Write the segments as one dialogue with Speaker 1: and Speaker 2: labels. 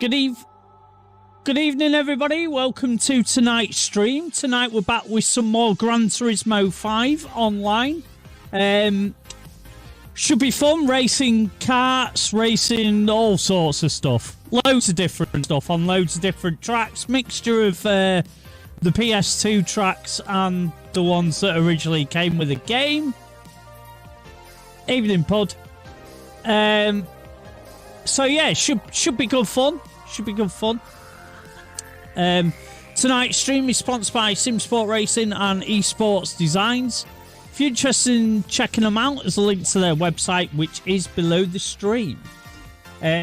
Speaker 1: Good evening, everybody. Welcome to tonight's stream. Tonight we're back with some more Gran Turismo 5 online. Should be fun, racing karts, racing all sorts of stuff. Loads of different stuff on loads of different tracks. Mixture of the PS2 tracks and the ones that originally came with the game. Evening, pod. So yeah, should be good fun. Should be good fun. Tonight's stream is sponsored by SimSport Racing and Esports Designs. If you're interested in checking them out, there's a link to their website, which is below the stream.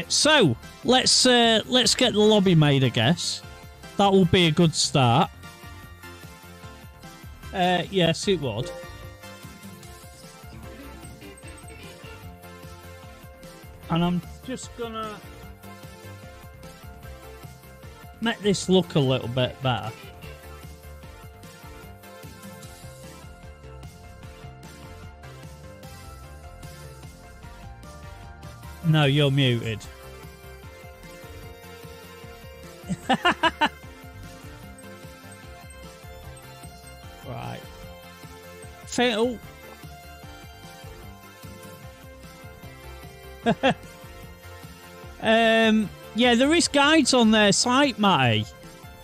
Speaker 1: So let's get the lobby made, I guess. That will be a good start. Yes, it would. And I'm just gonna make this look a little bit better. No, you're muted. Right. Fatal. Yeah, there is guides on their site, Matty.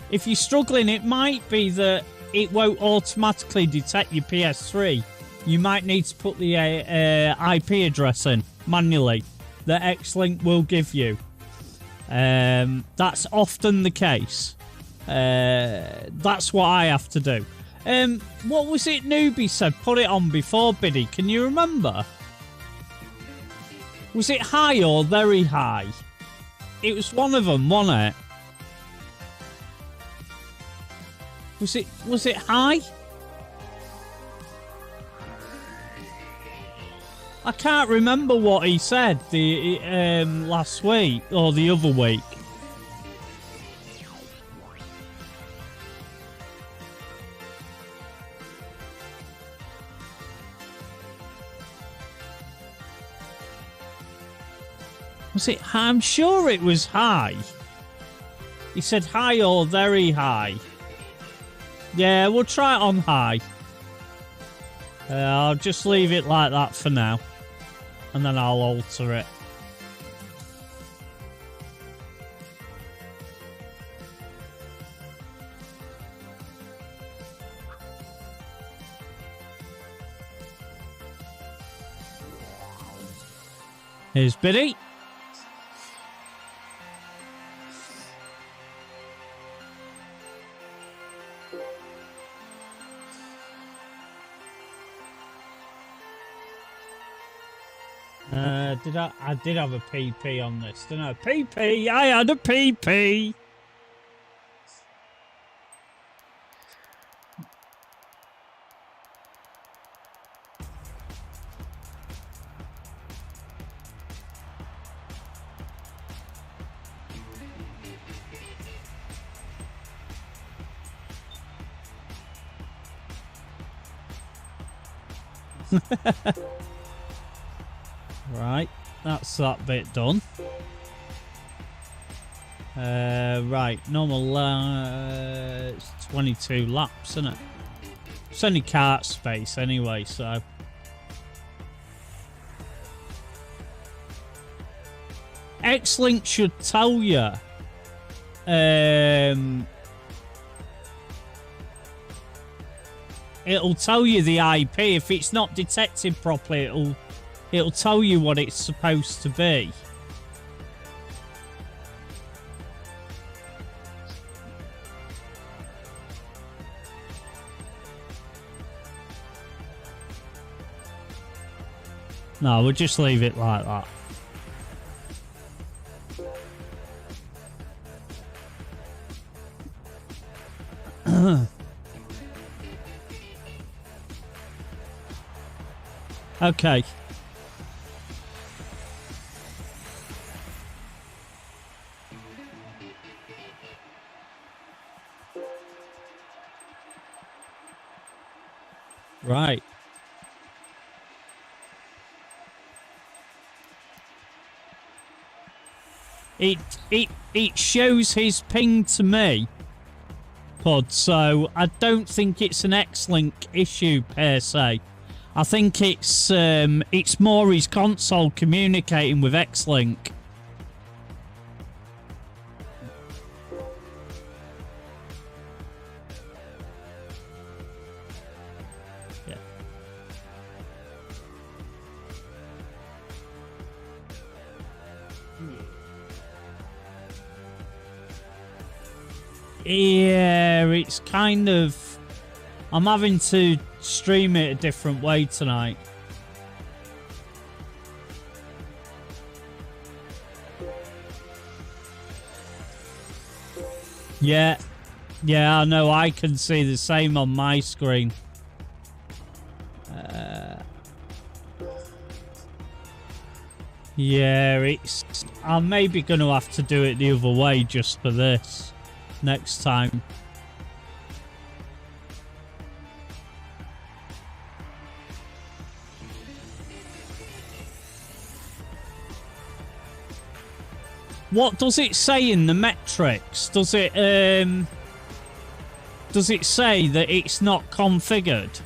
Speaker 1: If you're struggling, it might be that it won't automatically detect your PS3. You might need to put the IP address in manually that X-Link will give you. That's often the case. That's what I have to do. What was it Newbie said? Put it on before, Biddy. Can you remember? Was it high or very high? It was one of them, wasn't it? Was it high? I can't remember what he said the last week or the other week. Was it high? I'm sure it was high. He said high or very high. Yeah, we'll try it on high. I'll just leave it like that for now. And then I'll alter it. Here's Biddy. I did have a PP on this, didn't I? PP! I had a PP! Right, that's that bit done. Right, normal, it's 22 laps, isn't it? It's only kart space anyway, so. X-Link should tell you. It'll tell you the IP. If it's not detected properly, it'll tell you what it's supposed to be. No, we'll just leave it like that. Okay. Right. It it shows his ping to me, Pod, so I don't think it's an X-Link issue per se. I think it's more his console communicating with X-Link. Yeah, it's kind of... I'm having to stream it a different way tonight. Yeah. Yeah, I know. I can see the same on my screen. Yeah, it's... I'm maybe going to have to do it the other way just for this. Next time. What does it say in the metrics? Does it say that it's not configured?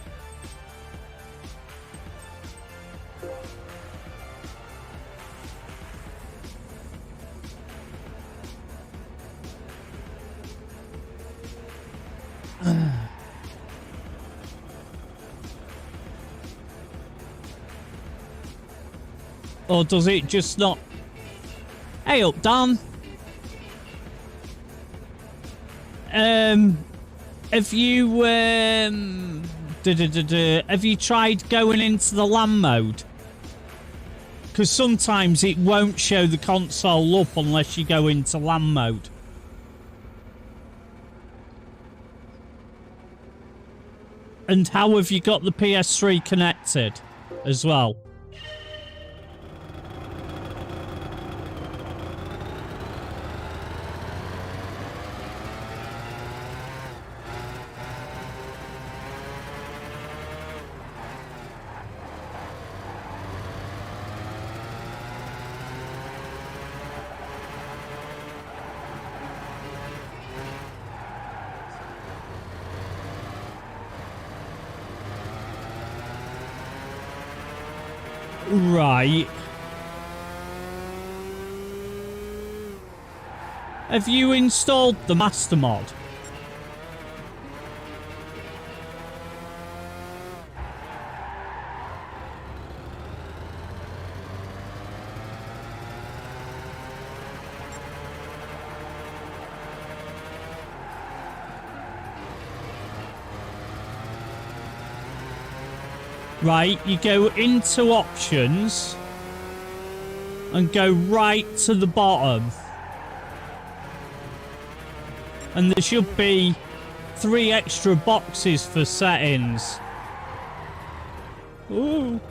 Speaker 1: Or does it just not? Hey up, Dan. Have you have you tried going into the LAN mode? Because sometimes it won't show the console up unless you go into LAN mode. And how have you got the PS3 connected as well? Right. Have you installed the master mod? Right, you go into options and go right to the bottom. And there should be 3 extra boxes for settings. Ooh.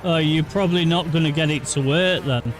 Speaker 1: Oh, you're probably not going to get it to work then.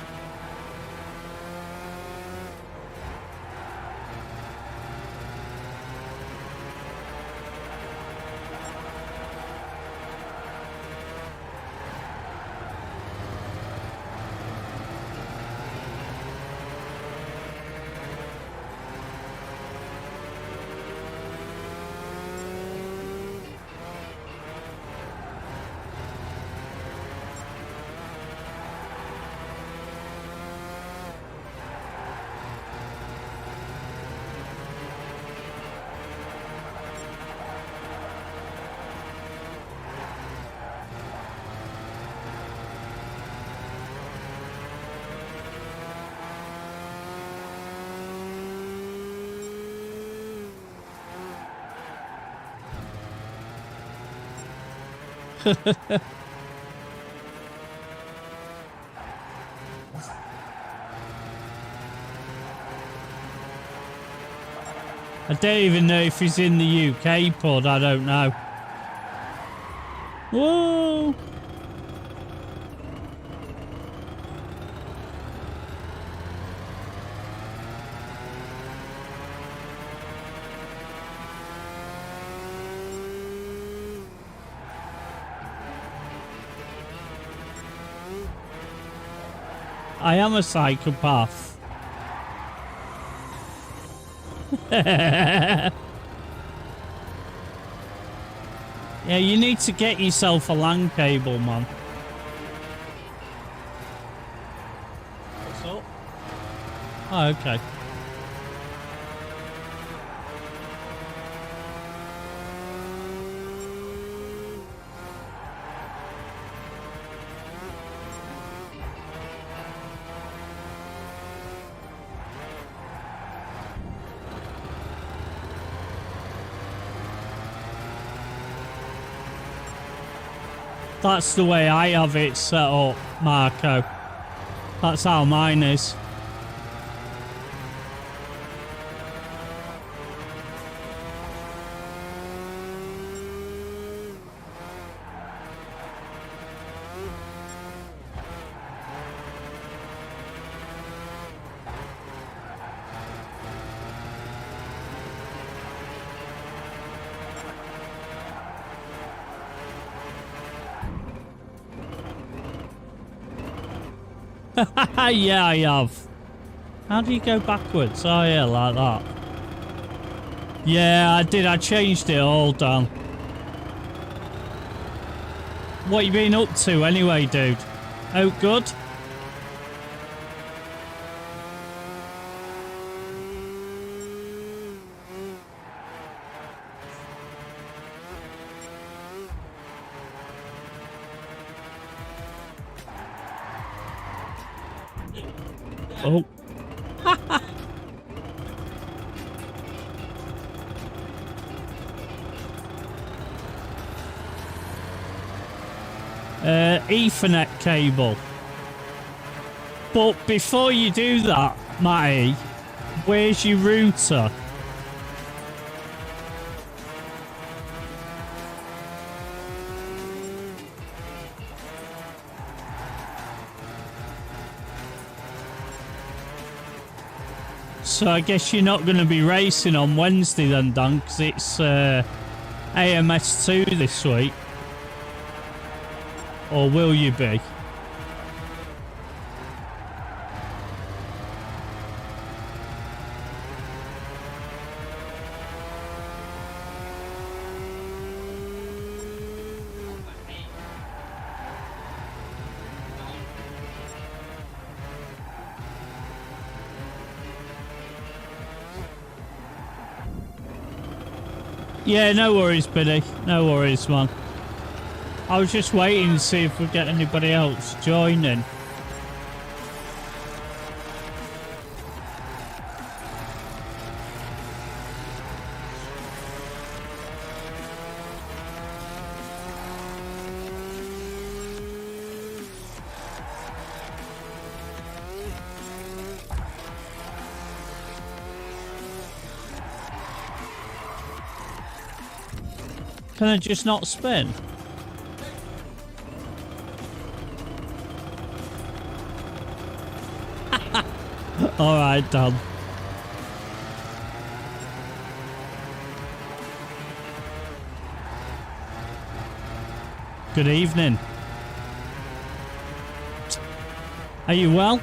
Speaker 1: I don't even know if he's in the UK, Pod. I don't know. Whoa! I am a psychopath. Yeah, you need to get yourself a LAN cable, man. What's up? Oh, okay. That's the way I have it set up, Marco. That's how mine is. Yeah, I have. How do you go backwards? Oh, yeah, like that. Yeah, I did. I changed it all, Dan. What you been up to anyway, dude? Oh, good. Oh. Ethernet cable. But before you do that, Matty, where's your router? So I guess you're not going to be racing on Wednesday then, Dan, because it's AMS2 this week. Or will you be? Yeah, no worries, Billy. No worries, man. I was just waiting to see if we get anybody else joining. Can I just not spin? All right, Dan. Good evening. Are you well?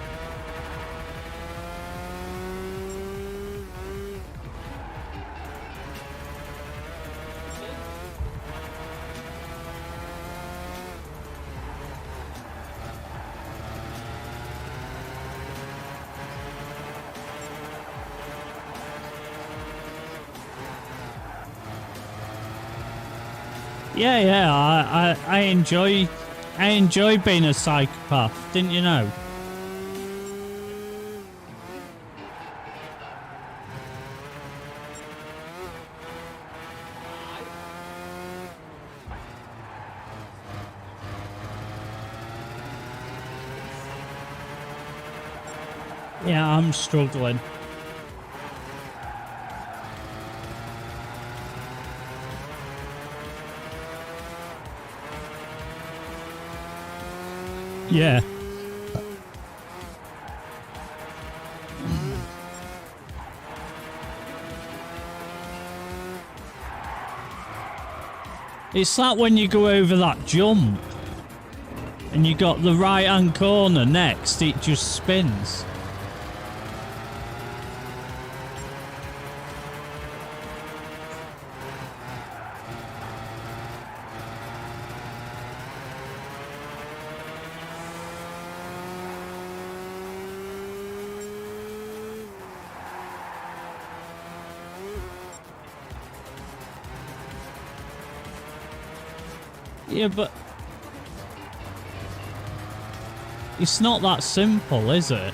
Speaker 1: Yeah, I enjoy being a psychopath, didn't you know? Yeah, I'm struggling. Yeah. It's like when you go over that jump and you got the right hand corner next, it just spins. Yeah, but it's not that simple, is it?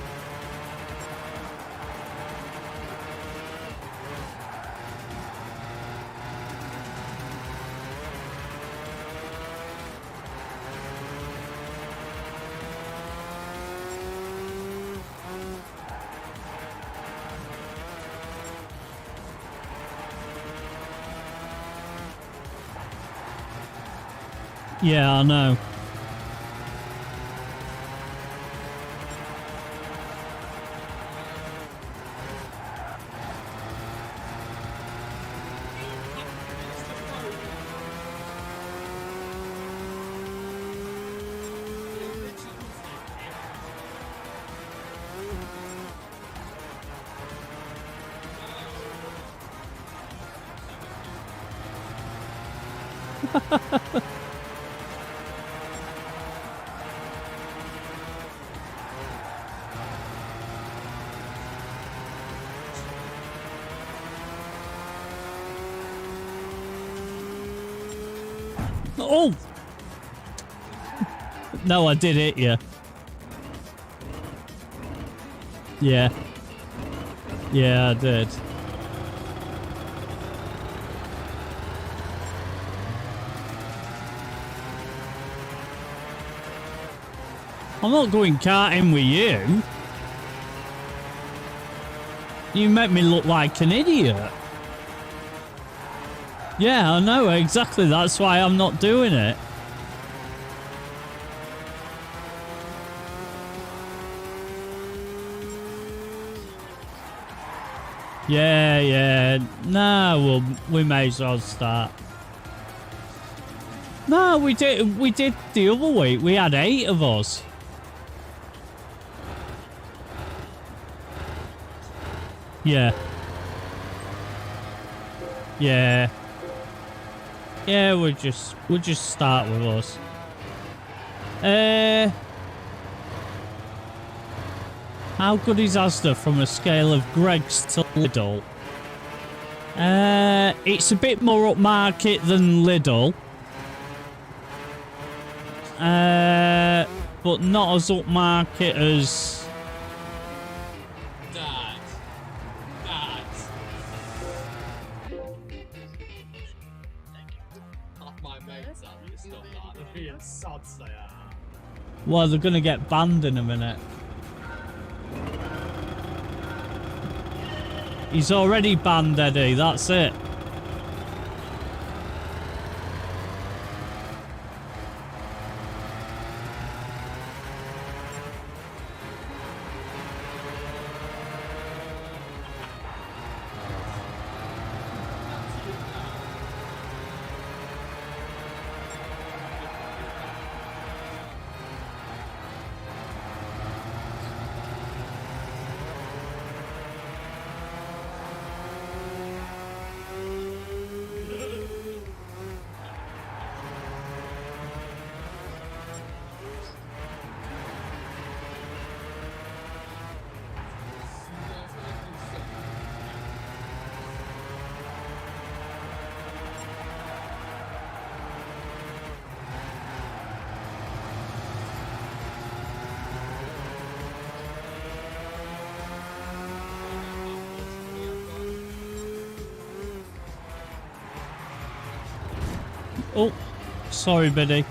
Speaker 1: Yeah, I know. Oh! No, I did hit you. Yeah. Yeah, I did. I'm not going karting with you. You make me look like an idiot. Yeah, I know, exactly. That's why I'm not doing it. Yeah, yeah. No, we may as well start. No, we did the other week. We had 8 of us. Yeah. Yeah. Yeah, we'll just start with us. How good is Asda from a scale of Greggs to Lidl? It's a bit more upmarket than Lidl. But not as upmarket as...
Speaker 2: Dad. Half my mates have to stop that. They're being sods, they are.
Speaker 1: Well, they're gonna get banned in a minute. He's already banned, Eddie, that's it. Oh, sorry, Biddy.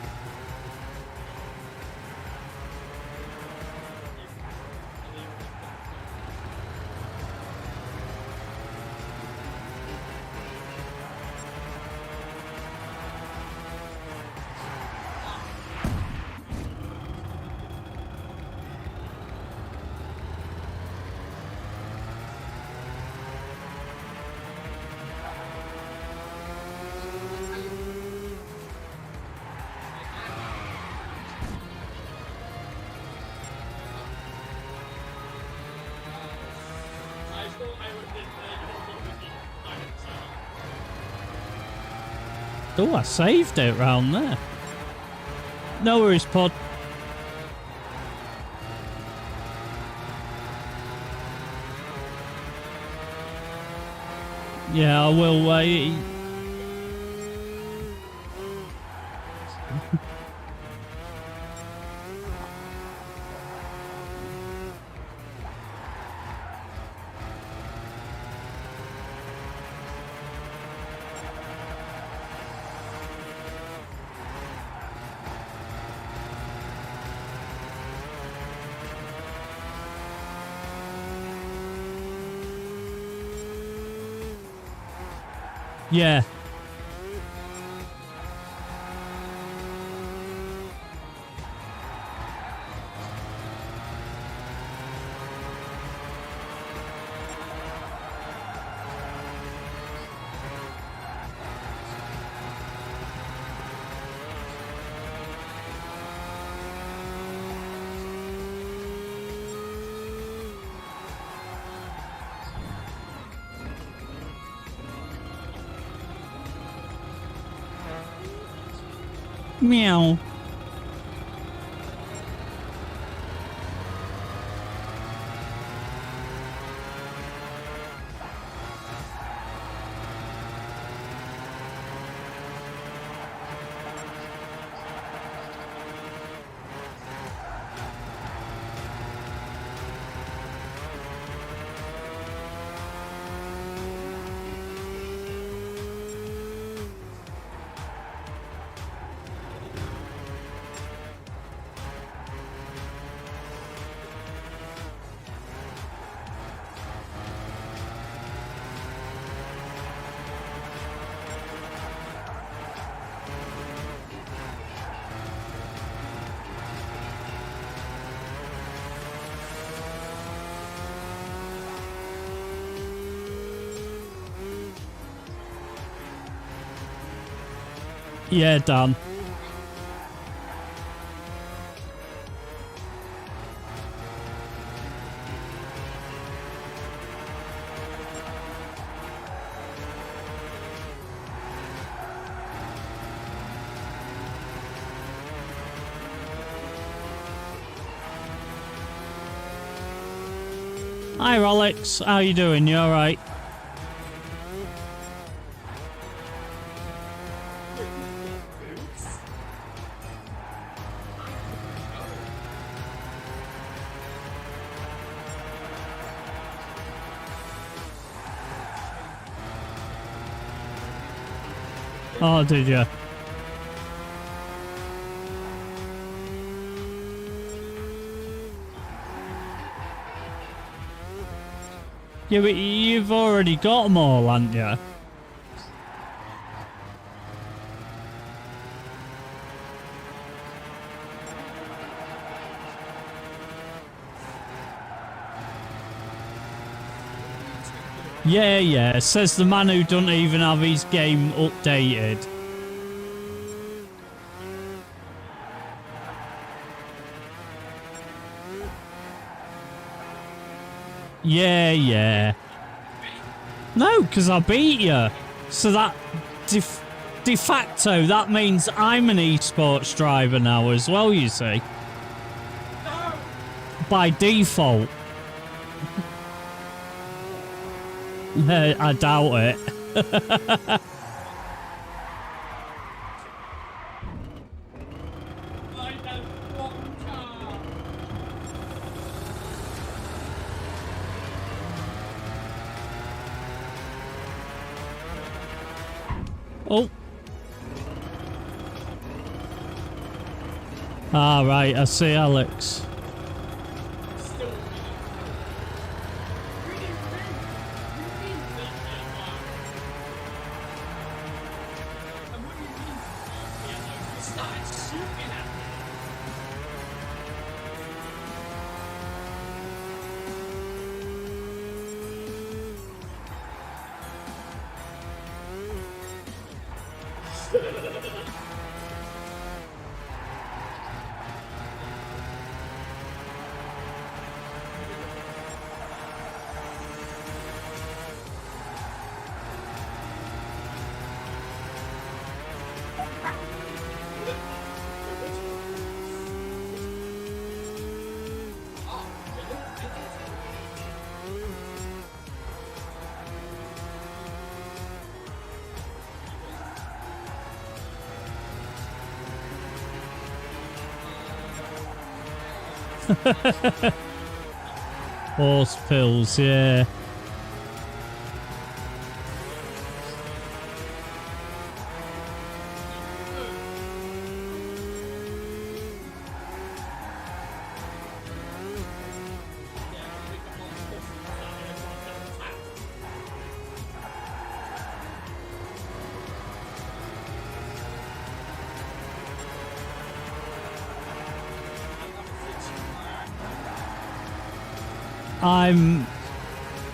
Speaker 1: Oh, I saved it round there. No worries, pod. Yeah, I will wait. Yeah. Meow. Yeah, Dan. Hi, Alex. How you doing? You all right? Oh, did you? Yeah, but you've already got them all, haven't you? Yeah, yeah. Says the man who doesn't even have his game updated. Yeah, yeah. No, because I beat you. So that de facto, that means I'm an esports driver now as well, you see.
Speaker 2: No!
Speaker 1: By default. I doubt it.
Speaker 2: I don't want car!
Speaker 1: Oh. Ah, right. I see Alex.
Speaker 2: Still really and what do you mean? You started shooting at me.
Speaker 1: Horse pills, yeah.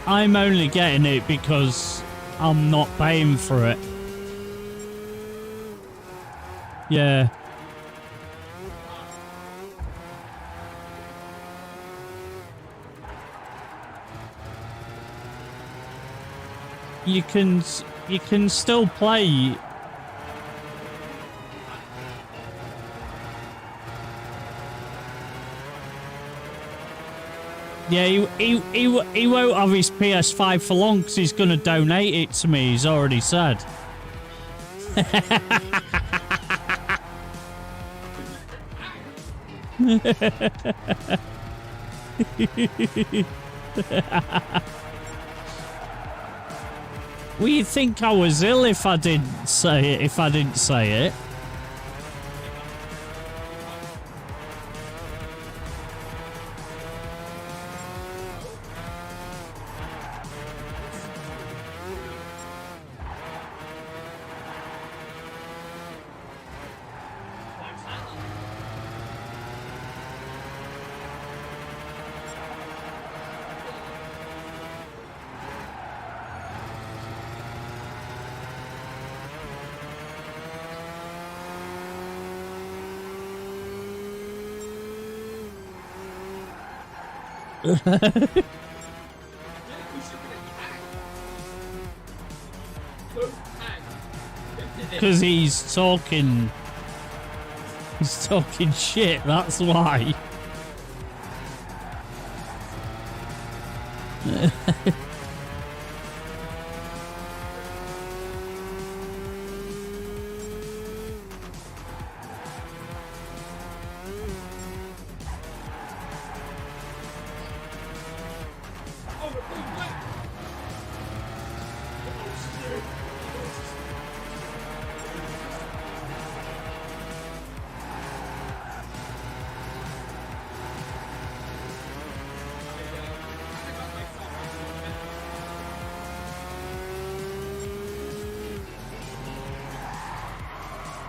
Speaker 1: I'm only getting it because I'm not paying for it. Yeah. You can still play. Yeah, he won't have his PS5 for long because he's going to donate it to me, he's already said. Well, you think I was ill if I didn't say it, because he's talking shit, that's why.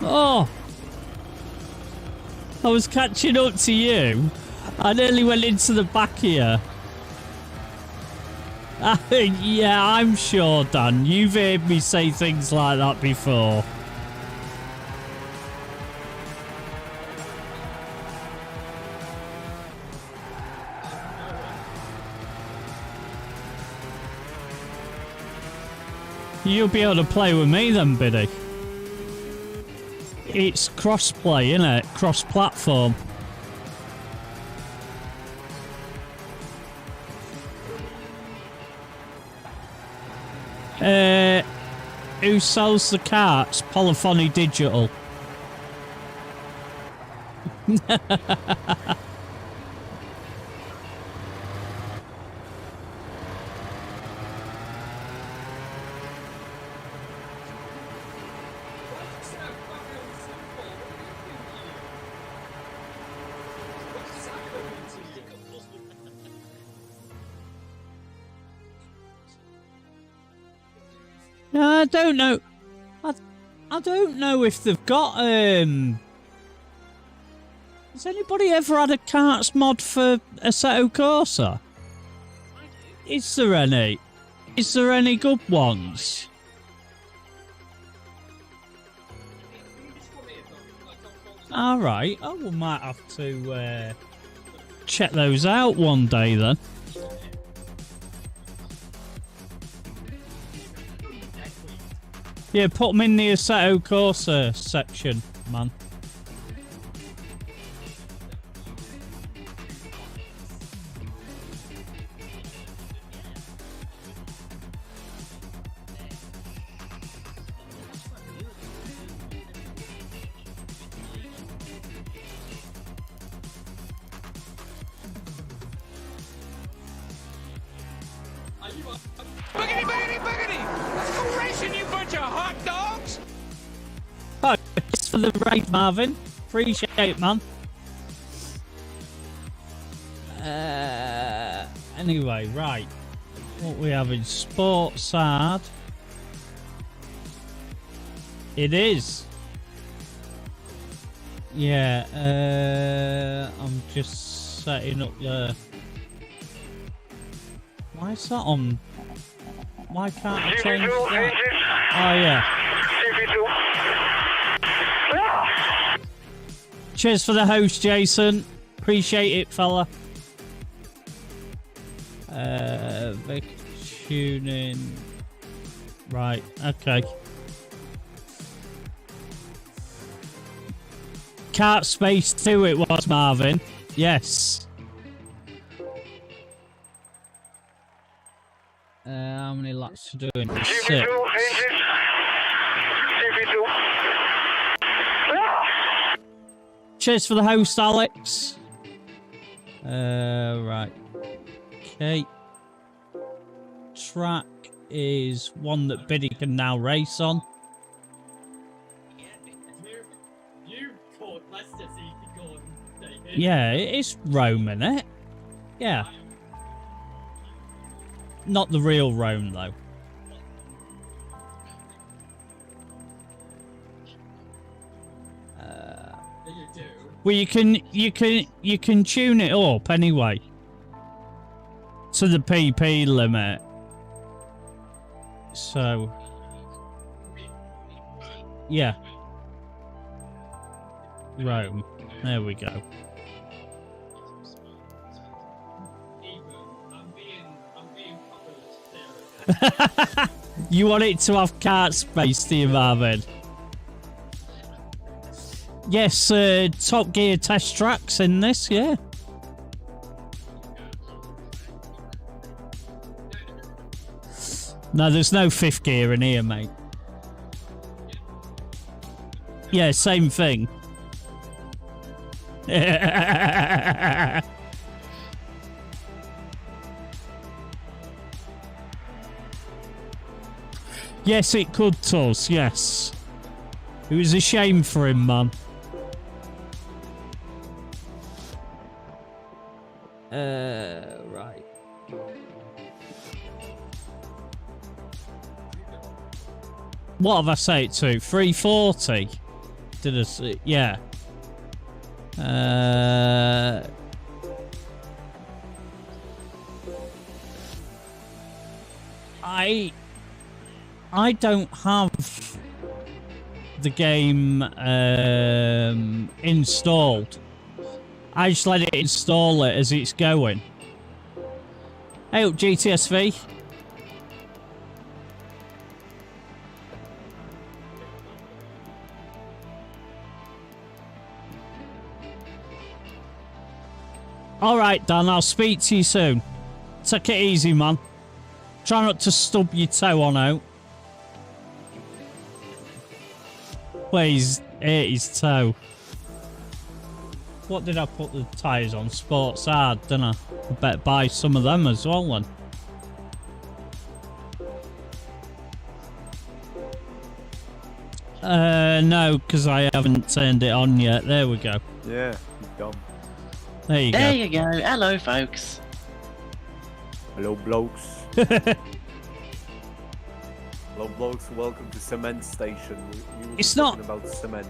Speaker 1: Oh, I was catching up to you. I nearly went into the back here. Yeah, I'm sure, Dan. You've heard me say things like that before. You'll be able to play with me then, Biddy. It's cross-play, innit? Cross-platform. Who sells the carts? Polyphony Digital. I don't know. I don't know if they've got. Has anybody ever had a carts mod for Assetto Corsa? Is there any? Is there any good ones? All right. Oh, we might have to check those out one day then. Yeah, put them in the Assetto Corsa section, man.
Speaker 2: you are. Boogity, boogity, boogity! Let's go racing, you bunch of hot dogs!
Speaker 1: Oh, it's for the raid, Marvin. Appreciate it, man. Anyway, right. What we have in sports ad. It is. Yeah, I'm just setting up the... Why is that on? Why can't I change that? Oh, yeah. Cheers for the host, Jason. Appreciate it, fella. Vic tuning. Right, okay. Kart Space 2 it was, Marvin. Yes. How many laps to doing? 6. Cheers for the host, Alex. Right. Okay. Track is one that Biddy can now race on. Yeah, it is Rome, isn't it? Yeah. Not the real Rome, though. Well, you can tune it up anyway to the PP limit. So, yeah. Rome. There we go. You want it to have kart space, do you, Marvin? Yes, Top Gear test tracks in this, yeah. No, there's no 5th gear in here, mate. Yeah, same thing. Yes, it could, Tuss, yes. It was a shame for him, man. Right. What have I set it to? 340? Did I see? Yeah. I don't have the game installed. I just let it install it as it's going. Hey up, GTSV. Alright, Dan, I'll speak to you soon. Take it easy, man. Try not to stub your toe on out. Well, he's hit his toe. What did I put the tyres on? Sports hard, didn't I? I better buy some of them as well then. No, because I haven't turned it on yet. There we go.
Speaker 3: Yeah, dumb.
Speaker 1: There you go.
Speaker 4: There you go. Hello, folks.
Speaker 3: Hello, blokes. Hello, blokes. Welcome to Cement Station. We were
Speaker 1: It's
Speaker 3: talking
Speaker 1: not
Speaker 3: about cement.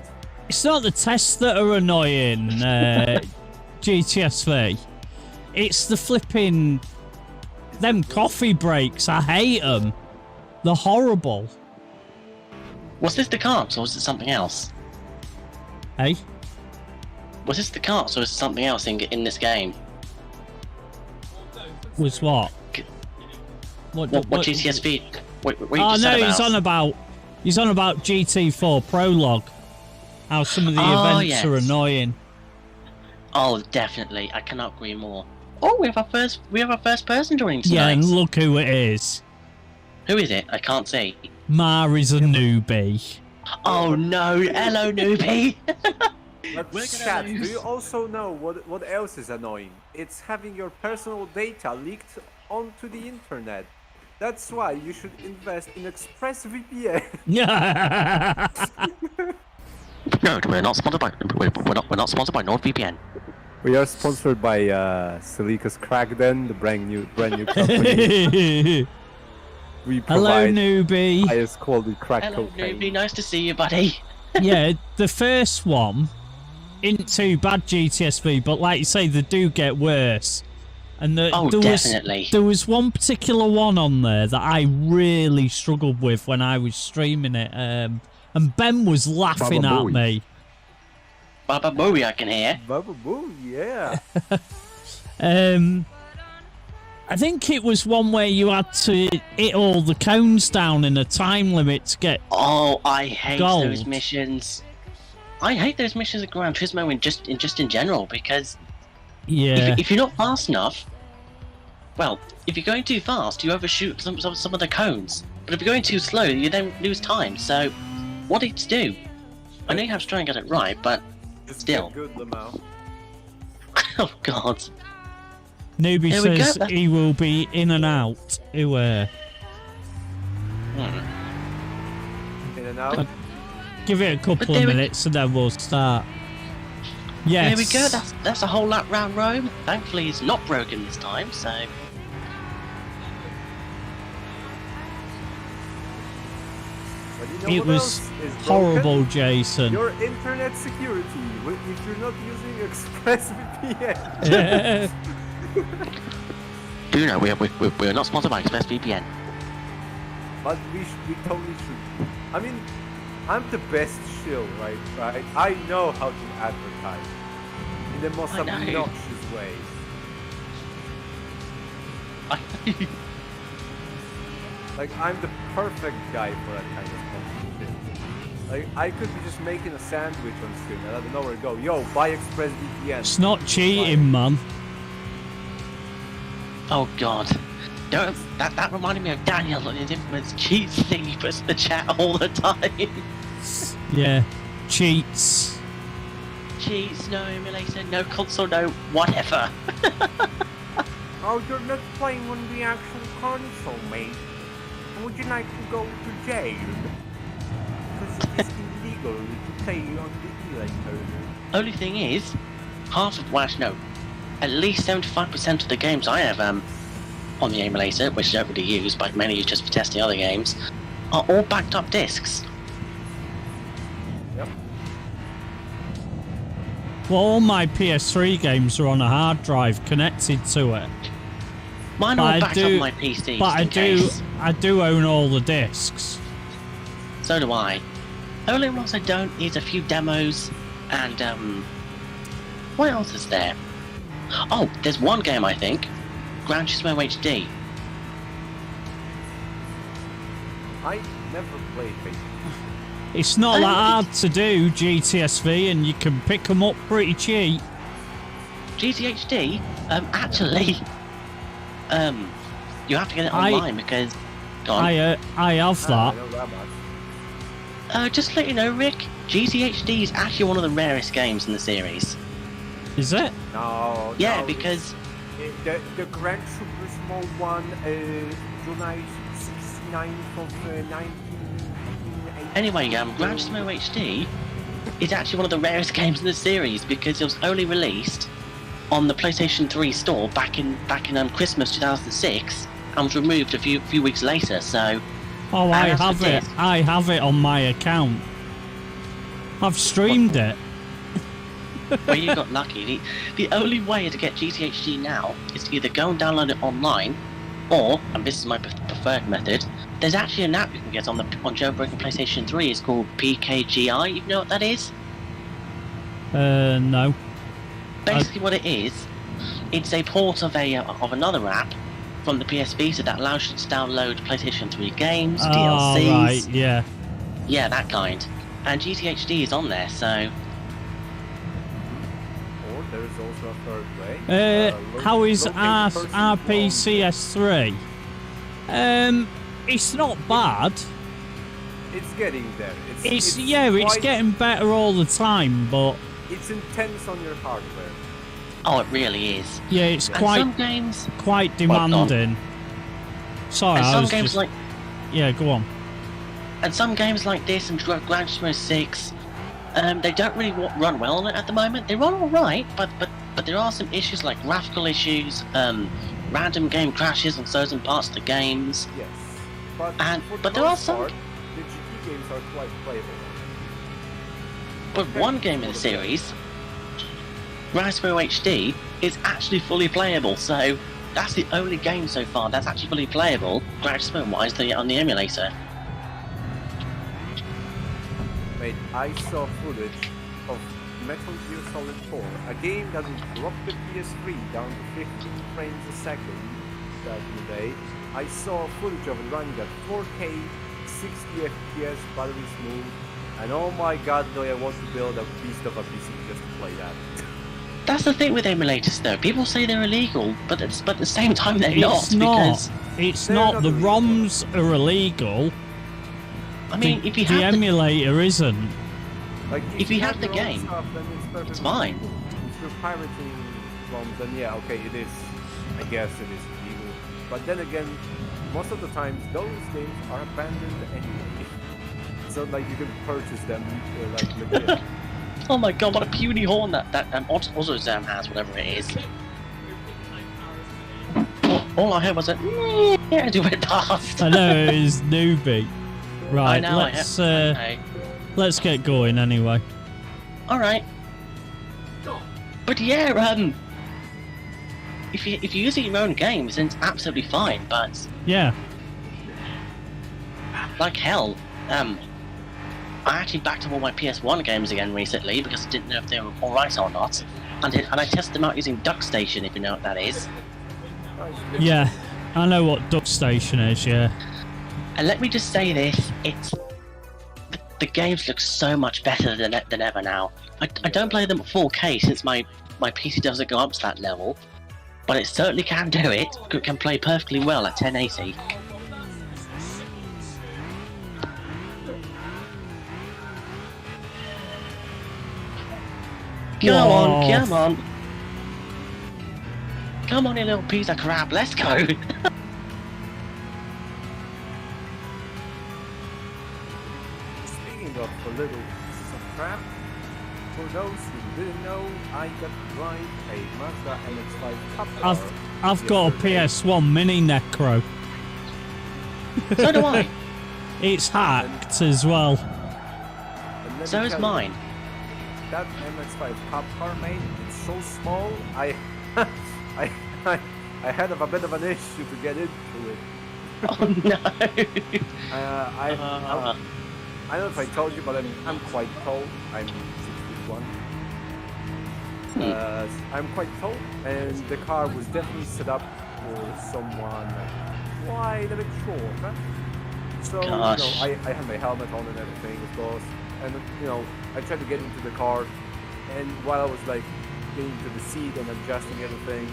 Speaker 1: It's not the tests that are annoying, GTSV. It's the flipping... Them coffee breaks. I hate them. They're horrible.
Speaker 4: Was this the carts or was it something else?
Speaker 1: Hey?
Speaker 4: Was this the carts or was it something else in this game?
Speaker 1: Was what?
Speaker 4: What GTSV? What you
Speaker 1: oh
Speaker 4: just
Speaker 1: no,
Speaker 4: said
Speaker 1: he's on about GT4 Prologue. How some of the events are annoying.
Speaker 4: Oh, definitely. I cannot agree more. Oh, we have our first person joining tonight.
Speaker 1: Yeah, and look who it is.
Speaker 4: Who is it? I can't see.
Speaker 1: Mari's a newbie.
Speaker 4: Oh no! Hello, newbie.
Speaker 3: But chat, do you also know what else is annoying? It's having your personal data leaked onto the internet. That's why you should invest in ExpressVPN.
Speaker 4: No, we're not sponsored by we're not sponsored by NordVPN.
Speaker 3: We are sponsored by Silica's Crackden, the brand new company. We
Speaker 1: Hello,
Speaker 3: provide
Speaker 1: newbie.
Speaker 3: highest quality crack
Speaker 4: Hello,
Speaker 3: cocaine.
Speaker 4: newbie. Nice to see you, buddy.
Speaker 1: Yeah, the first one isn't too bad, GTSV, but like you say, they do get worse. And
Speaker 4: Definitely.
Speaker 1: There was one particular one on there that I really struggled with when I was streaming it, and Ben was laughing
Speaker 3: Baba
Speaker 1: at
Speaker 3: Booey.
Speaker 1: me.
Speaker 4: Baba Booey, I can hear.
Speaker 3: Baba Boo, yeah.
Speaker 1: I think it was one where you had to hit all the cones down in a time limit to get.
Speaker 4: Oh, I hate
Speaker 1: Gold.
Speaker 4: those missions. I hate those missions at Gran Turismo in general because
Speaker 1: Yeah.
Speaker 4: if you're not fast enough, well, if you're going too fast, you overshoot some of the cones. But if you're going too slow, you then lose time. So, what do you do? I know you have to try and get it right, but
Speaker 3: Just
Speaker 4: still.
Speaker 3: get good, Lamau.
Speaker 4: Oh God.
Speaker 1: Newbie
Speaker 4: There we
Speaker 1: says
Speaker 4: go.
Speaker 1: he will be in and out.
Speaker 3: In and out.
Speaker 1: Give it a couple
Speaker 4: there
Speaker 1: of
Speaker 4: we-
Speaker 1: minutes and then we'll start. Yes.
Speaker 4: There we go. That's a whole lap round Rome. Thankfully, it's not broken this time. So.
Speaker 3: But you know
Speaker 1: It
Speaker 3: what
Speaker 1: was
Speaker 3: else is
Speaker 1: horrible,
Speaker 3: broken?
Speaker 1: Jason.
Speaker 3: Your internet security. If you're not using ExpressVPN.
Speaker 4: Do you know we're not sponsored by ExpressVPN?
Speaker 3: But we totally should. I mean, I'm the best shill, right? I know how to advertise in the most
Speaker 4: I know.
Speaker 3: obnoxious way. Like, I'm the perfect guy for that kind of competition. Like, I could be just making a sandwich on screen and I don't know where to go. Yo, buy ExpressVPN.
Speaker 1: It's not cheating, man.
Speaker 4: Oh God. Don't, that reminded me of Daniel on his infamous cheats thing he puts in the chat all the time.
Speaker 1: Yeah. Cheats.
Speaker 4: Cheats, no emulator, no console, no whatever.
Speaker 3: Oh, you're not playing on the actual console, mate. Would you like to go to jail? Because it's illegal to play on the emulator.
Speaker 4: Only thing is, at least 75% of the games I have on the emulator, which I don't really use, but mainly use just for testing other games, are all backed up discs.
Speaker 3: Yep.
Speaker 1: Well, all my PS3 games are on a hard drive connected to it.
Speaker 4: Mine
Speaker 1: But
Speaker 4: are
Speaker 1: I
Speaker 4: backed up
Speaker 1: do-
Speaker 4: on my PC.
Speaker 1: But
Speaker 4: just in case.
Speaker 1: I do own all the discs.
Speaker 4: So do I. Only ones I don't is a few demos and what else is there? Oh, there's one game I think. Gran Turismo HD.
Speaker 3: I never played it.
Speaker 1: It's not
Speaker 4: I
Speaker 1: that
Speaker 4: don't
Speaker 1: hard to do, GTSV, and you can pick them up pretty cheap.
Speaker 4: GTHD, actually, you have to get it online because. Go on.
Speaker 1: I have
Speaker 3: I
Speaker 1: that.
Speaker 3: know that much.
Speaker 4: Just to let you know, Rick, GTHD is actually one of the rarest games in the series.
Speaker 1: Is it?
Speaker 3: No.
Speaker 4: Yeah,
Speaker 3: no,
Speaker 4: because
Speaker 3: the Gran Turismo one, July 69th of 1980.
Speaker 4: anyway, Gran Turismo HD is actually one of the rarest games in the series because it was only released on the PlayStation 3 store back in Christmas 2006 and was removed a few weeks later. So.
Speaker 1: Oh, I
Speaker 4: that's
Speaker 1: have
Speaker 4: the
Speaker 1: it.
Speaker 4: disc.
Speaker 1: I have it on my account. I've streamed it.
Speaker 4: Well, you got lucky. The only way to get GTHD now is to either go and download it online, or, and this is my preferred method, there's actually an app you can get on jailbroken PlayStation 3. It's called PKGI. You know what that is?
Speaker 1: No.
Speaker 4: Basically, what it is, it's a port of another app from the PS Vita that allows you to download PlayStation 3 games,
Speaker 1: Oh,
Speaker 4: DLCs.
Speaker 1: right, yeah.
Speaker 4: Yeah, that kind. And GTHD is on there, so.
Speaker 3: Or there's also a third way.
Speaker 1: How is
Speaker 3: locate person
Speaker 1: RPCS3? It's not bad.
Speaker 3: It's getting there.
Speaker 1: It's
Speaker 3: quite-
Speaker 1: getting better all the time, but
Speaker 3: It's intense on your hardware.
Speaker 4: Oh, it really is.
Speaker 1: yeah, it's
Speaker 4: And some games.
Speaker 1: quite
Speaker 4: Well done.
Speaker 1: demanding. Sorry,
Speaker 4: And
Speaker 1: I
Speaker 4: some
Speaker 1: was
Speaker 4: games
Speaker 1: just...
Speaker 4: like
Speaker 1: Yeah, go on.
Speaker 4: and some games like this and Gran Turismo 6, they don't really run well on it at the moment. They run all right, but there are some issues like graphical issues, random game crashes on certain parts of the games.
Speaker 3: Yes, but for the
Speaker 4: but there are
Speaker 3: most
Speaker 4: some.
Speaker 3: part, the GT games are quite playable.
Speaker 4: But one game in the series, Rallisport HD, is actually fully playable. So that's the only game so far that's actually fully playable, graphics-wise, on the emulator.
Speaker 3: Mate, I saw footage of Metal Gear Solid 4, a game that would drop the PS3 down to 15 frames a second back in the day. I saw footage of it running at 4K, 60 FPS, battery smooth, and oh my god, do I want to build a beast of a PC just to play that.
Speaker 4: That's the thing with emulators, though. People say they're illegal, but at the same time they're
Speaker 1: It's not.
Speaker 4: Because
Speaker 1: It's
Speaker 3: They're
Speaker 1: not.
Speaker 3: not
Speaker 1: The
Speaker 3: illegal.
Speaker 1: ROMs are illegal.
Speaker 4: I mean, if you
Speaker 1: The
Speaker 4: have
Speaker 1: emulator isn't.
Speaker 3: Like,
Speaker 4: If you have the
Speaker 3: your own
Speaker 4: game,
Speaker 3: stuff, then it's perfectly
Speaker 4: it's fine.
Speaker 3: legal. If you're pirating ROMs, then yeah, okay, it is. I guess it is illegal. But then again, most of the times those games are abandoned anyway. So like you can purchase them like legit.
Speaker 4: Oh my god, what a puny horn that AutoZam has, whatever it is. All I heard was a yeah as you went past.
Speaker 1: I know it is newbie. Right,
Speaker 4: I know,
Speaker 1: let's get going anyway.
Speaker 4: Alright. But yeah, if you're using your own games, then it's absolutely fine, but
Speaker 1: Yeah.
Speaker 4: like hell, I actually backed up all my PS1 games again recently because I didn't know if they were alright or not. And I tested them out using DuckStation, if you know what that is.
Speaker 1: Yeah. I know what DuckStation is, yeah.
Speaker 4: And let me just say this, the games look so much better than ever now. I don't play them at 4K since my PC doesn't go up to that level, but it certainly can do it. It can play perfectly well at 1080. Come on, come on. Come on, you little piece of crap, let's go.
Speaker 3: Speaking of a little pieces of crap, for those who didn't know, I got to drive a Mazda MX-5 Cup car.
Speaker 1: I've got a
Speaker 3: yesterday.
Speaker 1: PS1 Mini Necro.
Speaker 4: So do I.
Speaker 1: It's hacked as well.
Speaker 3: And let me
Speaker 4: So is
Speaker 3: tell you,
Speaker 4: mine.
Speaker 3: That MX-5 Cup car, mate, it's so small, I had a bit of an issue to get into it.
Speaker 4: Oh no.
Speaker 3: I don't know if I told you, but I'm quite tall. I'm 6'1". I'm quite tall, and the car was definitely set up for someone quite a bit shorter. So
Speaker 4: Gosh.
Speaker 3: I had my helmet on and everything, of course, and I tried to get into the car, and while I was like getting into the seat and adjusting everything,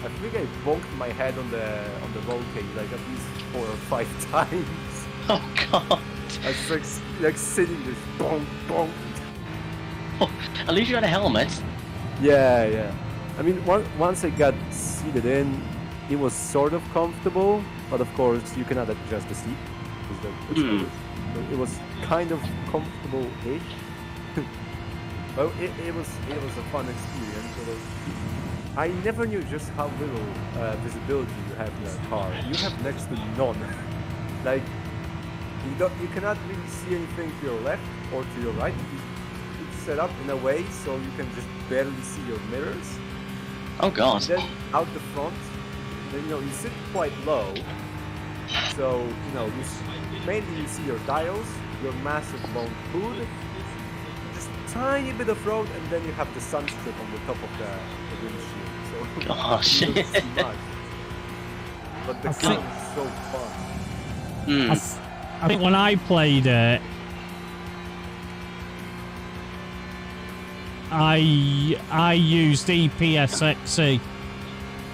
Speaker 3: I think I bonked my head on the roll cage like at least 4 or 5 times.
Speaker 4: Oh god.
Speaker 3: I was like sitting this bonk bonk.
Speaker 4: At least you had a helmet.
Speaker 3: Yeah. I mean, once I got seated in, it was sort of comfortable, but of course you cannot adjust the seat. It was kind of comfortable-ish. Well, it was a fun experience. I never knew just how little visibility you have in a car. You have next to none. Like you cannot really see anything to your left or to your right. It's set up in a way so you can just barely see your mirrors.
Speaker 4: Oh god.
Speaker 3: And then out the front, then you sit quite low. So mainly you see your dials, your massive long hood, just tiny bit of road, and then you have the sun strip on the top of the windshield. So
Speaker 4: Gosh.
Speaker 3: you don't see much. But the car is so fun.
Speaker 1: I think when I played it, I used EPSXE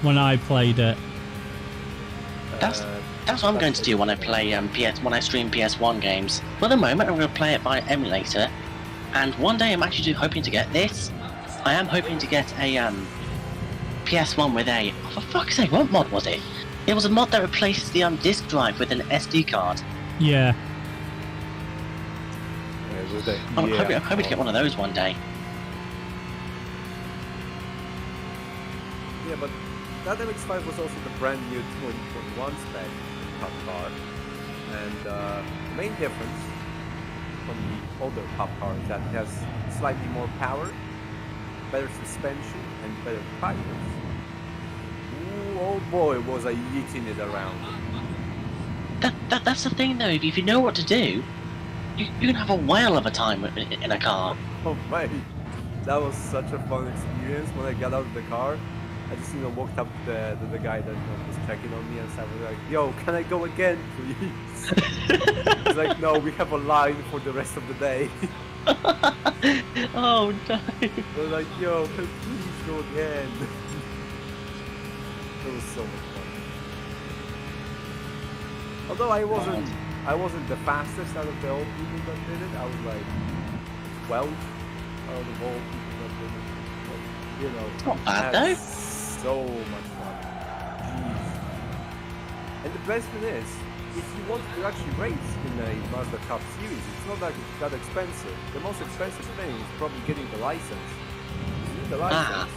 Speaker 1: when I played it.
Speaker 4: That's what I'm going to do when I play when I stream PS1 games. For the moment, I'm going to play it by emulator, and one day I'm actually hoping to get this. I am hoping to get a PS1 with a, oh, for fuck's sake, what mod was it? It was a mod that replaces the disk drive with an SD card.
Speaker 1: Yeah.
Speaker 4: I'm hoping to get one of those one day.
Speaker 3: Yeah, but that MX-5 was also the brand new 2021 spec Cup car. And the main difference from the older Cup car is that it has slightly more power, better suspension, and better tires. Ooh, oh boy, was I yeeting it around.
Speaker 4: That's the thing though, if you know what to do, you can have a whale of a time in a car.
Speaker 3: Oh mate, that was such a fun experience. When I got out of the car, I just walked up to the guy that was checking on me and said, like, "Yo, can I go again, please?" He's like, "No, we have a line for the rest of the day."
Speaker 4: Oh no!
Speaker 3: I was like, "Yo, can I please go again?" It was so much fun. Although I wasn't the fastest out of the old people that did it. I was like 12 out of the old people that did it. But, you know,
Speaker 4: Not bad
Speaker 3: I had
Speaker 4: though.
Speaker 3: so much fun. Jeez. And the best thing is, if you want to actually race in a Mazda Cup series, it's not that expensive. The most expensive thing is probably getting the license. You need the license,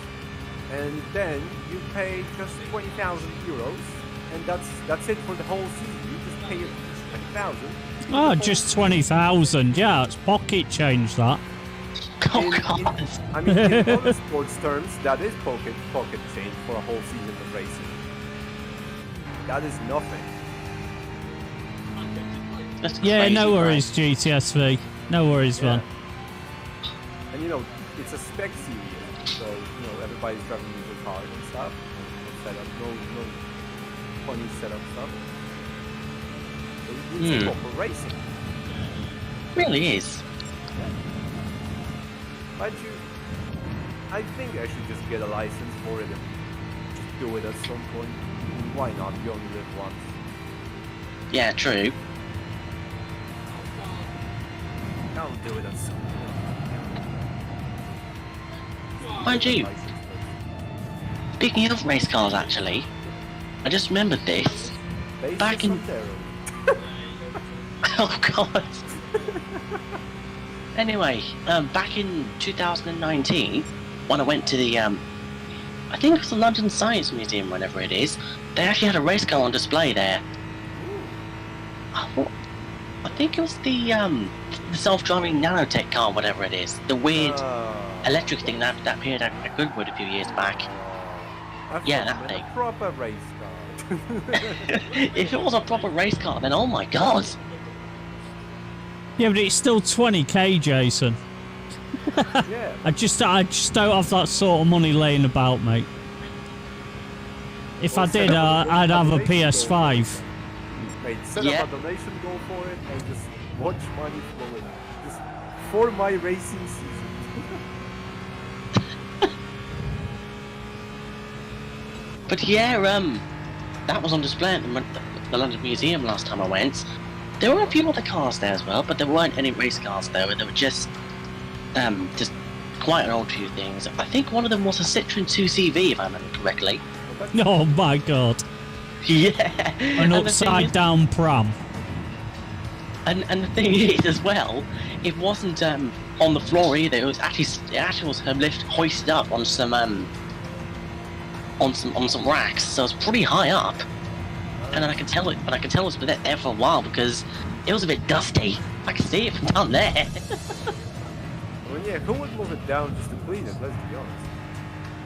Speaker 3: and then you pay just 20,000 euros, and that's it for the whole season. You just pay 20,000.
Speaker 1: Oh, just 20,000. Yeah, it's pocket change, that.
Speaker 4: Oh god!
Speaker 3: I mean, in other sports terms, that is pocket change for a whole season of racing. That is nothing.
Speaker 4: That's
Speaker 1: Yeah,
Speaker 4: crazy,
Speaker 1: no worries,
Speaker 4: right?
Speaker 1: GTSV. No worries, man.
Speaker 3: And you know, it's a spec series, so you know everybody's driving with cars and stuff. And setup, no funny setup stuff. It's proper racing.
Speaker 4: Really is.
Speaker 3: I think I should just get a license for it and just do it at some point. Why not? You only live once.
Speaker 4: Yeah, true.
Speaker 3: I'll do it at some point.
Speaker 4: Mind you,
Speaker 3: License first.
Speaker 4: speaking of race cars, actually, I just remembered this.
Speaker 3: Based
Speaker 4: Back
Speaker 3: in
Speaker 4: in-
Speaker 3: Santero.
Speaker 4: Oh god. Anyway, back in 2019, when I went to the, I think it was the London Science Museum, whenever it is, they actually had a race car on display there. I think it was the self-driving nanotech car, whatever it is, the weird electric thing that appeared at Goodwood a few years back. Yeah, that thing.
Speaker 3: A proper race car.
Speaker 4: If it was a proper race car, then oh my god!
Speaker 1: Yeah, but it's still 20k, Jason.
Speaker 3: Yeah.
Speaker 1: I just don't have that sort of money laying about, mate. If
Speaker 3: Well,
Speaker 1: I did,
Speaker 3: set up
Speaker 1: I'd have a
Speaker 3: donation
Speaker 1: PS5.
Speaker 3: Mate, set
Speaker 4: Yeah.
Speaker 3: up a donation goal for it and just watch money flow in. Just for my racing season.
Speaker 4: But yeah, that was on display at the London Museum last time I went. There were a few other cars there as well, but there weren't any race cars there. They were just quite an old few things. I think one of them was a Citroen 2CV, if I remember correctly.
Speaker 1: Oh my god.
Speaker 4: Yeah.
Speaker 1: An
Speaker 4: And the thing
Speaker 1: upside
Speaker 4: is-
Speaker 1: down pram.
Speaker 4: And the thing is, as well, it wasn't on the floor either. It actually was lift hoisted up on some racks, so it was pretty high up. And then I can tell it was been there for a while because it was a bit dusty. I can see it from down there.
Speaker 3: I mean, yeah, who would move it down just to clean it, let's be honest.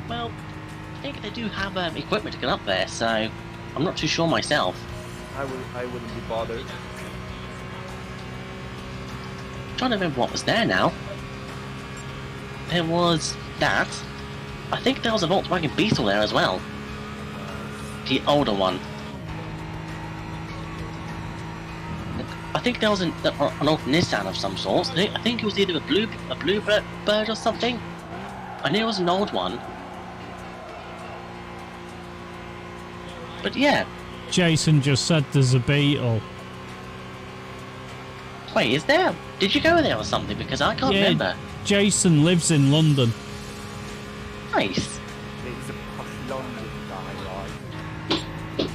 Speaker 4: Well, I think they do have equipment to get up there, so I'm not too sure myself.
Speaker 3: I wouldn't be bothered.
Speaker 4: I'm trying to remember what was there now. There was that. I think there was a Volkswagen Beetle there as well. The older one. I think there was an old Nissan of some sort. I think it was either a Bluebird or something. I knew it was an old one. But yeah.
Speaker 1: Jason just said there's a Beetle.
Speaker 4: Wait, is there? Did you go there or something? Because I can't remember.
Speaker 1: Jason lives in London.
Speaker 4: Nice.
Speaker 3: He's a posh London guy, right?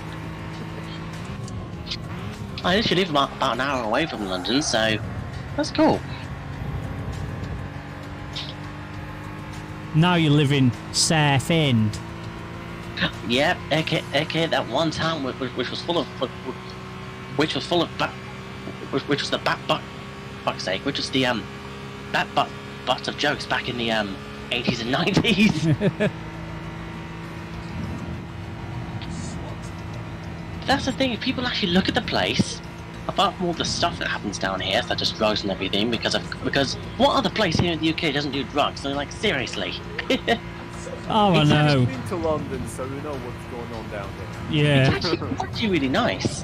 Speaker 4: I literally live about an hour away from London, so that's cool.
Speaker 1: Now you live in Southend.
Speaker 4: Yeah, aka that one town which was full of which was the fuck's sake, which was the butt of jokes back in the 80s and 90s. That's the thing, if people actually look at the place, apart from all the stuff that happens down here, such as drugs and everything, because what other place here in the UK doesn't do drugs? So like, seriously.
Speaker 1: Oh, I know.
Speaker 3: I've been to London, so you know what's going on down there.
Speaker 1: Yeah.
Speaker 4: It's actually really nice.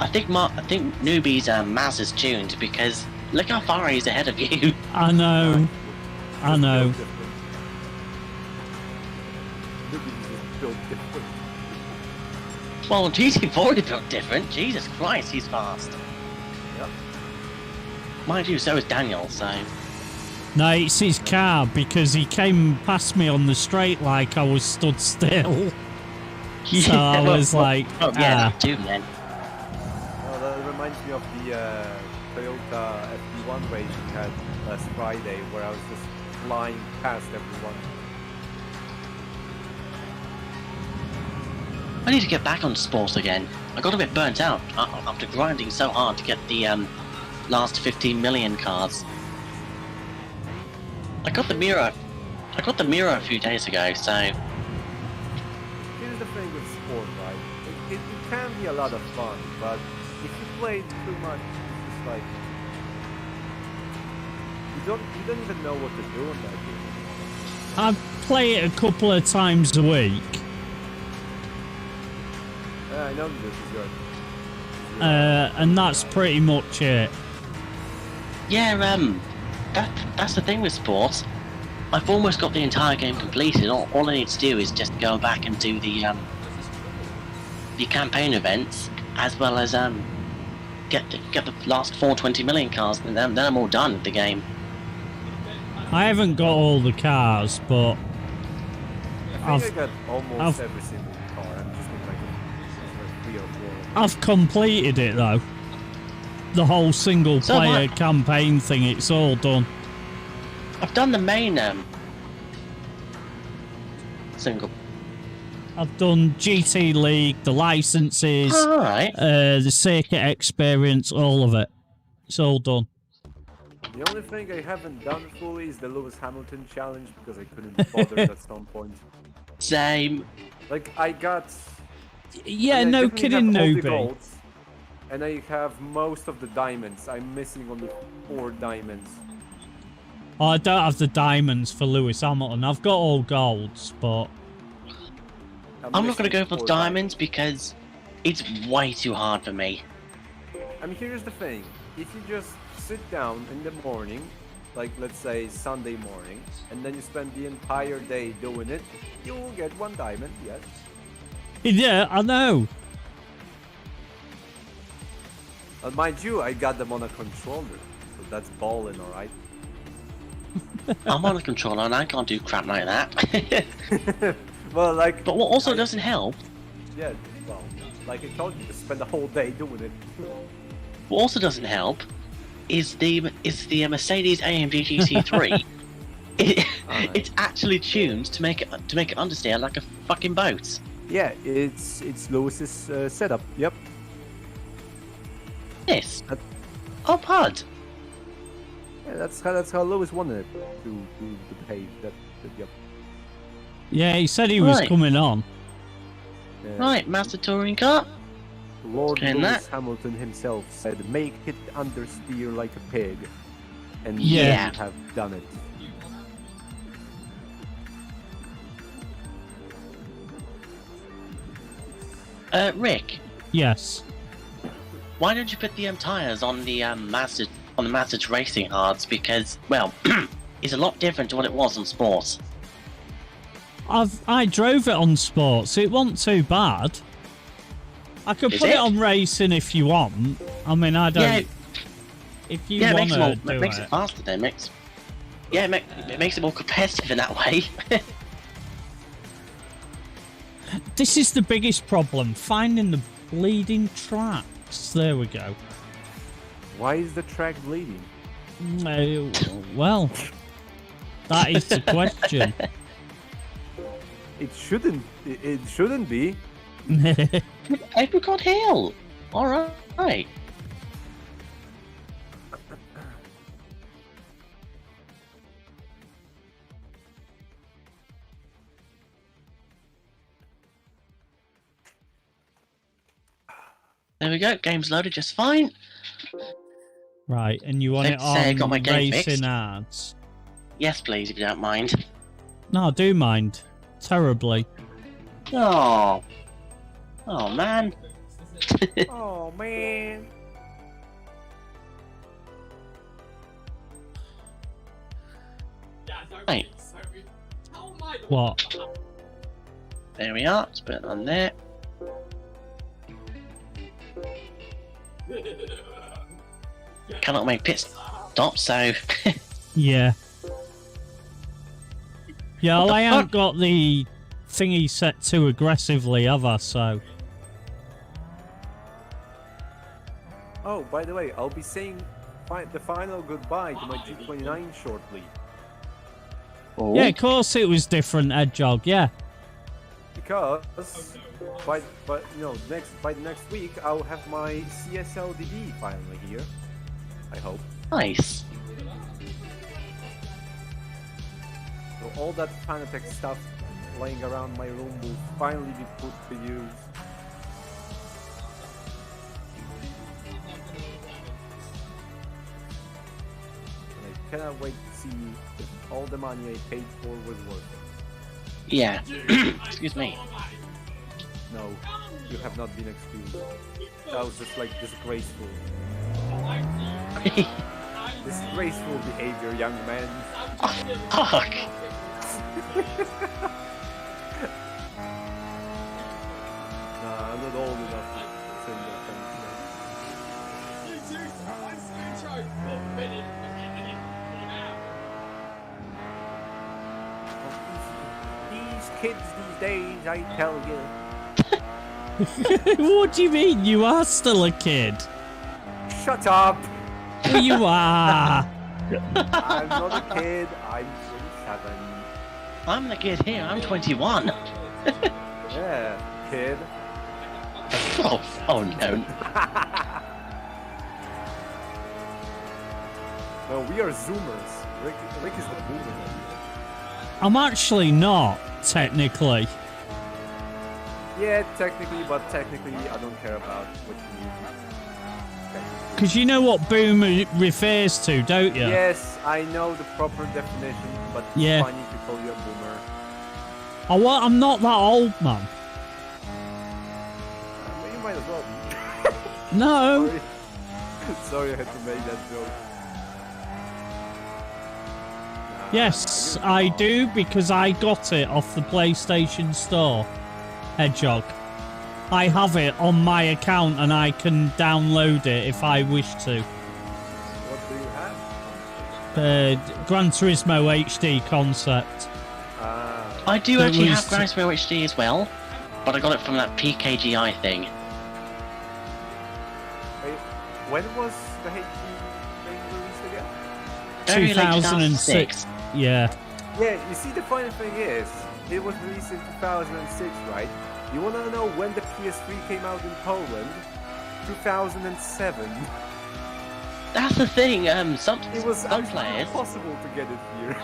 Speaker 4: I think Newbie's Maz is tuned because look how far he's ahead of you.
Speaker 1: I know. I know.
Speaker 4: Well, GT4 is built different. Jesus Christ, he's fast.
Speaker 3: Yep.
Speaker 1: Mind you, so is Daniel, so... No, it's his car, because he came past me on the straight like I was stood still. So I was like,
Speaker 4: oh, yeah, too, man.
Speaker 3: Oh, that reminds me of the Toyota FD1 race we had last Friday, where I was just flying past everyone.
Speaker 4: I need to get back on sports again. I got a bit burnt out after grinding so hard to get the last 15 million cards. I got the mirror a few days ago, so...
Speaker 3: Here's the thing with sport, right? It can be a lot of fun, but if you play it too much, it's just like... You don't even know what to do in that game.
Speaker 1: I play it a couple of times a week.
Speaker 3: I know this is good.
Speaker 1: And that's pretty much it.
Speaker 4: Yeah, that's the thing with sports. I've almost got the entire game completed. All I need to do is just go back and do the campaign events, as well as get the last 420 million cars, and then I'm all done with the game.
Speaker 1: I haven't got all the cars, but
Speaker 3: I got almost every single car. I'm just like 3 or 4.
Speaker 1: I've completed it though. The whole single player campaign thing, it's all done.
Speaker 4: I've done the main single.
Speaker 1: I've done GT League, the licenses, the circuit experience, all of it. It's all done.
Speaker 3: The only thing I haven't done fully is the Lewis Hamilton challenge because I couldn't bother at some point.
Speaker 4: Same.
Speaker 3: Like I got.
Speaker 1: Yeah, no kidding, Newbie.
Speaker 3: And I have most of the diamonds. I'm missing only 4 diamonds.
Speaker 1: Oh, I don't have the diamonds for Lewis Hamilton. I've got all golds, but...
Speaker 4: I'm not going to go for the diamonds because it's way too hard for me.
Speaker 3: I mean, here's the thing. If you just sit down in the morning, like let's say Sunday morning, and then you spend the entire day doing it, you will get 1 diamond, yes.
Speaker 1: Yeah, I know.
Speaker 3: Mind you, I got them on a controller, so that's ballin', alright?
Speaker 4: I'm on a controller and I can't do crap like that.
Speaker 3: Well, like...
Speaker 4: But what also doesn't help...
Speaker 3: Yeah, well, like I told you, to spend the whole day doing it.
Speaker 4: What also doesn't help is the Mercedes AMG GT3. It's actually tuned to make it understeer like a fucking boat.
Speaker 3: Yeah, it's Lewis's setup. Yep.
Speaker 4: Yes. Oh, pod.
Speaker 3: Yeah, that's how Lewis wanted it to behave. Yep.
Speaker 1: Yeah, he said he was coming on.
Speaker 3: Yeah.
Speaker 4: Right, Master Touring Car.
Speaker 3: Lord Lewis Hamilton himself said, "Make it understeer like a pig," and
Speaker 1: yeah,
Speaker 3: you have done it.
Speaker 4: Rick.
Speaker 1: Yes.
Speaker 4: Why don't you put the tires on the Mazda's racing hards? Because, well, it's a lot different to what it was on sports.
Speaker 1: I drove it on sports. It wasn't too bad. I could put it on racing if you want. I mean, I don't.
Speaker 4: Yeah.
Speaker 1: If you want to do
Speaker 4: it makes it faster. Then it makes it more competitive in that way.
Speaker 1: This is the biggest problem, finding the bleeding tracks. There we go.
Speaker 3: Why is the track bleeding?
Speaker 1: Well, that is the question.
Speaker 3: It shouldn't. It shouldn't be.
Speaker 4: Apricot Hill. All right. There we go. Game's loaded just fine.
Speaker 1: Right, and you want
Speaker 4: Let's
Speaker 1: it
Speaker 4: say I
Speaker 1: on
Speaker 4: got my game
Speaker 1: racing
Speaker 4: fixed.
Speaker 1: ads?
Speaker 4: Yes, please, if you don't mind.
Speaker 1: No, I do mind. Terribly.
Speaker 4: Oh. Oh, man.
Speaker 3: Oh man.
Speaker 2: Yeah, don't
Speaker 4: Right.
Speaker 2: be so weird. Tell my
Speaker 1: What?
Speaker 4: There we are. Let's put it on there. Cannot make pit stop, so...
Speaker 1: Yeah. Yeah, well,
Speaker 4: the
Speaker 1: I haven't
Speaker 4: fuck?
Speaker 1: got the thingy set too aggressively, have I? So.
Speaker 3: Oh, by the way, I'll be saying the final goodbye to my G29 shortly.
Speaker 4: Oh.
Speaker 1: Yeah, of course it was different, Hedgehog, yeah.
Speaker 3: Because by next week I'll have my CSLDD finally here. I hope.
Speaker 4: Nice.
Speaker 3: So all that Fanatec stuff laying around my room will finally be put to use. And I cannot wait to see if all the money I paid for was worth it.
Speaker 4: Yeah. Excuse me.
Speaker 3: No, you have not been excused. That was just like disgraceful. Disgraceful behavior, young man.
Speaker 4: Fuck.
Speaker 3: Nah, I'm not old enough to send that kind of stuff.
Speaker 2: You too, I'm Screwtro. Well, minute.
Speaker 3: These kids these days, I tell you.
Speaker 1: What do you mean? You are still a kid.
Speaker 3: Shut up!
Speaker 1: Well, you are.
Speaker 3: I'm not a kid, I'm 27.
Speaker 4: I'm the kid here. I'm 21.
Speaker 3: Yeah, kid.
Speaker 4: Oh no.
Speaker 3: No, we are Zoomers. Rick is the boomer.
Speaker 1: I'm actually not, technically.
Speaker 3: Yeah, technically, but technically I don't care about what you mean.
Speaker 1: Because you know what boomer refers to, don't you?
Speaker 3: Yes, I know the proper definition, but
Speaker 1: Yeah.
Speaker 3: it's funny to call you a boomer.
Speaker 1: Oh, well, I'm not that old, man.
Speaker 3: Well, you might as well be.
Speaker 1: No.
Speaker 3: Sorry. Sorry I had to make that joke.
Speaker 1: Yes, I do, because I got it off the PlayStation Store, Hedgehog. I have it on my account and I can download it if I wish to.
Speaker 3: What do you have?
Speaker 1: Gran Turismo HD concept.
Speaker 4: I do
Speaker 1: That
Speaker 4: actually
Speaker 1: was-
Speaker 4: have Gran Turismo HD as well, but I got it from that PKGI thing.
Speaker 3: Wait, when was the HD thing released again?
Speaker 4: Very late
Speaker 1: 2006. Yeah.
Speaker 3: Yeah, you see the funny thing is, it was released in 2006, right? You wanna know when the PS3 came out in Poland? 2007.
Speaker 4: That's the thing. Some
Speaker 3: It was
Speaker 4: some
Speaker 3: actually
Speaker 4: players.
Speaker 3: impossible to get it here.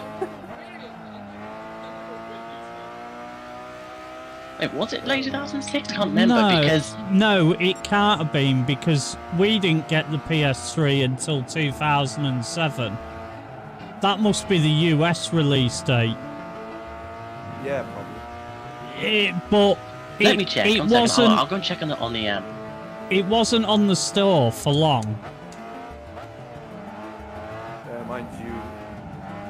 Speaker 4: Wait, was it late 2006? I can't remember
Speaker 1: No,
Speaker 4: because
Speaker 1: no, it can't have been because we didn't get the PS3 until 2007. That must be the US release date.
Speaker 3: Yeah, probably.
Speaker 1: But
Speaker 4: let me check.
Speaker 1: It
Speaker 4: One second.
Speaker 1: wasn't.
Speaker 4: I'll go and check on the
Speaker 1: It wasn't on the store for long.
Speaker 3: Mind you,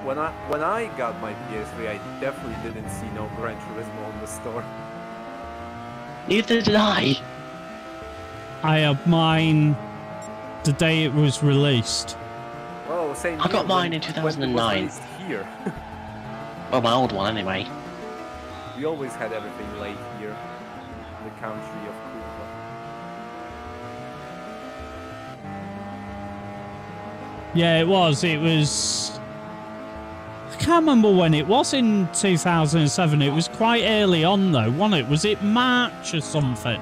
Speaker 3: when I got my PS3, I definitely didn't see no Gran Turismo on the store.
Speaker 4: Neither did I.
Speaker 1: I had mine the day it was released.
Speaker 3: Well, same
Speaker 4: I got
Speaker 3: here,
Speaker 4: mine in
Speaker 3: when it was
Speaker 4: 2009.
Speaker 3: released here.
Speaker 4: Well, my old one anyway.
Speaker 3: We always had everything late here. the country of Cuba.
Speaker 1: Yeah, it was. It was... I can't remember when it was in 2007. It was quite early on, though, wasn't it? Was it March or something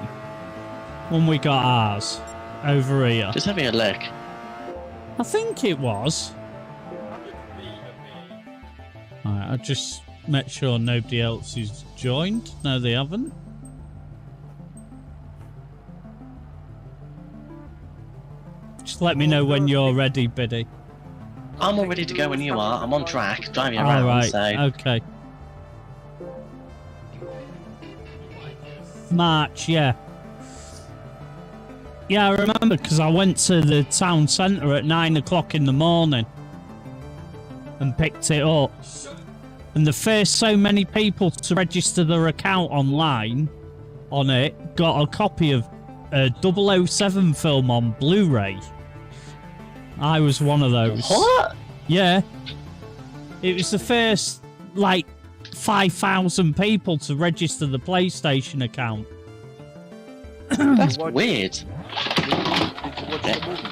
Speaker 1: when we got ours over here?
Speaker 4: Just having a look.
Speaker 1: I think it was. Alright, I'll just make sure nobody else is joined. No, they haven't. Just let me know when you're ready, Biddy.
Speaker 4: I'm all ready to go when you are. I'm on track, driving around,
Speaker 1: Alright,
Speaker 4: so...
Speaker 1: okay. March, yeah. Yeah, I remember because I went to the town centre at 9 o'clock in the morning and picked it up. And the first so many people to register their account online on it got a copy of a 007 film on Blu-ray. I was one of those.
Speaker 4: What?
Speaker 1: Yeah. It was the first, like, 5,000 people to register the PlayStation account.
Speaker 4: That's weird.
Speaker 3: Did you watch the movie,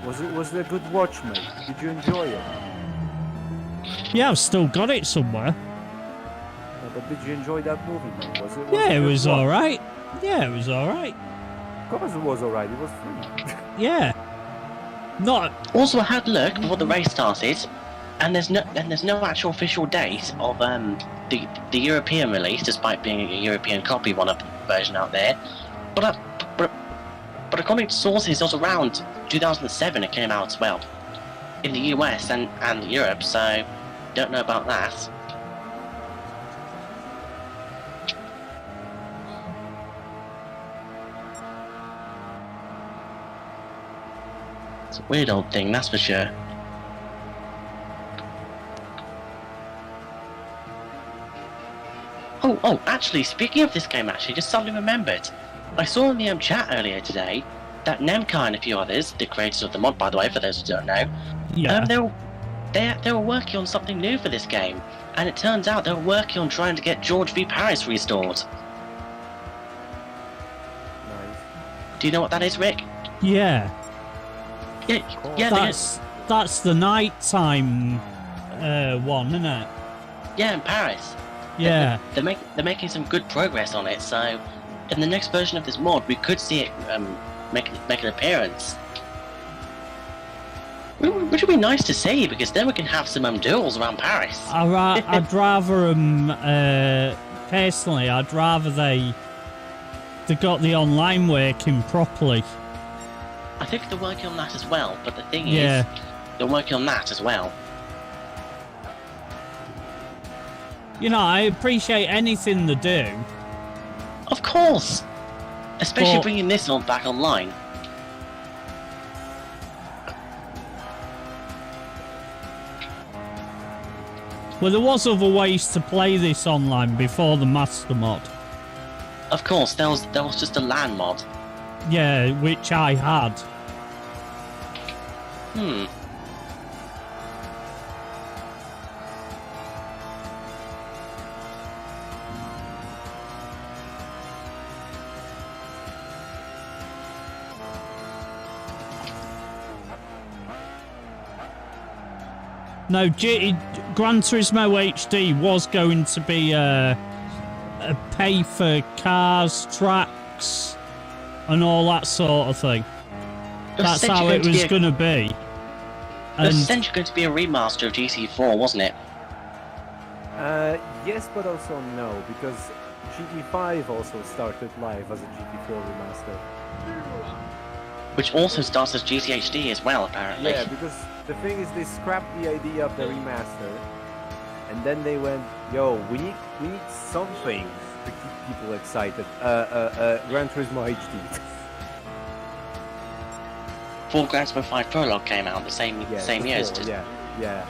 Speaker 3: mate? Was it a good watch, mate? Did you enjoy it?
Speaker 1: Yeah, I've still got it somewhere.
Speaker 3: No, but did you enjoy that movie, mate? Was
Speaker 1: Yeah,
Speaker 3: it
Speaker 1: it
Speaker 3: a
Speaker 1: was
Speaker 3: good watch?
Speaker 1: alright. Yeah, it was alright.
Speaker 3: Of course it was alright. It was free.
Speaker 1: Yeah. Not...
Speaker 4: Also, I had a look before the race started, and there's no actual official date of the European release, despite being a European copy one of the version out there. But according to sources, it was around 2007 it came out as well, in the US and Europe. So don't know about that. It's a weird old thing, that's for sure. Oh, actually, speaking of this game, just suddenly remembered. I saw in the chat earlier today that Nemkai and a few others, the creators of the mod, by the way, for those who don't know,
Speaker 1: Yeah.
Speaker 4: they were working on something new for this game, and it turns out they were working on trying to get George v Paris restored.
Speaker 3: Nice.
Speaker 4: Do you know what that is, Rick?
Speaker 1: Yeah.
Speaker 4: Yeah,
Speaker 1: That's the nighttime one, isn't it?
Speaker 4: yeah, in Paris.
Speaker 1: Yeah.
Speaker 4: They're making some good progress on it, so in the next version of this mod, we could see it make an appearance. Which would be nice to see, because then we can have some duels around Paris.
Speaker 1: I'd rather personally, I'd rather they got the online working properly.
Speaker 4: I think they're working on that as well, but the thing
Speaker 1: Yeah.
Speaker 4: is, they're working on that as well.
Speaker 1: You know, I appreciate anything they do.
Speaker 4: Of course! Especially
Speaker 1: But-
Speaker 4: bringing this on back online.
Speaker 1: Well, there was other ways to play this online before the master mod.
Speaker 4: Of course, there was just a LAN mod.
Speaker 1: Yeah, which I had. No, Gran Turismo HD was going to be a pay for cars, tracks, and all that sort of thing. That's how it was going to be.
Speaker 4: It was essentially going to be a remaster of GT4, wasn't it?
Speaker 3: Yes, but also no, because GT5 also started live as a GT4 remaster.
Speaker 4: Which also starts as GTHD as well, apparently.
Speaker 3: Yeah, because the thing is, they scrapped the idea of the remaster, and then they went, "Yo, we need something to keep people excited." Gran Turismo HD.
Speaker 4: Full Gran Turismo 5 Prologue came out the same year as
Speaker 3: before, yeah.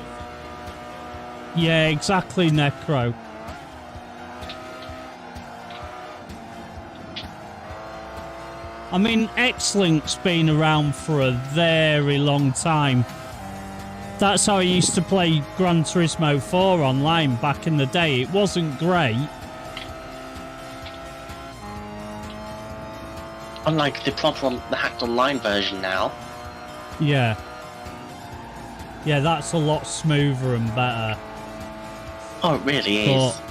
Speaker 1: Yeah, exactly, Necro. I mean, X-Link's been around for a very long time. That's how I used to play Gran Turismo 4 online back in the day. It wasn't great,
Speaker 4: Unlike the proper, the hacked online version now.
Speaker 1: Yeah. Yeah, that's a lot smoother and better.
Speaker 4: Oh, it really is.
Speaker 1: But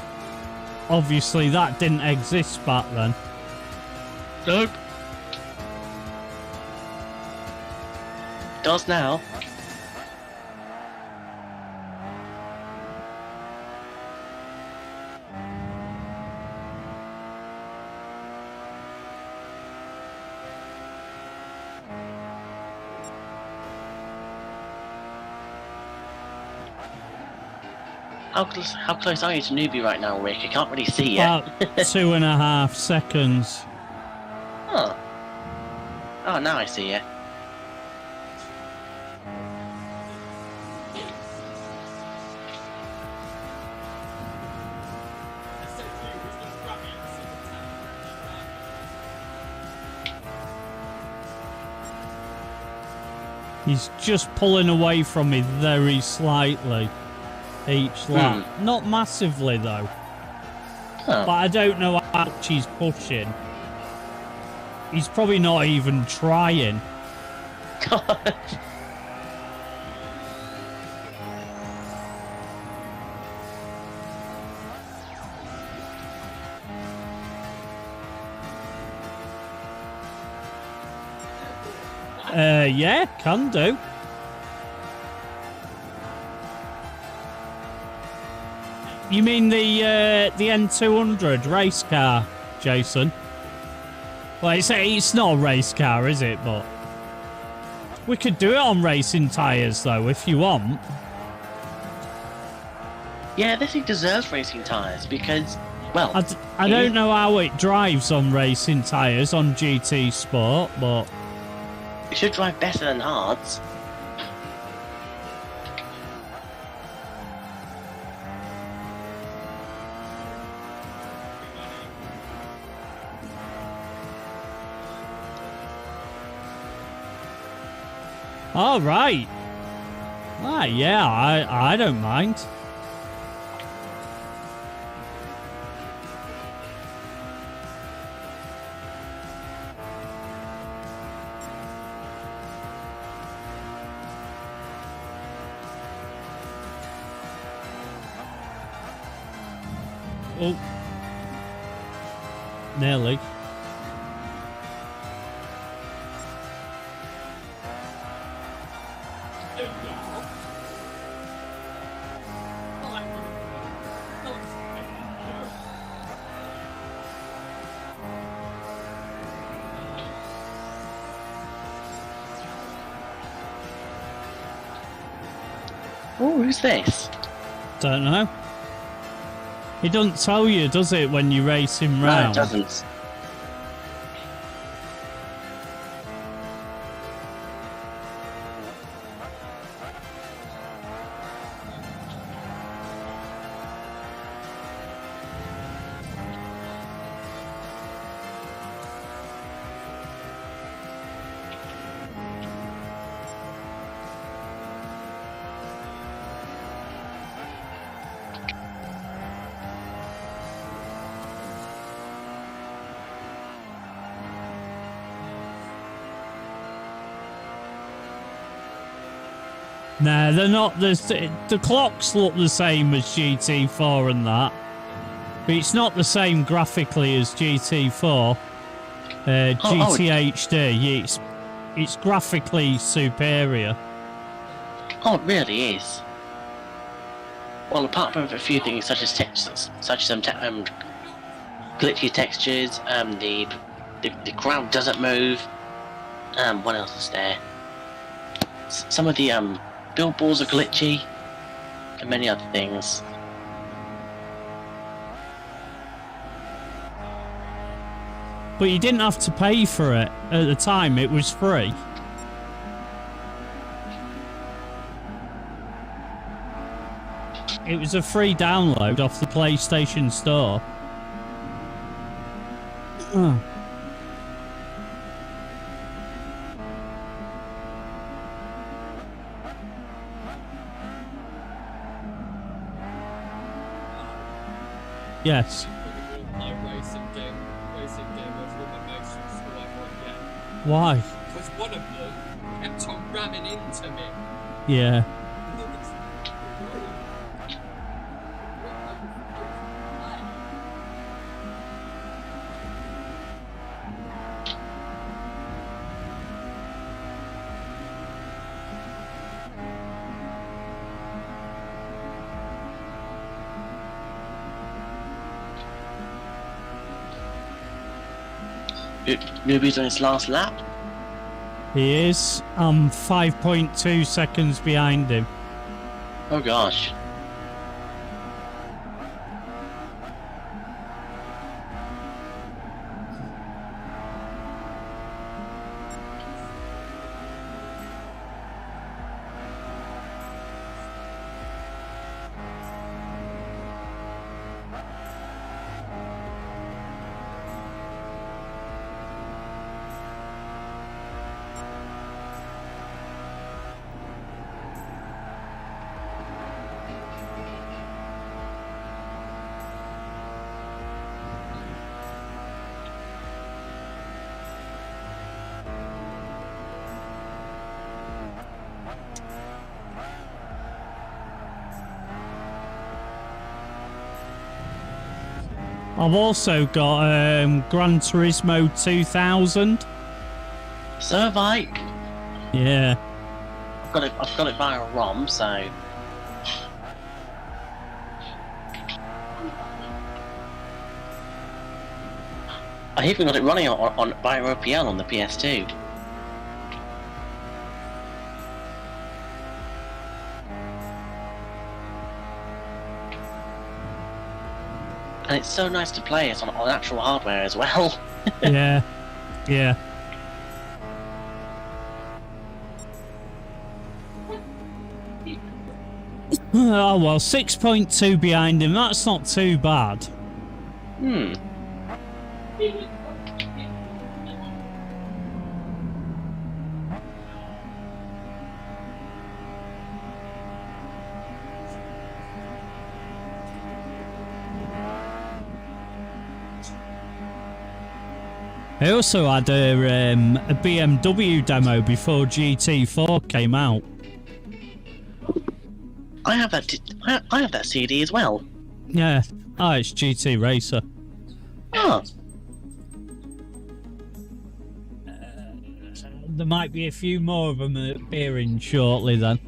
Speaker 1: obviously that didn't exist back then.
Speaker 4: Nope. Does now. How close are you to newbie right now, Rick? I can't really see yet.
Speaker 1: About 2.5 seconds.
Speaker 4: Oh. Oh, now I see you.
Speaker 2: Essentially, we're just gonna grab every single tank.
Speaker 1: He's just pulling away from me very slightly each lap. Not massively though.
Speaker 4: Oh.
Speaker 1: But I don't know how much he's pushing. He's probably not even trying.
Speaker 4: God.
Speaker 1: Yeah, can do. You mean the N200 race car, Jason? Well, it's not a race car, is it? But we could do it on racing tyres, though, if you want.
Speaker 4: Yeah, this thing deserves racing tyres because, well...
Speaker 1: I don't know how it drives on racing tyres on GT Sport, but...
Speaker 4: It should drive better than hards.
Speaker 1: All right. Ah, yeah, I don't mind. Oh. Nearly.
Speaker 4: Oh, who's this?
Speaker 1: Don't know. It doesn't tell you, does it, when you race him
Speaker 4: No,
Speaker 1: round?
Speaker 4: it doesn't.
Speaker 1: Nah, they're not. The clocks look the same as GT4 and that. But it's not the same graphically as GT4. GT HD. It's graphically superior.
Speaker 4: Oh, it really is. Well, apart from a few things such as glitchy textures, the ground doesn't move. What else is there? Some of the billboards are glitchy, and many other things.
Speaker 1: But you didn't have to pay for it at the time. It was free. It was a free download off the PlayStation Store. Oh. Yes.
Speaker 2: My racing game was with my motions or whatever,
Speaker 1: Why?
Speaker 2: Because one of them kept on ramming into me.
Speaker 1: Yeah.
Speaker 4: Newbie's on his last lap.
Speaker 1: He is. I'm 5.2 seconds behind him.
Speaker 4: Oh gosh.
Speaker 1: I've also got Gran Turismo 2000.
Speaker 4: So have I.
Speaker 1: Yeah.
Speaker 4: I've got it via a ROM, so. I even got it running on via OPL on the PS2. And it's so nice to play it on actual hardware as well.
Speaker 1: Yeah. Yeah. Oh well, 6.2 behind him. That's not too bad.
Speaker 4: Hmm.
Speaker 1: I also had a BMW demo before GT4 came out.
Speaker 4: I have that. I have that CD as well.
Speaker 1: Yeah. Oh, it's GT Racer.
Speaker 4: Oh.
Speaker 1: There might be a few more of them appearing shortly then.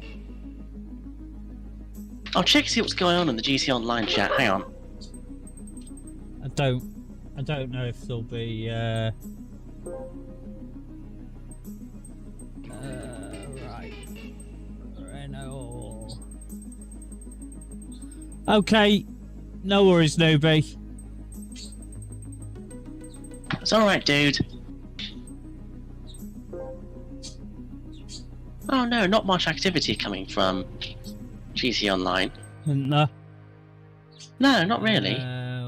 Speaker 4: I'll check to see what's going on in the GT Online chat. Hang on.
Speaker 1: I don't know if there'll be right. Renault. Okay. No worries, newbie.
Speaker 4: It's alright, dude. Oh no, not much activity coming from GT Online.
Speaker 1: No.
Speaker 4: No, not really.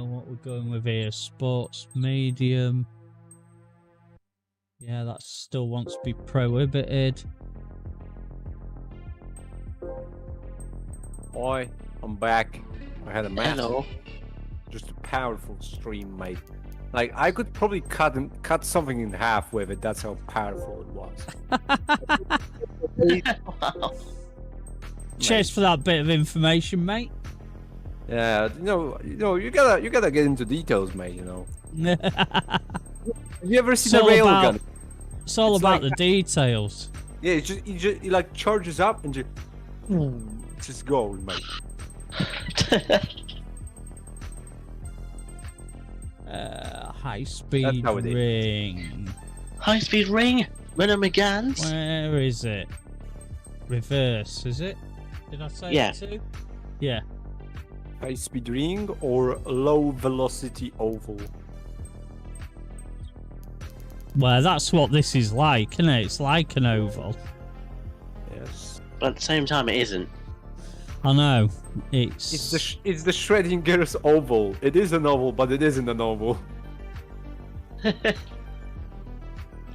Speaker 1: What we're going with here? Sports medium. Yeah, that still wants to be prohibited.
Speaker 3: Oi, I'm back. I had a massive,
Speaker 4: Hello.
Speaker 3: just a powerful stream, mate. Like, I could probably cut something in half with it. That's how powerful it was.
Speaker 4: Wow.
Speaker 1: Cheers for that bit of information, mate.
Speaker 3: Yeah, you gotta get into details, mate. You know. Have you ever seen a railgun?
Speaker 1: It's all
Speaker 3: It's
Speaker 1: about
Speaker 3: like
Speaker 1: the details.
Speaker 3: Yeah, it like charges up and just goes, mate.
Speaker 1: High speed
Speaker 3: how it is.
Speaker 1: ring.
Speaker 4: High speed ring. Renault Megane.
Speaker 1: Where is it? Reverse, is it? Did I say
Speaker 4: Yeah.
Speaker 1: it too? Yeah.
Speaker 3: High speed ring or low velocity oval.
Speaker 1: Well, that's what this is like, isn't it? It's like an oval.
Speaker 3: Yes.
Speaker 4: But at the same time, it isn't.
Speaker 1: I know.
Speaker 3: It's the Schrodinger's oval. It is an oval, but it isn't an oval.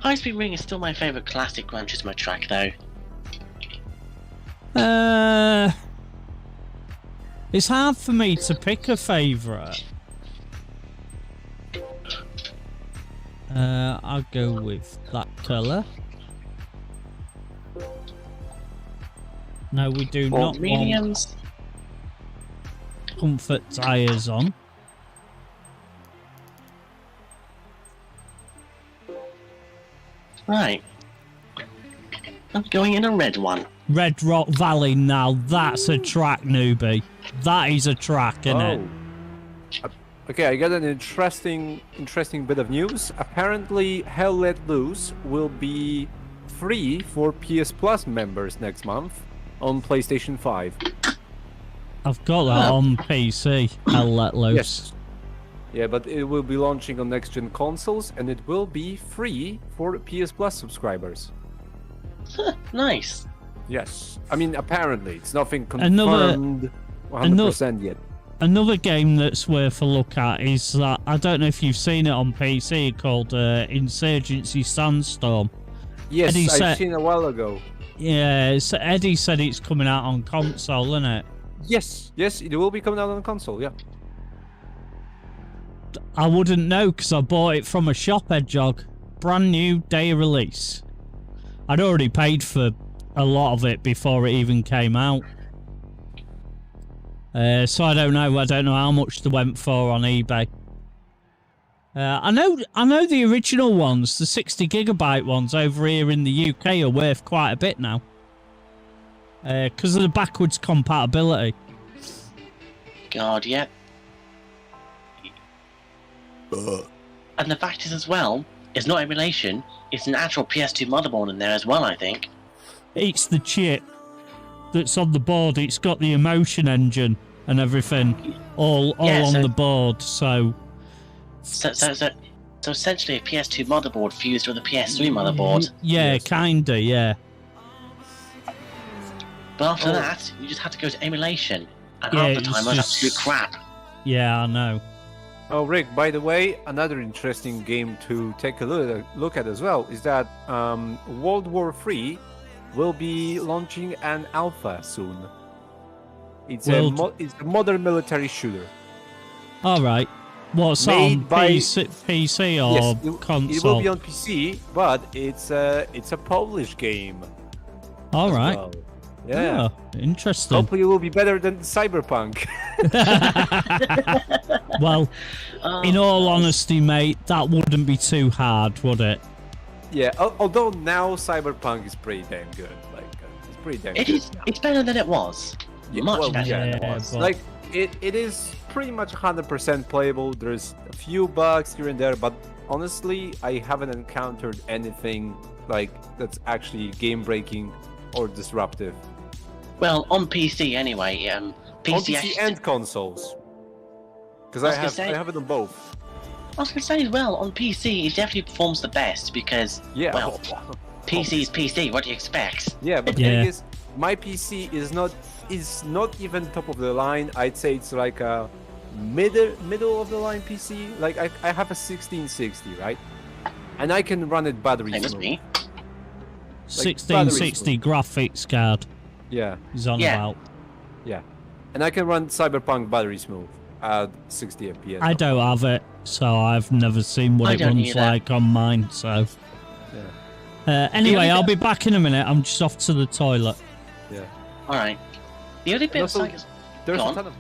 Speaker 4: High speed ring is still my favourite classic Gran Turismo track, though.
Speaker 1: It's hard for me to pick a favourite. I'll go with that colour. No, we do
Speaker 4: For
Speaker 1: not want
Speaker 4: mediums.
Speaker 1: comfort tyres on.
Speaker 4: Right. I'm going in a red one.
Speaker 1: Red Rock Valley now, that's a track, newbie. That is a track, isn't it?
Speaker 5: Okay, I got an interesting bit of news. Apparently, Hell Let Loose will be free for PS Plus members next month on PlayStation 5.
Speaker 1: I've got that on PC. Hell Let Loose.
Speaker 5: Yes. Yeah, but it will be launching on next-gen consoles, and it will be free for PS Plus subscribers.
Speaker 4: Nice.
Speaker 5: Yes. I mean, apparently, it's nothing
Speaker 1: Another-
Speaker 5: confirmed 100% yet.
Speaker 1: Another game that's worth a look at is that, I don't know if you've seen it on PC, called Insurgency Sandstorm.
Speaker 5: Yes,
Speaker 1: Eddie
Speaker 5: I've
Speaker 1: said-
Speaker 5: seen a while ago.
Speaker 1: Yeah, so Eddie said it's coming out on console, isn't it?
Speaker 5: Yes, it will be coming out on console, yeah.
Speaker 1: I wouldn't know because I bought it from a shop, Hedgehog. Brand new day of release. I'd already paid for a lot of it before it even came out. So I don't know. I don't know how much they went for on eBay. I know the original ones, the 60GB ones over here in the UK are worth quite a bit now. Because of the backwards compatibility.
Speaker 4: God, yeah. And the fact is as well, it's not emulation, it's an actual PS2 motherboard in there as well, I think.
Speaker 1: It's the chip that's on the board. It's got the emotion engine and everything all
Speaker 4: Yeah,
Speaker 1: on
Speaker 4: so-
Speaker 1: the board. So
Speaker 4: So essentially a PS2 motherboard fused with a PS3 motherboard.
Speaker 1: yeah,
Speaker 5: Yes.
Speaker 1: kinda, yeah.
Speaker 4: But after that, you just had to go to emulation. And
Speaker 1: Yeah,
Speaker 4: half the
Speaker 1: it's
Speaker 4: time it was
Speaker 1: just-
Speaker 4: absolute crap.
Speaker 1: Yeah, I know.
Speaker 5: Oh, Rick, by the way, another interesting game to take a look at as well is that World War III will be launching an alpha soon. It's a modern military shooter.
Speaker 1: All right. What's that
Speaker 5: Made
Speaker 1: on
Speaker 5: by-
Speaker 1: PC or
Speaker 5: Yes, it
Speaker 1: console?
Speaker 5: will be on PC, but it's a Polish game.
Speaker 1: All
Speaker 5: as
Speaker 1: right.
Speaker 5: well. Yeah.
Speaker 1: Oh, interesting.
Speaker 5: Hopefully, it will be better than Cyberpunk.
Speaker 1: Well,
Speaker 4: Oh,
Speaker 1: in all honesty, mate, that wouldn't be too hard, would it?
Speaker 5: Yeah, although now Cyberpunk is pretty damn good. Like, it's pretty damn
Speaker 4: it
Speaker 5: good.
Speaker 4: is. It's better than it was.
Speaker 5: Yeah,
Speaker 4: Much
Speaker 5: well,
Speaker 4: better than it
Speaker 1: yeah,
Speaker 4: was.
Speaker 1: but-
Speaker 5: Like, it is pretty much 100% playable. There's a few bugs here and there, but honestly, I haven't encountered anything like that's actually game-breaking or disruptive.
Speaker 4: Well, on PC anyway.
Speaker 5: On
Speaker 4: PC,
Speaker 5: PC
Speaker 4: actually,
Speaker 5: and consoles. Because
Speaker 4: I
Speaker 5: I
Speaker 4: was gonna
Speaker 5: have
Speaker 4: say-
Speaker 5: I have it on both.
Speaker 4: I was gonna say as well, on PC it definitely performs the best because,
Speaker 5: Yeah.
Speaker 4: well, PC is PC. What do you expect?
Speaker 5: Yeah, but
Speaker 1: Yeah.
Speaker 5: the thing is, my PC is not even top of the line. I'd say it's like a middle of the line PC. Like I have a 1660, right? And I can run it battery
Speaker 4: Same as
Speaker 5: smooth.
Speaker 4: me.
Speaker 1: 1660 graphics card
Speaker 5: Yeah,
Speaker 1: is on
Speaker 4: Yeah.
Speaker 1: about.
Speaker 5: yeah. And I can run Cyberpunk battery smooth at 60 FPS.
Speaker 1: I don't have it, so I've never seen what
Speaker 4: I
Speaker 1: it
Speaker 4: don't
Speaker 1: runs
Speaker 4: either.
Speaker 1: like on mine. So
Speaker 5: Yeah.
Speaker 1: anyway,
Speaker 4: only
Speaker 1: I'll
Speaker 4: bit-
Speaker 1: be back in a minute. I'm just off to the toilet.
Speaker 5: Yeah.
Speaker 4: All right. The only bit
Speaker 5: also-
Speaker 4: of
Speaker 5: There's
Speaker 4: Go
Speaker 5: a
Speaker 4: on.
Speaker 5: ton of.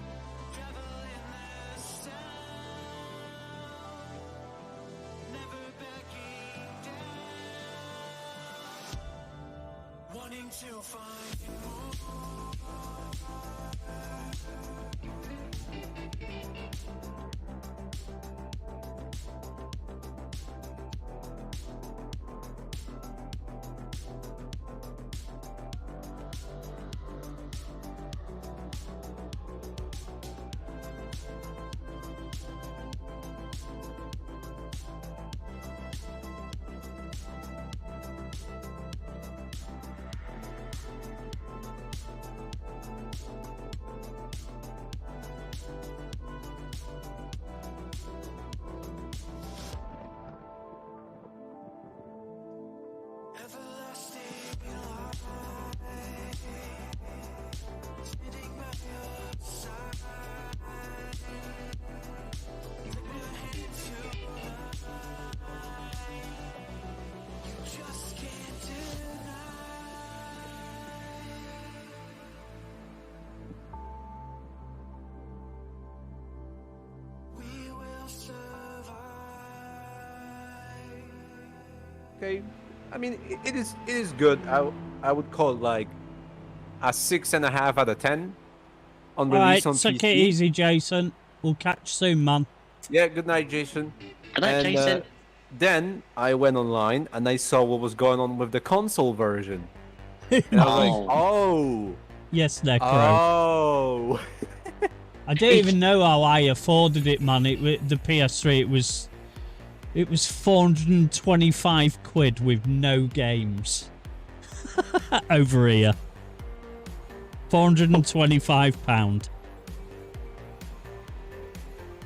Speaker 5: Okay, I mean it is good. I would call it like a 6.5 out of 10 on
Speaker 1: All
Speaker 5: release
Speaker 1: right,
Speaker 5: on
Speaker 1: take
Speaker 5: PC.
Speaker 1: it easy, Jason. We'll catch you soon, man.
Speaker 5: Yeah, good night, Jason.
Speaker 4: Good night,
Speaker 5: And,
Speaker 4: Jason.
Speaker 5: then I went online and I saw what was going on with the console version. And I was like, oh,
Speaker 1: Yes, Necro.
Speaker 5: oh.
Speaker 1: I didn't even know how I afforded it, man. The PS3. It was 425 quid with no games. Over here. £425.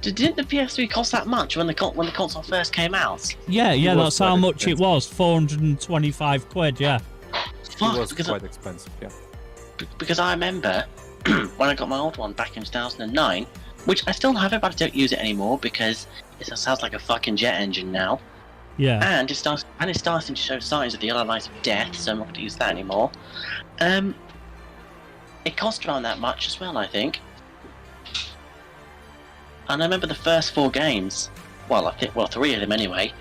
Speaker 4: Didn't the PS3 cost that much when the console first came out?
Speaker 1: Yeah,
Speaker 5: It was
Speaker 1: that's how
Speaker 5: quite
Speaker 1: much
Speaker 5: expensive.
Speaker 1: it was. 425 quid, yeah.
Speaker 5: It
Speaker 4: Fuck,
Speaker 5: was
Speaker 4: because
Speaker 5: quite expensive, yeah.
Speaker 4: because I remember when I got my old one back in 2009, which I still have it, but I don't use it anymore because it sounds like a fucking jet engine now.
Speaker 1: Yeah.
Speaker 4: And it's starting to show signs of the yellow light of death, so I'm not going to use that anymore. It cost around that much as well, I think. And I remember the first 4 games. Well, I think 3 of them anyway.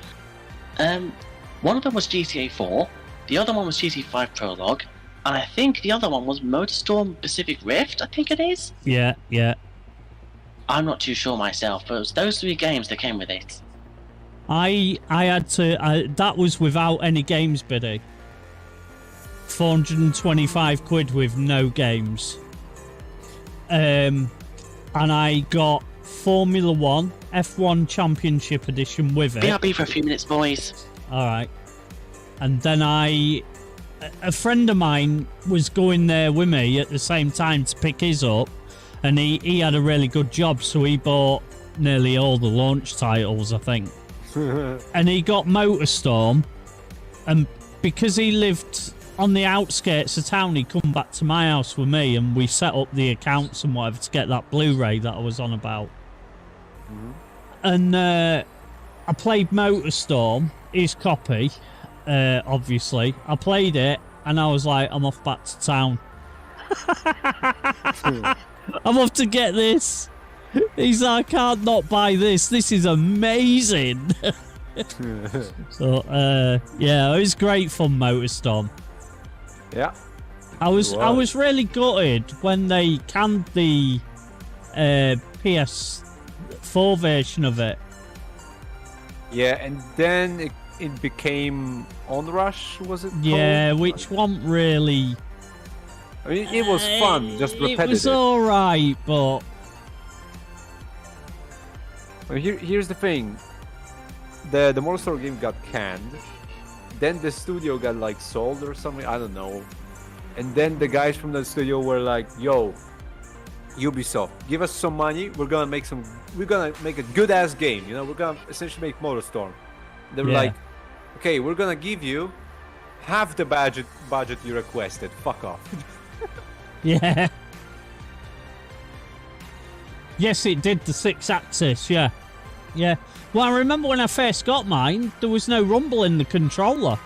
Speaker 4: One of them was GTA 4. The other one was GTA 5 Prologue. And I think the other one was MotorStorm Pacific Rift, I think it is.
Speaker 1: Yeah, yeah.
Speaker 4: I'm not too sure myself, but it was those 3 games that came with it.
Speaker 1: I had to... that was without any games bidding. 425 quid with no games. And I got Formula 1 F1 Championship Edition with it.
Speaker 4: BRB for a few minutes, boys.
Speaker 1: Alright. And then a friend of mine was going there with me at the same time to pick his up, and he had a really good job, so he bought nearly all the launch titles, I think. And he got MotorStorm, and because he lived on the outskirts of town, he come back to my house with me, and we set up the accounts and whatever to get that Blu-ray that I was on about. And I played MotorStorm, his copy, obviously. I played it, and I was like, I'm off back to town. I'm off to get this. He's like, I can't not buy this. This is amazing. So, yeah, it was great fun, MotorStorm.
Speaker 5: Yeah.
Speaker 1: I was really gutted when they canned the PS4 version of it.
Speaker 5: Yeah, and then it became Onrush, was it?
Speaker 1: Yeah,
Speaker 5: called?
Speaker 1: which wasn't really...
Speaker 5: I mean, it was fun, just repetitive.
Speaker 1: It was alright, but...
Speaker 5: I mean, here's the thing. The Monster game got canned. Then the studio got like sold or something, I don't know. And then the guys from the studio were like, yo, Ubisoft, give us some money, we're gonna make a good ass game, you know, we're gonna essentially make MotorStorm. They were like, okay, we're gonna give you half the budget you requested, fuck off.
Speaker 1: Yeah. Yes, it did, the 6-axis, yeah. Yeah. Well, I remember when I first got mine, there was no rumble in the controller.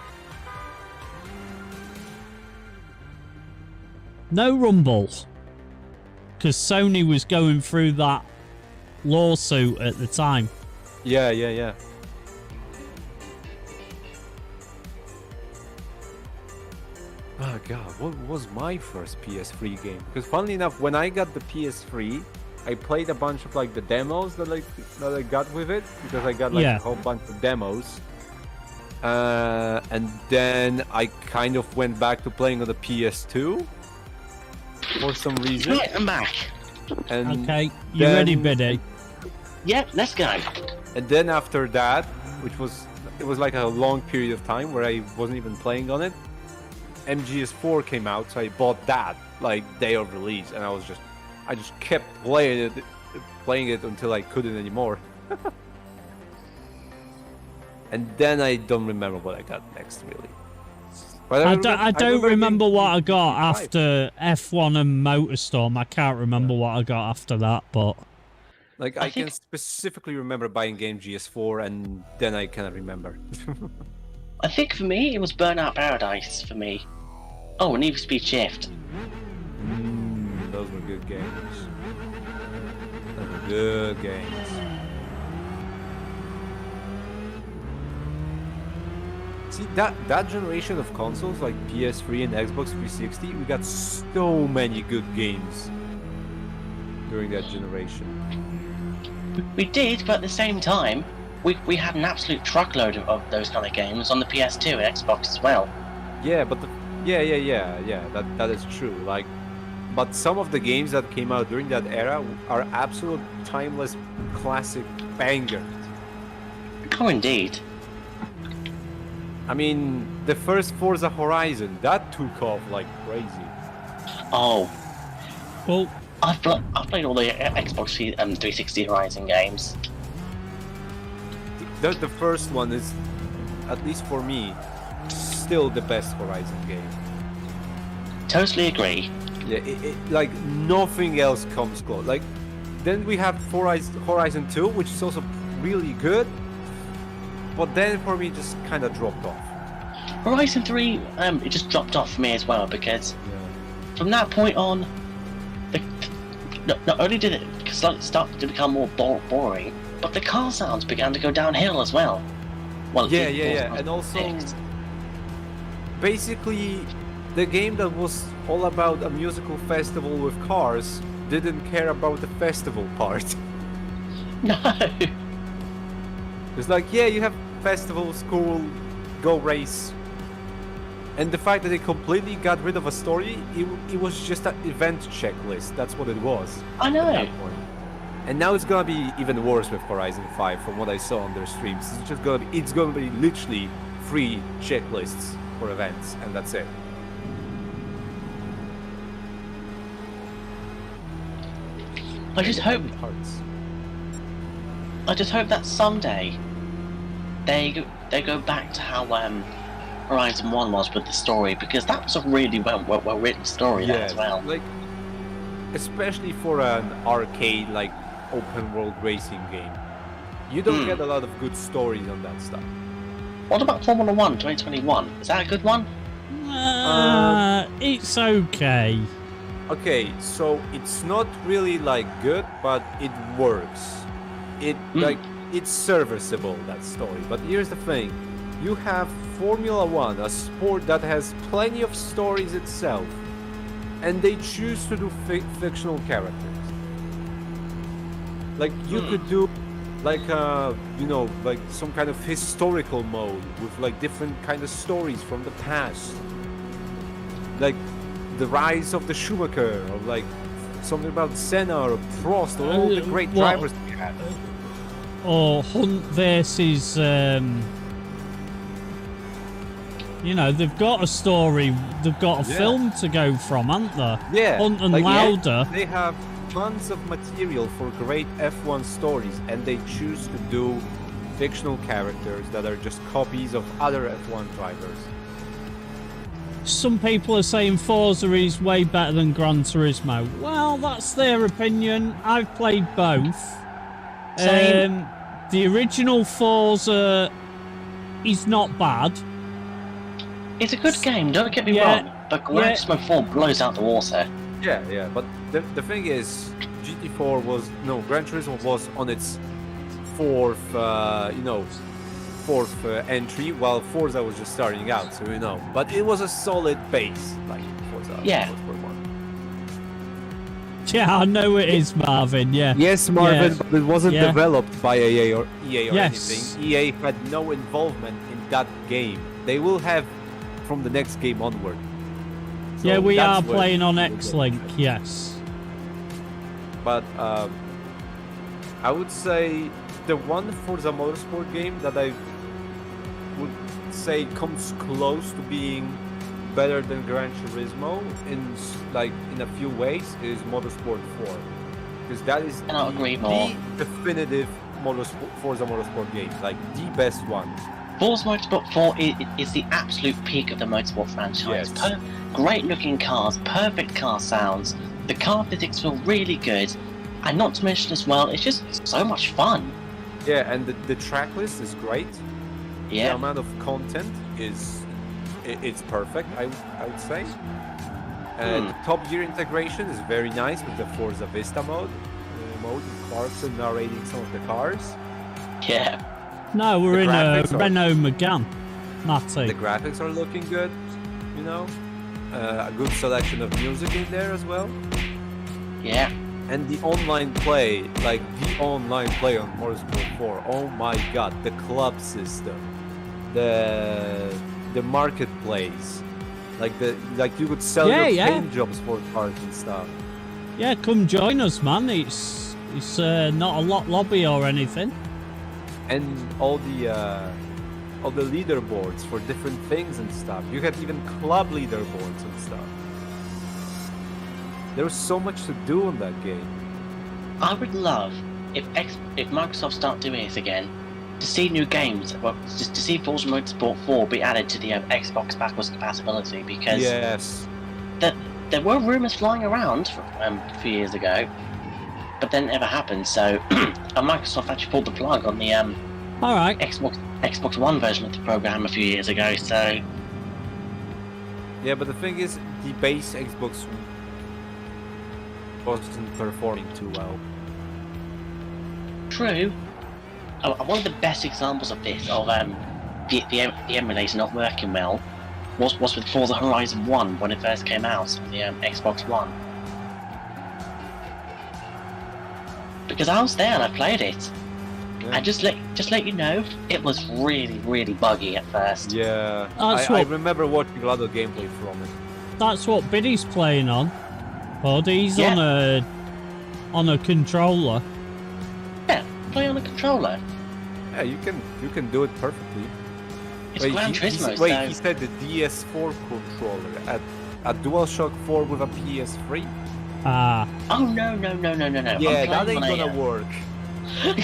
Speaker 1: No rumble. Because Sony was going through that lawsuit at the time.
Speaker 5: Yeah. Oh god, what was my first PS3 game? Because funnily enough, when I got the PS3, I played a bunch of like the demos that I got with it, because I got like a whole bunch of demos. And then I kind of went back to playing on the PS2 for some reason.
Speaker 4: Right, I'm back.
Speaker 5: And
Speaker 1: okay, you ready, Biddy?
Speaker 4: Yep, let's go.
Speaker 5: And then after that, it was like a long period of time where I wasn't even playing on it. MGS4 came out, so I bought that like day of release, and I just kept playing it until I couldn't anymore. And then I don't remember what I got next, really. But
Speaker 1: I don't remember what I got
Speaker 5: 5.
Speaker 1: after F1 and MotorStorm. I can't remember what I got after that, but...
Speaker 5: Like, I can specifically remember buying game GS4, and then I cannot remember.
Speaker 4: I think for me, it was Burnout Paradise for me. Oh, and Need for Speed Shift.
Speaker 5: Those were good games. Those were good games. See that generation of consoles like PS3 and Xbox 360, we got so many good games during that generation.
Speaker 4: We did, but at the same time, we had an absolute truckload of those kind of games on the PS2 and Xbox as well.
Speaker 5: Yeah, but that is true. Like, but some of the games that came out during that era are absolute timeless classic bangers.
Speaker 4: Oh, indeed.
Speaker 5: I mean, the first Forza Horizon, that took off like crazy.
Speaker 4: Oh,
Speaker 1: Well,
Speaker 4: I've played all the Xbox 360 Horizon games.
Speaker 5: The first one is, at least for me, still the best Horizon game.
Speaker 4: Totally agree.
Speaker 5: Yeah, like nothing else comes close. Like, then we have Horizon 2, which is also really good, but then for me, just kind of dropped off.
Speaker 4: Horizon 3, it just dropped off for me as well because from that point on, not only did it start to become more boring, but the car sounds began to go downhill as well. Well,
Speaker 5: and also, basically, the game that was all about a musical festival with cars didn't care about the festival part.
Speaker 4: No.
Speaker 5: It's like, yeah, you have festivals, cool, go race. And the fact that they completely got rid of a story, it was just an event checklist. That's what it was.
Speaker 4: I know.
Speaker 5: At that point. And now it's gonna be even worse with Horizon 5 from what I saw on their streams. It's gonna be literally 3 checklists for events, and that's it.
Speaker 4: I just hope that someday they go back to how Horizon 1 was with the story, because that was a really well written story there as well.
Speaker 5: Like, especially for an arcade like open world racing game, you don't get a lot of good stories on that stuff.
Speaker 4: What about Formula 1 2021? Is that a good one?
Speaker 1: It's okay.
Speaker 5: Okay, so it's not really like good, but it works. It's serviceable, that story. But here's the thing. You have Formula 1, a sport that has plenty of stories itself, and they choose to do fictional characters. Like, you could do like like some kind of historical mode with like different kind of stories from the past. Like the rise of the Schumacher, or like something about Senna or Prost, or all the great drivers we had.
Speaker 1: Or Hunt versus, they've got a story, they've got a film to go from, haven't they?
Speaker 5: Yeah.
Speaker 1: Hunt and
Speaker 5: like,
Speaker 1: Lauda.
Speaker 5: They have tons of material for great F1 stories, and they choose to do fictional characters that are just copies of other F1 drivers.
Speaker 1: Some people are saying Forza is way better than Gran Turismo. Well, that's their opinion. I've played both.
Speaker 4: Same.
Speaker 1: The original Forza is not bad.
Speaker 4: It's a good game, don't get me wrong, but Gran Turismo 4 blows out the water.
Speaker 5: Yeah, but the thing is, Gran Turismo was on its fourth entry, while Forza was just starting out, so But it was a solid base, like Forza.
Speaker 4: Yeah.
Speaker 1: Yeah, I know it is, Marvin, yeah.
Speaker 5: Yes, Marvin,
Speaker 1: Yes.
Speaker 5: but it wasn't
Speaker 1: Yeah.
Speaker 5: developed by EA or
Speaker 1: Yes.
Speaker 5: anything. EA had no involvement in that game. They will have from the next game onward. So
Speaker 1: Yeah, we
Speaker 5: that's
Speaker 1: are
Speaker 5: where
Speaker 1: playing on
Speaker 5: it will
Speaker 1: X-Link,
Speaker 5: go.
Speaker 1: yes.
Speaker 5: But I would say the one Forza Motorsport game that I would say comes close to being better than Gran Turismo in a few ways is Motorsport 4, because that is
Speaker 4: Cannot agree more.
Speaker 5: the definitive Forza Motorsport game, like the best one.
Speaker 4: Forza Motorsport 4 is the absolute peak of the motorsport franchise.
Speaker 5: Yes.
Speaker 4: Great looking cars, perfect car sounds, the car physics feel really good, and not to mention as well, it's just so much fun.
Speaker 5: Yeah, and the track list is great. The
Speaker 4: Yeah,
Speaker 5: amount of content it's perfect, I would say. And the Top Gear integration is very nice with the Forza Vista mode with Clarkson narrating some of the cars.
Speaker 4: yeah.
Speaker 1: No, we're
Speaker 5: The
Speaker 1: in a
Speaker 5: graphics are-
Speaker 1: Renault Megane. Matty.
Speaker 5: The graphics are looking good, you know. A good selection of music in there as well.
Speaker 4: Yeah.
Speaker 5: And the online play, like the online play on Motorsport 4. Oh my god, the club system, the marketplace, like you could sell your paint jobs for cars and stuff.
Speaker 1: Yeah, come join us, man. It's not a lot lobby or anything.
Speaker 5: And all the leaderboards for different things and stuff. You had even club leaderboards and stuff. There was so much to do in that game.
Speaker 4: I would love if Microsoft start doing this again, to see new games, well, just to see Forza Motorsport 4 be added to the Xbox backwards compatibility, because
Speaker 5: yes,
Speaker 4: there were rumours flying around a few years ago, but then it never happened. So Microsoft actually pulled the plug on the
Speaker 1: all right
Speaker 4: Xbox One version of the program a few years ago. So
Speaker 5: yeah, but the thing is, the base Xbox wasn't performing too well.
Speaker 4: True. One of the best examples of this, of the emulator not working well, was with Forza Horizon 1 when it first came out on the Xbox One. Because I was there and I played it.
Speaker 5: Yeah.
Speaker 4: And just let you know, it was really, really buggy at first.
Speaker 5: Yeah,
Speaker 1: That's
Speaker 5: I remember watching a lot of gameplay from it.
Speaker 1: That's what Biddy's playing on. Bud, he's on a controller.
Speaker 4: Yeah, play on a controller.
Speaker 5: Yeah, you can do it perfectly.
Speaker 4: It's Gran Turismo.
Speaker 5: He said the DS4 controller at DualShock 4 with a PS3.
Speaker 1: Ah.
Speaker 4: Oh no.
Speaker 5: Yeah, that ain't gonna work.
Speaker 4: No,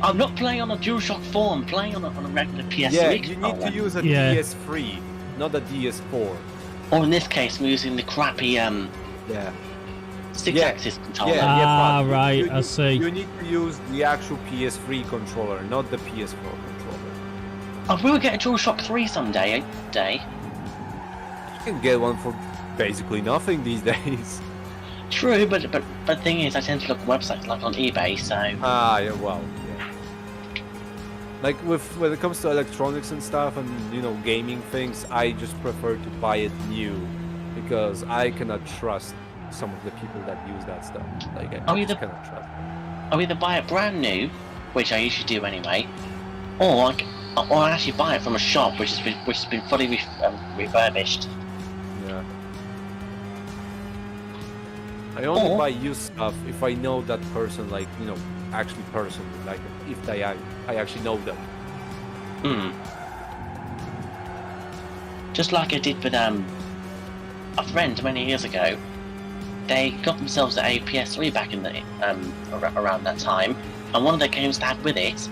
Speaker 4: I'm not playing on a DualShock 4. I'm playing on a regular PS3
Speaker 5: Yeah, you
Speaker 4: controller.
Speaker 5: need to use a DS3, not a DS4.
Speaker 4: Or in this case, we're using the crappy
Speaker 5: Yeah.
Speaker 4: six-axis controller.
Speaker 1: Ah,
Speaker 5: but
Speaker 1: right, I see.
Speaker 5: You need to use the actual PS3 controller, not the PS4 controller.
Speaker 4: Oh, we will get a DualShock 3 someday.
Speaker 5: You can get one for basically nothing these days.
Speaker 4: True, but the thing is, I tend to look at websites like on eBay, so...
Speaker 5: Yeah, well, yeah. Like, when it comes to electronics and stuff and, you know, gaming things, I just prefer to buy it new. Because I cannot trust some of the people that use that stuff. Like, I just cannot trust them.
Speaker 4: I'll either buy it brand new, which I usually do anyway, or I actually buy it from a shop which has been fully refurbished.
Speaker 5: Yeah. I only buy used stuff if I know that person, like, you know, actually personally, like, if I actually know them.
Speaker 4: Just like I did with a friend many years ago. They got themselves a PS3 back in the around that time, and one of the games they had with it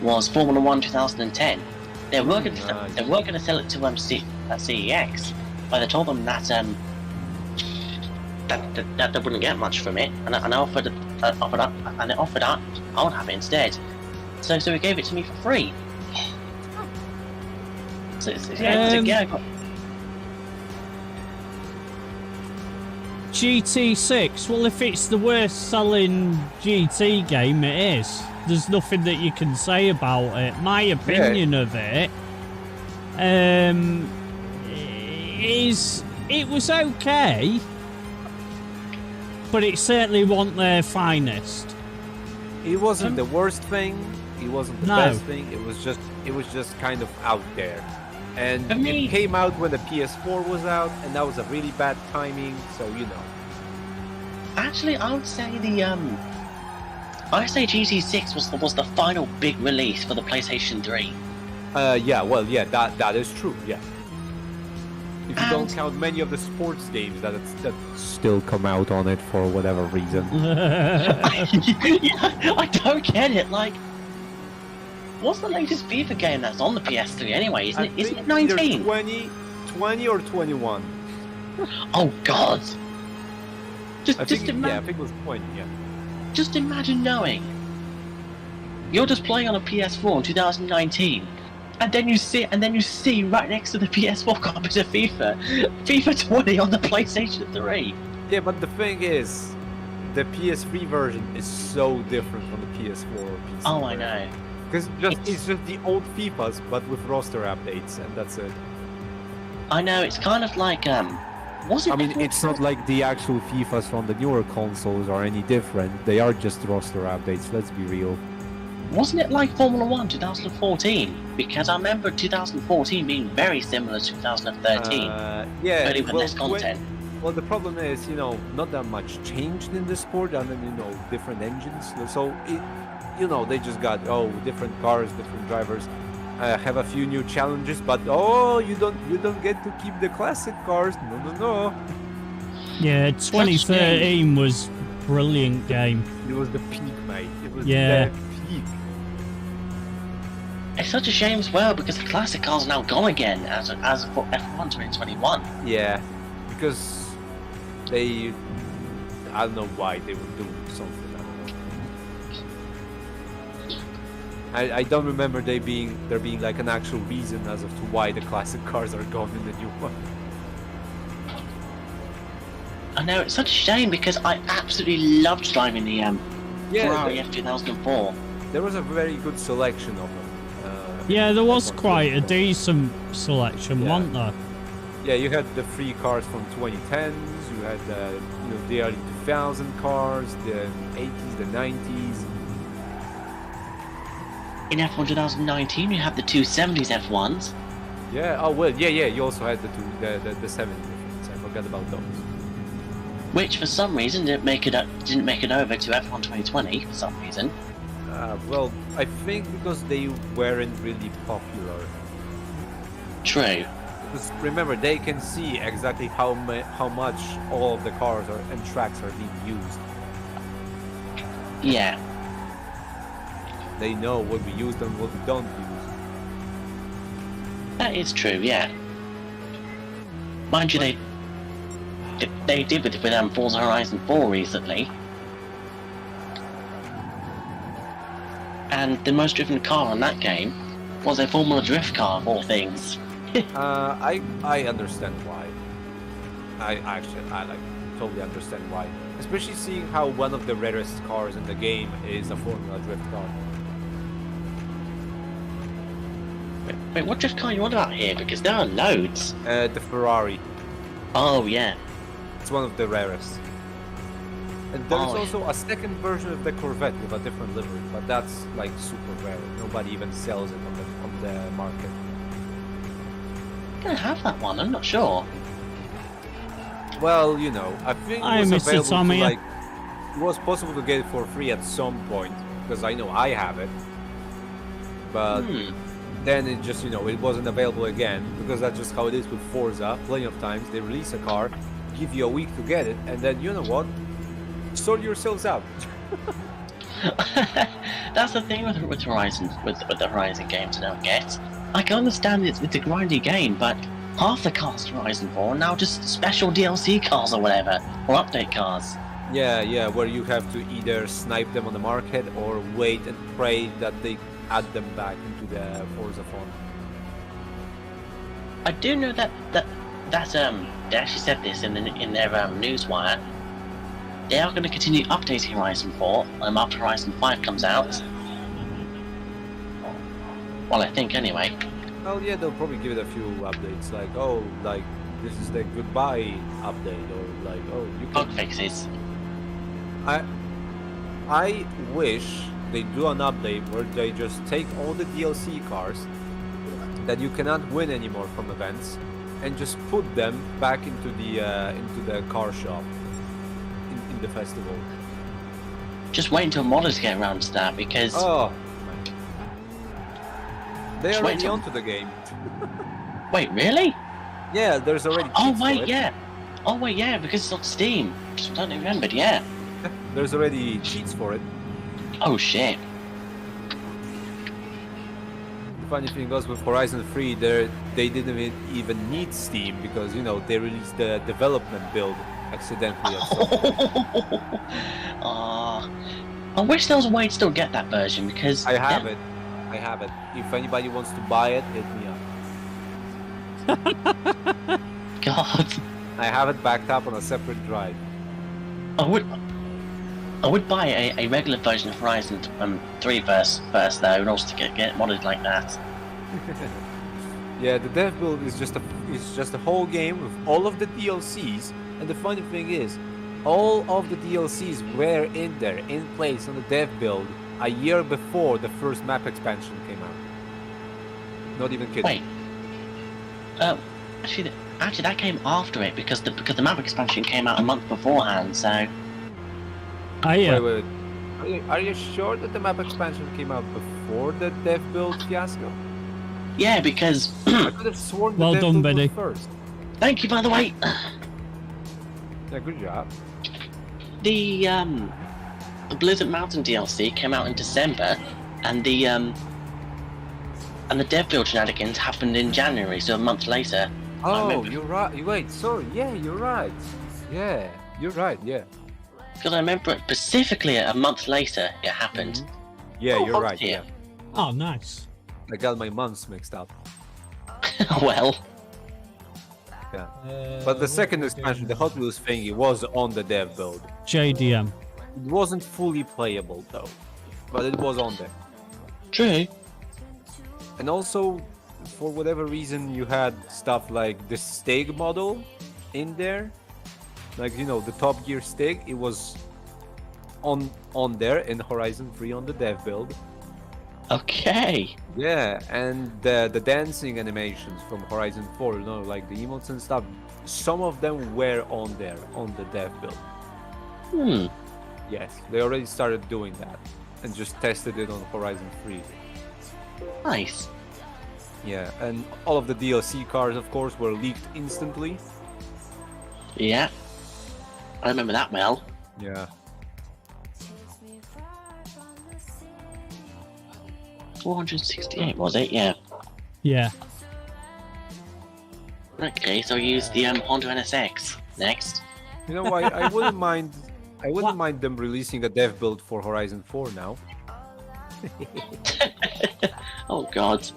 Speaker 4: was Formula 1 2010. They were going to sell it to CEX, but they told them that that they wouldn't get much from it, and I offered up, I would have it instead. So he gave it to me for free. So I got...
Speaker 1: GT6, well, if it's the worst selling GT game, it is. There's nothing that you can say about it. My opinion of it is it was okay, but it certainly wasn't their finest.
Speaker 5: It wasn't the worst thing, it wasn't the best thing, it was just kind of out there. And it came out when the PS4 was out, and that was a really bad timing, so you know.
Speaker 4: Actually, I would say GT6 was the final big release for the PlayStation 3.
Speaker 5: That is true, yeah. If you don't count many of the sports games that still come out on it for whatever reason.
Speaker 4: I don't get it, like... What's the latest FIFA game that's on the PS3 anyway? Isn't it 19?
Speaker 5: 20 or 21.
Speaker 4: Oh God!
Speaker 5: I think it was 20. Yeah.
Speaker 4: Just imagine knowing you're just playing on a PS4 in 2019, and then you see right next to the PS4 copies of FIFA 20 on the PlayStation 3.
Speaker 5: Yeah, but the thing is, the PS3 version is so different from the PS4 or PC.
Speaker 4: Oh, I know.
Speaker 5: Because it's just the old FIFAs, but with roster updates, and that's it.
Speaker 4: I know, it's kind of like, was it?
Speaker 5: I mean, it's not like the actual FIFAs from the newer consoles are any different. They are just roster updates, let's be real.
Speaker 4: Wasn't it like Formula 1 2014? Because I remember 2014 being very similar to 2013,
Speaker 5: yeah,
Speaker 4: only with less content.
Speaker 5: Well, the problem is, not that much changed in the sport, and then, different engines. So, they just got, different cars, different drivers. Have a few new challenges, but you don't get to keep the classic cars. No.
Speaker 1: Yeah, 2013 was brilliant game.
Speaker 5: It was the peak, mate. It was
Speaker 1: Yeah.
Speaker 5: the peak.
Speaker 4: It's such a shame as well because the classic cars are now gone again as for F1 2021.
Speaker 5: Yeah, because I don't know why they would do something. I don't remember there being like an actual reason as of to why the classic cars are gone in the new one.
Speaker 4: I know, it's such a shame because I absolutely loved driving the Ferrari F2004.
Speaker 5: There was a very good selection of them.
Speaker 1: Yeah, there was quite a decent selection,
Speaker 5: Yeah.
Speaker 1: wasn't there?
Speaker 5: Yeah, you had the free cars from 2010s. You had the early 2000 cars, the 80s, the 90s.
Speaker 4: In F1 2019, you have the 270s F1s.
Speaker 5: Yeah. Oh well. Yeah. You also had the 70s. I forgot about those.
Speaker 4: Which for some reason didn't make it over to F1 2020 for some reason.
Speaker 5: Well, I think because they weren't really popular.
Speaker 4: True.
Speaker 5: Because remember, they can see exactly how much all of the cars and tracks are being used.
Speaker 4: Yeah.
Speaker 5: They know what we use and what we don't use.
Speaker 4: That is true, yeah. Mind you, they did with Forza Horizon 4 recently. And the most driven car on that game was a Formula Drift car, of all things.
Speaker 5: I understand why. I totally understand why. Especially seeing how one of the rarest cars in the game is a Formula Drift car.
Speaker 4: Wait, what drift car are you on about here? Because there are loads.
Speaker 5: The Ferrari.
Speaker 4: Oh, yeah.
Speaker 5: It's one of the rarest. And there's
Speaker 4: Oh, yeah.
Speaker 5: also a second version of the Corvette with a different livery, but that's like super rare. Nobody even sells it on the market.
Speaker 4: I'm gonna have that one, I'm not sure.
Speaker 5: Well, I think
Speaker 1: Hi,
Speaker 5: it was
Speaker 1: Mr.
Speaker 5: available to,
Speaker 1: Tommy.
Speaker 5: it was possible to get it for free at some point, because I know I have it. But then it just, it wasn't available again, because that's just how it is with Forza. Plenty of times they release a car, give you a week to get it, and then you know what? Sort yourselves out.
Speaker 4: That's the thing with Horizon, with the Horizon games I don't get. I can understand it's a grindy game, but half the cars in Horizon 4 are now just special DLC cars or whatever, or update cars.
Speaker 5: Yeah, where you have to either snipe them on the market or wait and pray that they add them back into the Forza font.
Speaker 4: I do know that they actually said this in their newswire. They are going to continue updating Horizon 4 after Horizon 5 comes out. Well, I think anyway.
Speaker 5: Well, yeah, they'll probably give it a few updates, like, this is the goodbye update, or like, you can...
Speaker 4: Bug fixes.
Speaker 5: I wish they do an update where they just take all the DLC cars that you cannot win anymore from events and just put them back into the car shop in the festival.
Speaker 4: Just wait until modders get around to that, because...
Speaker 5: Oh, they're
Speaker 4: Just wait
Speaker 5: already
Speaker 4: till-
Speaker 5: onto the game.
Speaker 4: Wait, really?
Speaker 5: Yeah, there's already
Speaker 4: Oh
Speaker 5: cheats for
Speaker 4: wait,
Speaker 5: it.
Speaker 4: yeah. Oh wait, yeah, because it's on Steam. Just don't remembered, yeah.
Speaker 5: There's already cheats for it.
Speaker 4: Oh shit.
Speaker 5: The funny thing was with Horizon 3, they didn't even need Steam because, they released the development build accidentally at some point.
Speaker 4: I wish there was a way to still get that version, because...
Speaker 5: I have it. If anybody wants to buy it, hit me up.
Speaker 4: God.
Speaker 5: I have it backed up on a separate drive.
Speaker 4: I would... I would buy a regular version of Horizon 3 first though, in order to get modded like that.
Speaker 5: Yeah, the dev build is just a whole game with all of the DLCs, and the funny thing is, all of the DLCs were in there, in place on the dev build a year before the first map expansion came out. Not even kidding.
Speaker 4: Wait. Actually, that came after it because the map expansion came out a month beforehand. So.
Speaker 1: Oh yeah.
Speaker 5: Wait. Are you sure that the map expansion came out before the dev build fiasco?
Speaker 4: Yeah, because.
Speaker 5: I could have sworn the
Speaker 1: Well
Speaker 5: dev
Speaker 1: done,
Speaker 5: build
Speaker 1: Benny.
Speaker 5: was first.
Speaker 4: Thank you, by the way.
Speaker 5: Yeah, good job.
Speaker 4: The Blizzard Mountain DLC came out in December, and the dev build shenanigans happened in January, so a month later.
Speaker 5: Oh, you're right. Wait, sorry. Yeah, you're right. Yeah, you're right. Yeah.
Speaker 4: Because I remember it specifically a month later it happened.
Speaker 5: Yeah,
Speaker 4: Oh,
Speaker 5: you're right.
Speaker 4: here.
Speaker 5: Yeah.
Speaker 1: Oh, nice.
Speaker 5: I got my months mixed up.
Speaker 4: Well,
Speaker 5: Yeah. But the second expansion, the Hot Wheels thingy, was on the dev build.
Speaker 1: JDM.
Speaker 5: It wasn't fully playable though, but it was on there.
Speaker 4: true.
Speaker 5: And also, for whatever reason, you had stuff like the Stig model in there, like the Top Gear Stig. It was on there in Horizon 3 on the dev build.
Speaker 4: Okay.
Speaker 5: Yeah, and the dancing animations from Horizon 4, like the emotes and stuff, some of them were on there on the dev build. Yes, they already started doing that and just tested it on Horizon 3.
Speaker 4: Nice.
Speaker 5: Yeah, and all of the DLC cars, of course, were leaked instantly.
Speaker 4: Yeah. I remember that well.
Speaker 5: Yeah.
Speaker 4: 468 was it? Yeah.
Speaker 1: Yeah.
Speaker 4: Okay, so use the Honda NSX next.
Speaker 5: I wouldn't mind. I wouldn't mind them releasing a dev build for Horizon 4 now.
Speaker 4: Oh God.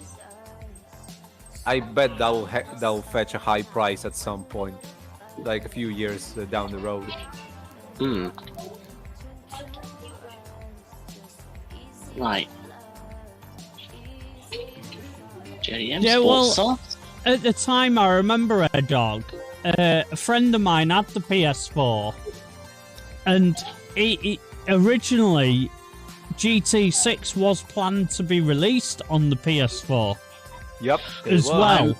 Speaker 5: I bet that'll fetch a high price at some point, like a few years down the road.
Speaker 4: Right. JDM
Speaker 1: Yeah,
Speaker 4: Sports
Speaker 1: well-
Speaker 4: Soft?
Speaker 1: At the time, I remember a dog. A friend of mine had the PS4, and originally GT6 was planned to be released on the PS4
Speaker 5: Yep.
Speaker 1: as well.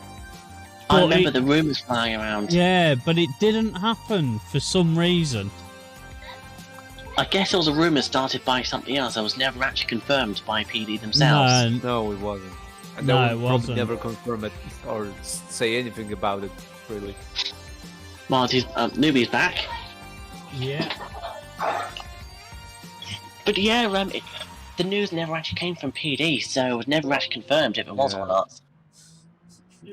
Speaker 4: I
Speaker 1: But
Speaker 4: remember
Speaker 1: it-
Speaker 4: the rumours flying around.
Speaker 1: Yeah, but it didn't happen for some reason.
Speaker 4: I guess it was a rumour started by something else that was never actually confirmed by PD themselves.
Speaker 1: No,
Speaker 5: No, it wasn't. And
Speaker 1: No,
Speaker 5: they
Speaker 1: it
Speaker 5: would probably
Speaker 1: wasn't.
Speaker 5: never confirm it or say anything about it, really.
Speaker 4: Marty's newbie's back.
Speaker 1: yeah.
Speaker 4: But yeah, the news never actually came from PD, so it was never actually confirmed if it was
Speaker 5: Yeah.
Speaker 4: or not.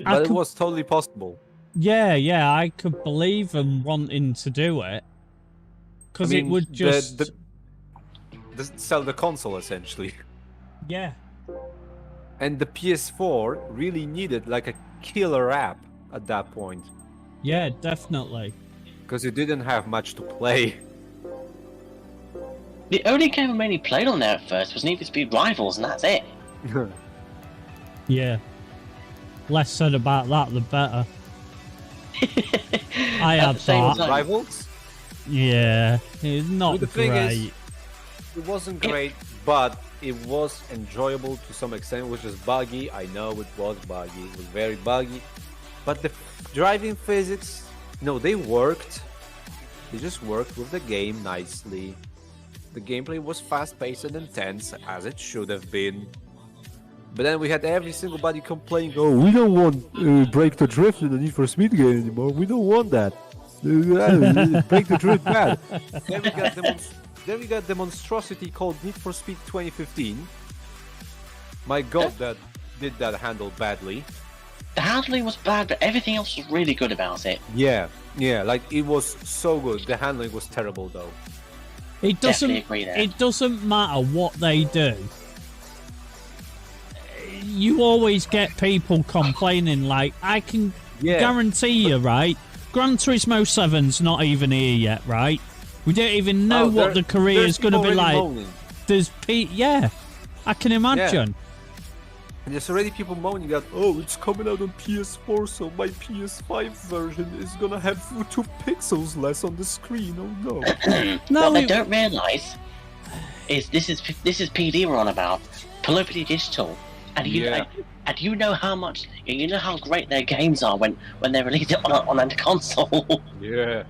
Speaker 1: I
Speaker 5: But it
Speaker 1: could-
Speaker 5: was totally possible.
Speaker 1: Yeah, I could believe them wanting to do it. Because it would just...
Speaker 5: sell the console, essentially.
Speaker 1: Yeah.
Speaker 5: And the PS4 really needed like a killer app at that point,
Speaker 1: Yeah, definitely.
Speaker 5: because it didn't have much to play.
Speaker 4: The only game I mainly played on there at first was Need for Speed Rivals, and that's it.
Speaker 1: Yeah. Less said about that, the better. I
Speaker 4: At
Speaker 1: had
Speaker 4: the same
Speaker 1: that.
Speaker 4: time-
Speaker 5: Rivals?
Speaker 1: Yeah, it's not
Speaker 5: Well, the thing
Speaker 1: great.
Speaker 5: is- It wasn't great, but it was enjoyable to some extent. It was just buggy. I know it was buggy. It was very buggy. But the driving physics, they worked. They just worked with the game nicely. The gameplay was fast-paced and intense, as it should have been. But then we had every single body complaining, "Oh, we don't want Break the Drift in the Need for Speed game anymore. We don't want that. Break the Drift bad." Then we got the monstrosity called Need for Speed 2015. My God, that did that handle badly.
Speaker 4: The handling was bad, but everything else was really good about it.
Speaker 5: Yeah, like it was so good. The handling was terrible though.
Speaker 1: It
Speaker 4: Definitely agree there.
Speaker 1: It doesn't matter what they do. You always get people complaining. Like, I can
Speaker 5: Yeah.
Speaker 1: guarantee you, right? Gran Turismo 7's not even here yet, right? We don't even know what the career is going to be like.
Speaker 5: Moaning.
Speaker 1: There's yeah, I can imagine.
Speaker 5: And there's already people moaning that, oh, it's coming out on PS4, so my PS5 version is gonna have 2 pixels less on the screen. Oh no.
Speaker 1: No,
Speaker 4: what they don't realise is this is PD we're on about. Polyphony Digital, and you know how much, you know how great their games are when they release it on a console.
Speaker 5: Yeah.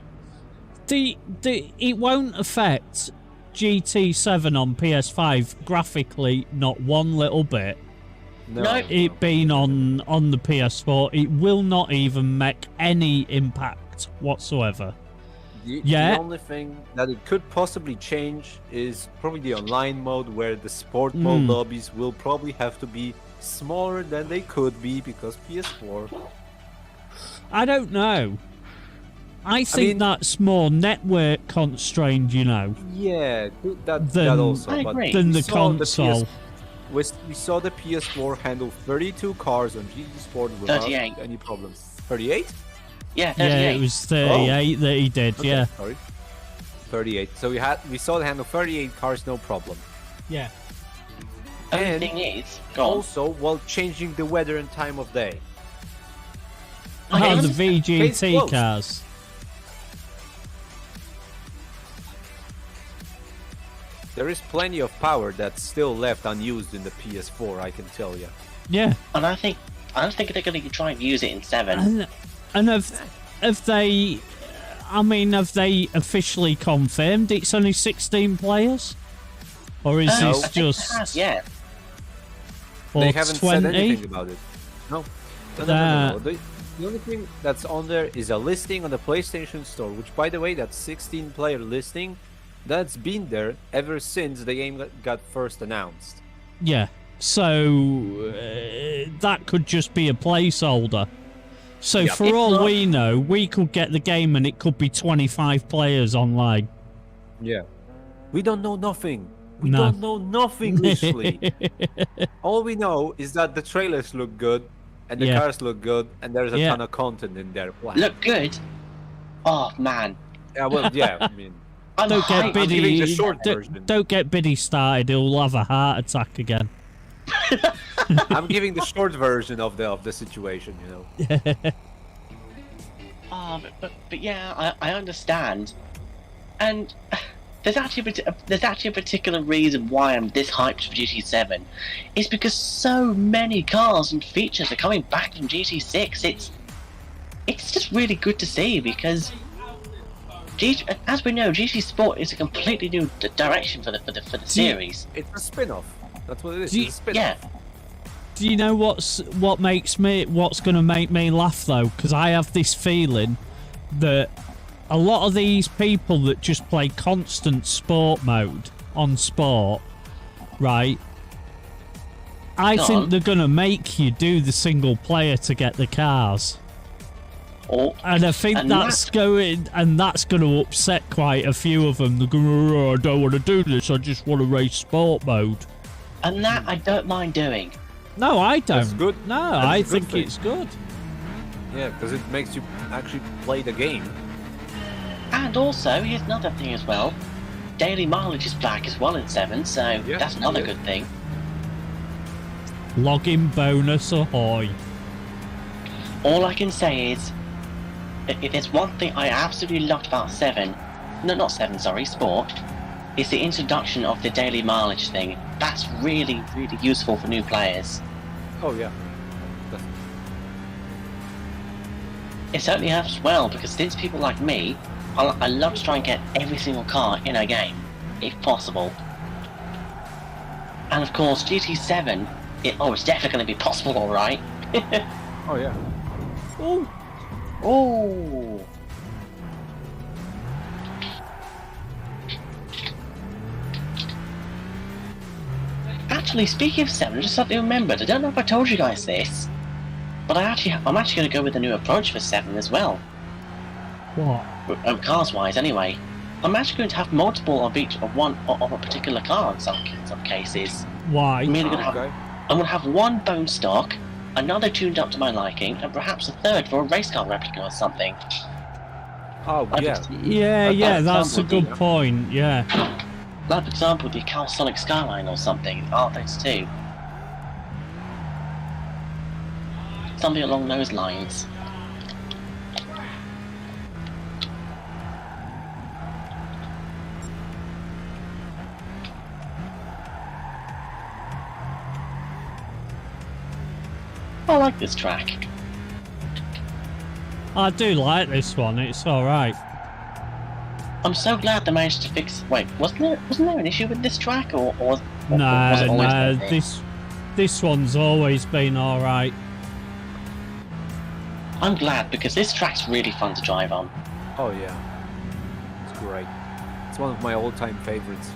Speaker 1: It won't affect GT7 on PS5 graphically, not one little bit.
Speaker 5: No.
Speaker 1: It being on the PS4, it will not even make any impact whatsoever.
Speaker 5: The only thing that it could possibly change is probably the online mode, where the sport mode lobbies will probably have to be smaller than they could be because PS4.
Speaker 1: I don't know. I think that's more network constrained, you know.
Speaker 5: Yeah, that also.
Speaker 4: I
Speaker 5: But
Speaker 4: agree.
Speaker 1: Than the
Speaker 5: we saw
Speaker 1: console.
Speaker 5: we saw the PS4 handle 32 cars on GT Sport without
Speaker 4: 38.
Speaker 5: any problems. 38?
Speaker 4: Yeah, 38.
Speaker 1: Yeah, it was 38 that he did,
Speaker 5: Okay,
Speaker 1: yeah.
Speaker 5: Sorry. 38. So we saw the handle 38 cars, no problem.
Speaker 1: Yeah.
Speaker 4: Only
Speaker 5: And
Speaker 4: thing is, go on.
Speaker 5: also, while changing the weather and time of day.
Speaker 1: Oh, the
Speaker 5: Case
Speaker 1: VGT
Speaker 5: closed.
Speaker 1: cars.
Speaker 5: There is plenty of power that's still left unused in the PS4, I can tell you.
Speaker 1: Yeah.
Speaker 4: And I think they're going to try and use it in 7.
Speaker 1: And have they officially confirmed it's only 16 players? Or is
Speaker 4: I
Speaker 1: this
Speaker 4: think
Speaker 1: just
Speaker 4: it has, yeah.
Speaker 1: or
Speaker 5: They haven't
Speaker 1: 20?
Speaker 5: said anything about it. No. No. The only thing that's on there is a listing on the PlayStation Store, which, by the way, that 16-player listing, that's been there ever since the game got first announced.
Speaker 1: Yeah. So that could just be a placeholder. So
Speaker 5: Yeah.
Speaker 1: for all we know, we could get the game and it could be 25 players online.
Speaker 5: Yeah. We don't know nothing. We
Speaker 1: No.
Speaker 5: don't know nothing, literally. All we know is that the trailers look good, and the
Speaker 1: Yeah.
Speaker 5: cars look good, and there's a
Speaker 1: Yeah.
Speaker 5: ton of content in there. Wow.
Speaker 4: Look good. Oh, man.
Speaker 5: Yeah, well, yeah, I mean...
Speaker 1: Don't get
Speaker 5: I'm giving
Speaker 1: Biddy.
Speaker 5: the short version.
Speaker 1: Don't get Biddy started. He'll have a heart attack again.
Speaker 5: I'm giving the short version of the situation, you know.
Speaker 4: But yeah, I understand. And there's actually a particular reason why I'm this hyped for GT7. It's because so many cars and features are coming back from GT6. It's just really good to see, because as we know, GT Sport is a completely new direction for the series.
Speaker 5: It's a spin-off. That's what it is.
Speaker 1: Do you-
Speaker 5: It's a spin-off.
Speaker 4: Yeah.
Speaker 1: Do you know what's going to make me laugh though? Because I have this feeling that a lot of these people that just play constant sport mode on sport, right? I
Speaker 4: Go
Speaker 1: think
Speaker 4: on.
Speaker 1: they're going to make you do the single player to get the cars. And I think that's going to upset quite a few of them. They're going, oh, I don't want to do this. I just want to race sport mode.
Speaker 4: And that I don't mind doing.
Speaker 1: No, I don't.
Speaker 5: That's good.
Speaker 1: No,
Speaker 5: That's
Speaker 1: I
Speaker 5: a good
Speaker 1: think
Speaker 5: thing.
Speaker 1: it's good.
Speaker 5: Yeah, because it makes you actually play the game.
Speaker 4: And also, here's another thing as well. Daily mileage is back as well in 7, so
Speaker 5: Yeah,
Speaker 4: that's another
Speaker 5: yeah.
Speaker 4: good thing.
Speaker 1: Login bonus ahoy.
Speaker 4: All I can say is, if there's one thing I absolutely loved about 7, no, not 7, sorry, Sport, is the introduction of the daily mileage thing. That's really, really useful for new players.
Speaker 5: Oh, yeah.
Speaker 4: It certainly helps well, because since people like me, I love to try and get every single car in a game, if possible. And of course, GT7, it's definitely going to be possible, alright?
Speaker 5: Oh, yeah.
Speaker 1: Oh,
Speaker 4: Oh! Actually, speaking of 7, I just suddenly remembered, I don't know if I told you guys this, but I'm actually going to go with a new approach for 7 as well.
Speaker 1: what?
Speaker 4: Cars-wise, anyway. I'm actually going to have multiple of a particular car in some cases.
Speaker 1: Why?
Speaker 4: I'm going
Speaker 5: Okay.
Speaker 4: to have one bone stock, another tuned up to my liking, and perhaps a third for a race car replica or something.
Speaker 5: Oh,
Speaker 4: Like,
Speaker 5: yeah.
Speaker 1: Yeah, that's a
Speaker 4: example,
Speaker 1: good point. Yeah.
Speaker 4: Like, for example, the Calisonic Skyline or something, those two. Something along those lines. I like this track.
Speaker 1: I do like this one. It's all right.
Speaker 4: I'm so glad they managed to fix. Wait, wasn't there an issue with this track, or was it
Speaker 1: Nah,
Speaker 4: always like
Speaker 1: this one's always been all right.
Speaker 4: I'm glad because this track's really fun to drive on.
Speaker 5: Oh, yeah. It's great. It's one of my all-time favorites.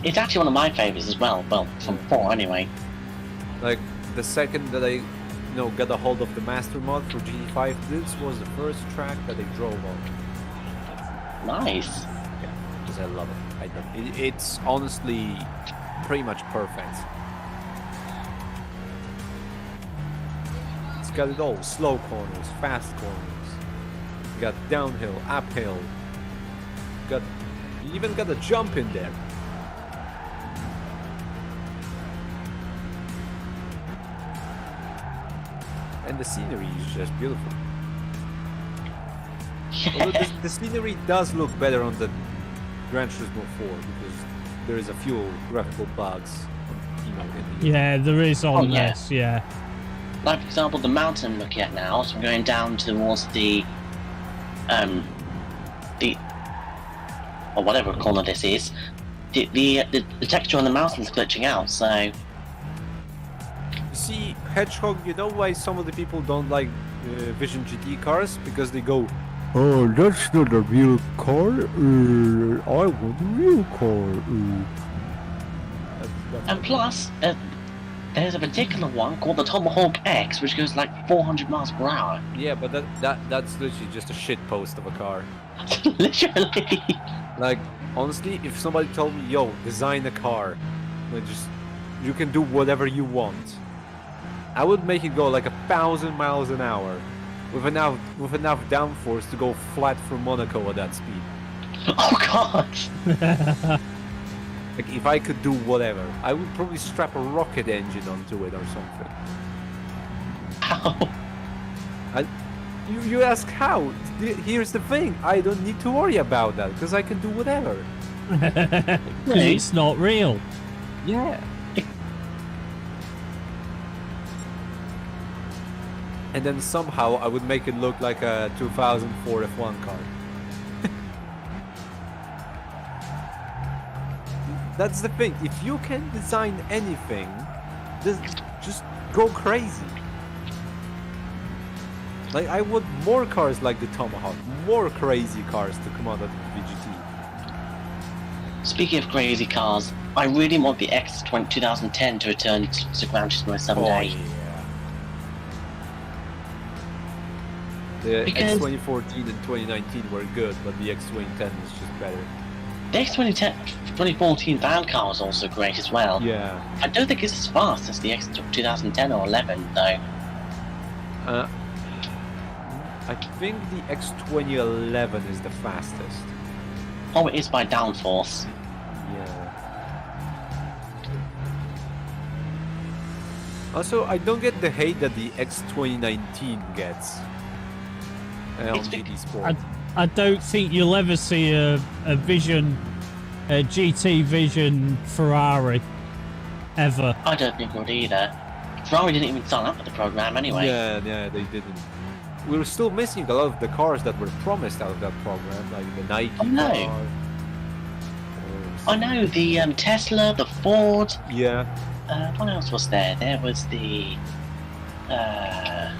Speaker 4: It's actually one of my favourites as well. Well, from 4 anyway.
Speaker 5: Like, the second that I, got a hold of the master mod for GT5, this was the first track that I drove on.
Speaker 4: Nice.
Speaker 5: Yeah, because I love it. It's honestly pretty much perfect. It's got it all. Slow corners, fast corners. You got downhill, uphill. You even got a jump in there. And the scenery is just beautiful. Although the scenery does look better on the Gran Turismo 4 because there is a few graphical bugs, in the
Speaker 1: Yeah, there is on
Speaker 4: yeah.
Speaker 1: this. Yeah.
Speaker 4: Like, for example, the mountain I'm looking at now, so I'm going down towards or whatever corner this is, the texture on the mountain's glitching out, so...
Speaker 5: See, Hedgehog, you know why some of the people don't like Vision GT cars? Because they go, oh, that's not a real car, I want a real car.
Speaker 4: And plus, there's a particular one called the Tomahawk X, which goes like 400 miles per hour.
Speaker 5: Yeah, but that's literally just a shit post of a car.
Speaker 4: Literally.
Speaker 5: Like, honestly, if somebody told me, yo, design a car, you can do whatever you want, I would make it go like 1,000 miles an hour with enough downforce to go flat from Monaco at that speed.
Speaker 4: Oh god!
Speaker 5: Like, if I could do whatever, I would probably strap a rocket engine onto it or something.
Speaker 4: How?
Speaker 5: You ask how? Here's the thing, I don't need to worry about that, because I can do whatever.
Speaker 1: Because it's not real.
Speaker 5: Yeah. And then somehow I would make it look like a 2004 F1 car. That's the thing, if you can design anything, just go crazy. Like, I want more cars like the Tomahawk, more crazy cars to come out of the VGT.
Speaker 4: Speaking of crazy cars, I really want the X 2010 to return to Gran Turismo someday.
Speaker 5: Oh, yeah. The
Speaker 4: Because-
Speaker 5: X2014 and 2019 were good, but the X2010 is just better.
Speaker 4: The X 2014 van car was also great as well.
Speaker 5: Yeah.
Speaker 4: I don't think it's as fast as the X 2010 or 11 though.
Speaker 5: I think the X2011 is the fastest.
Speaker 4: Oh, it is by downforce.
Speaker 5: Yeah. Also, I don't get the hate that the X2019 gets on
Speaker 4: It's
Speaker 5: GT Sport.
Speaker 1: I don't think you'll ever see a GT Vision Ferrari ever.
Speaker 4: I don't think it would either. Ferrari didn't even sign up for the program anyway.
Speaker 5: Yeah, they didn't. We were still missing a lot of the cars that were promised out of that program, like the Nike
Speaker 4: Oh, no.
Speaker 5: car.
Speaker 4: I know, the Tesla, the Ford,
Speaker 5: Yeah.
Speaker 4: what else was there? There was the...
Speaker 5: So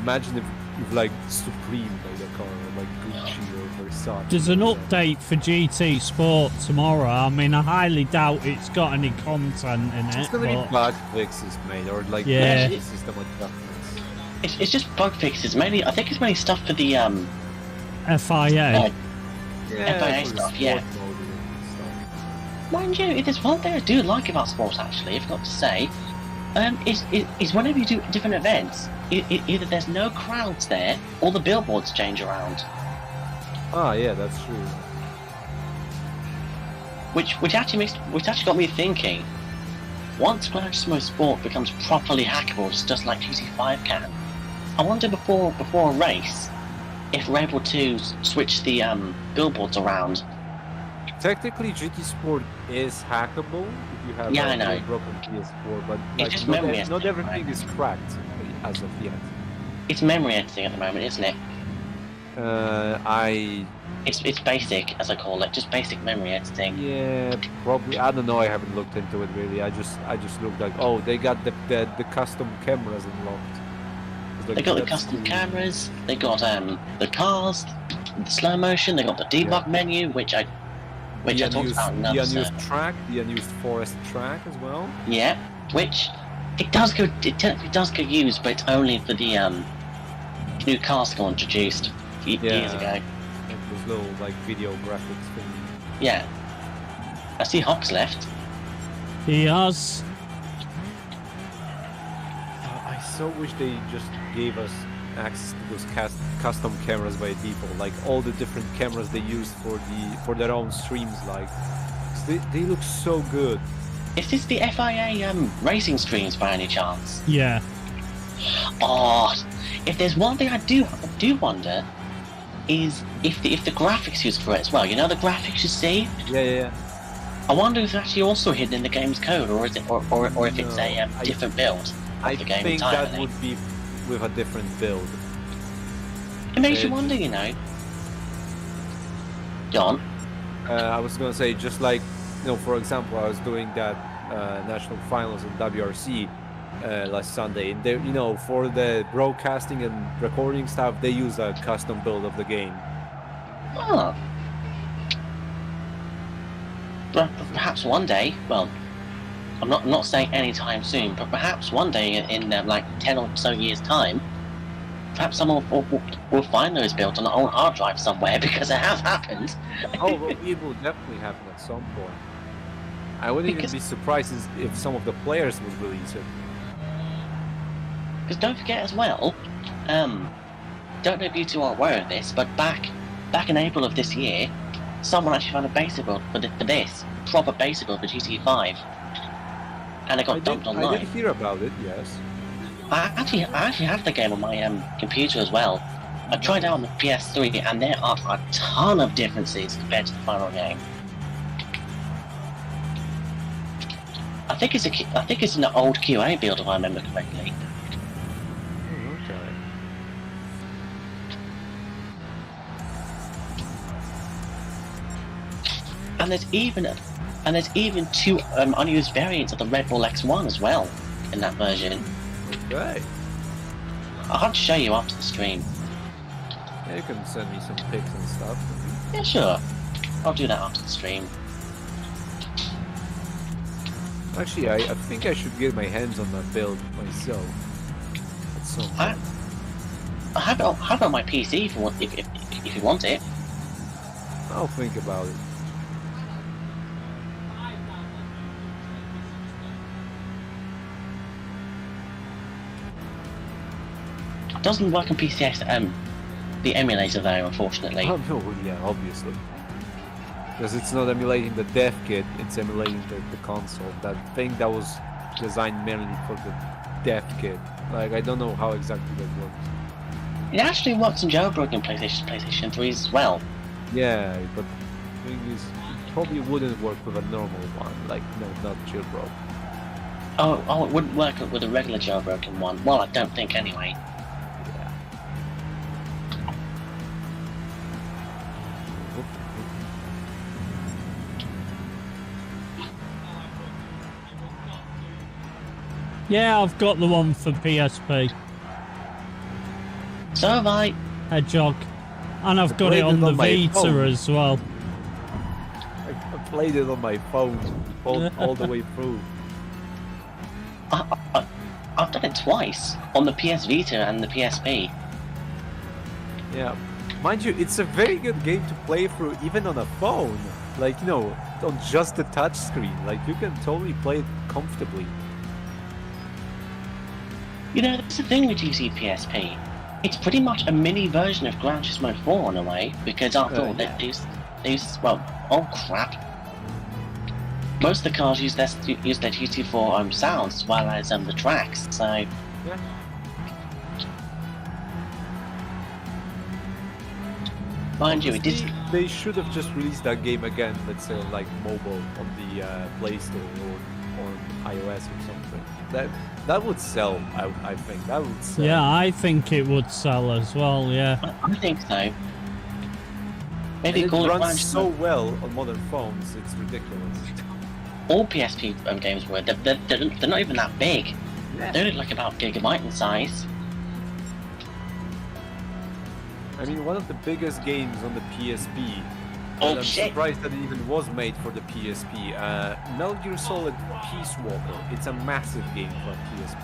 Speaker 5: imagine if like Supreme made a car, or like Gucci or Versace.
Speaker 1: There's an update for GT Sport tomorrow. I mean, I highly doubt it's got any content in it.
Speaker 5: It's gonna
Speaker 1: but
Speaker 5: be bug fixes made, or like
Speaker 1: Yeah.
Speaker 5: bug system adjustments.
Speaker 4: It's just bug fixes, mainly. I think it's mainly stuff for the
Speaker 1: FIA.
Speaker 5: Yeah,
Speaker 4: FIA
Speaker 5: for the
Speaker 4: stuff, yeah.
Speaker 5: sport mode and stuff.
Speaker 4: Mind you, it is one thing I do like about sports actually, I forgot to say, is whenever you do different events, either there's no crowds there, or the billboards change around.
Speaker 5: Ah, yeah, that's true.
Speaker 4: Which actually got me thinking. Once Gran Turismo Sport becomes properly hackable, just like GT5 can, I wonder before a race if we're able to switch the billboards around.
Speaker 5: Technically, GT Sport is hackable if you have
Speaker 4: I know.
Speaker 5: a broken PS4, but
Speaker 4: It's
Speaker 5: like,
Speaker 4: just
Speaker 5: not,
Speaker 4: memory
Speaker 5: not
Speaker 4: editing,
Speaker 5: everything
Speaker 4: right?
Speaker 5: is cracked as of yet.
Speaker 4: It's memory editing at the moment, isn't it? It's basic, as I call it, just basic memory editing.
Speaker 5: Yeah, probably. I don't know. I haven't looked into it really. I just looked like, oh, they got the custom cameras unlocked. It's like,
Speaker 4: They got the
Speaker 5: that's
Speaker 4: custom
Speaker 5: cool.
Speaker 4: cameras. They got the cars, the slow motion. They got the debug menu, which I talked about in
Speaker 5: the
Speaker 4: another
Speaker 5: unused
Speaker 4: server.
Speaker 5: track, the unused forest track as well.
Speaker 4: Yeah, which it technically does get used, but it's only for the new cars that got introduced years ago.
Speaker 5: Like those little like video graphics thing.
Speaker 4: Yeah. I see Hawks left.
Speaker 1: He has.
Speaker 5: I so wish they just gave us access to those custom cameras by default, like all the different cameras they use for their own streams. Like, 'cause they look so good.
Speaker 4: Is this the FIA racing streams by any chance?
Speaker 1: Yeah.
Speaker 4: Oh, if there's one thing I do wonder is if the graphics used for it as well. You know the graphics you see?
Speaker 5: Yeah.
Speaker 4: I wonder if it's actually also hidden in the game's code, or is it, or if it's a
Speaker 5: No,
Speaker 4: different build
Speaker 5: I
Speaker 4: of the game
Speaker 5: think
Speaker 4: entirely.
Speaker 5: that would be with a different build.
Speaker 4: It makes you
Speaker 5: It
Speaker 4: wonder, you know. John.
Speaker 5: I was gonna say, just like, for example, I was doing that national finals in WRC last Sunday, and they, for the broadcasting and recording stuff, they use a custom build of the game.
Speaker 4: Oh. But perhaps one day, well, I'm not saying anytime soon, but perhaps one day in like 10 or so years' time, perhaps someone will find those built on their own hard drive somewhere, because it has happened.
Speaker 5: Oh, well, it will definitely happen at some point. I wouldn't
Speaker 4: Because-
Speaker 5: even be surprised if some of the players would release it.
Speaker 4: Because don't forget as well, don't know if you two are aware of this, but back in April of this year, someone actually found a basic build for this proper basic build for GT5, and it got dumped
Speaker 5: I
Speaker 4: online.
Speaker 5: did hear about it, yes.
Speaker 4: I actually have the game on my computer as well. I tried out on the PS3, and there are a ton of differences compared to the final game. I think it's an old QA build, if I remember correctly.
Speaker 5: Okay.
Speaker 4: And there's even two unused variants of the Red Bull X1 as well in that version.
Speaker 5: Okay.
Speaker 4: I'll have to show you after the stream.
Speaker 5: Yeah, you can send me some pics and stuff.
Speaker 4: Yeah, sure. I'll do that after the stream.
Speaker 5: Actually, I think I should get my hands on that build myself. At some
Speaker 4: I
Speaker 5: point.
Speaker 4: have it on my PC if you want it.
Speaker 5: I'll think about it.
Speaker 4: It doesn't work on PC, the emulator though, unfortunately.
Speaker 5: Oh no, yeah, obviously. Because it's not emulating the dev kit, it's emulating the console. That thing that was designed mainly for the dev kit. Like, I don't know how exactly that works.
Speaker 4: It actually works on jailbroken PlayStation 3s as well.
Speaker 5: Yeah, but the thing is, it probably wouldn't work with a normal one. Like, no, not jailbroken.
Speaker 4: Oh, it wouldn't work with a regular jailbroken one. Well, I don't think anyway.
Speaker 5: Yeah.
Speaker 1: Yeah, I've got the one for PSP.
Speaker 4: So have I.
Speaker 1: Hedgehog. And I've got
Speaker 5: played
Speaker 1: it on
Speaker 5: it
Speaker 1: the
Speaker 5: on my
Speaker 1: Vita
Speaker 5: phone.
Speaker 1: as well.
Speaker 5: I played it on my phone all the way through.
Speaker 4: I've done it twice on the PS Vita and the PSP.
Speaker 5: Yeah. Mind you, it's a very good game to play through even on a phone. Like, on just the touch screen. Like, you can totally play it comfortably.
Speaker 4: You know, that's the thing with GT PSP. It's pretty much a mini version of Gran Turismo 4 in a way, because after all,
Speaker 5: yeah.
Speaker 4: they use, well, oh crap. Most of the cars use their GT4 sounds as well as the tracks, so...
Speaker 5: Yeah.
Speaker 4: Mind you, it did...
Speaker 5: They should have just released that game again, let's say, like mobile on the Play Store or on iOS or something. That would sell, I think. That would sell.
Speaker 1: Yeah, I think it would sell as well, yeah.
Speaker 4: I think so. Maybe
Speaker 5: And
Speaker 4: call
Speaker 5: it
Speaker 4: it
Speaker 5: runs so well on modern phones, it's ridiculous.
Speaker 4: All PSP games were. They're not even that big.
Speaker 5: Yeah.
Speaker 4: They're like about a gigabyte in size.
Speaker 5: I mean, one of the biggest games on the PSP.
Speaker 4: Oh,
Speaker 5: and I'm
Speaker 4: shit.
Speaker 5: surprised that it even was made for the PSP. Metal Gear Solid Peace Walker. It's a massive game for PSP,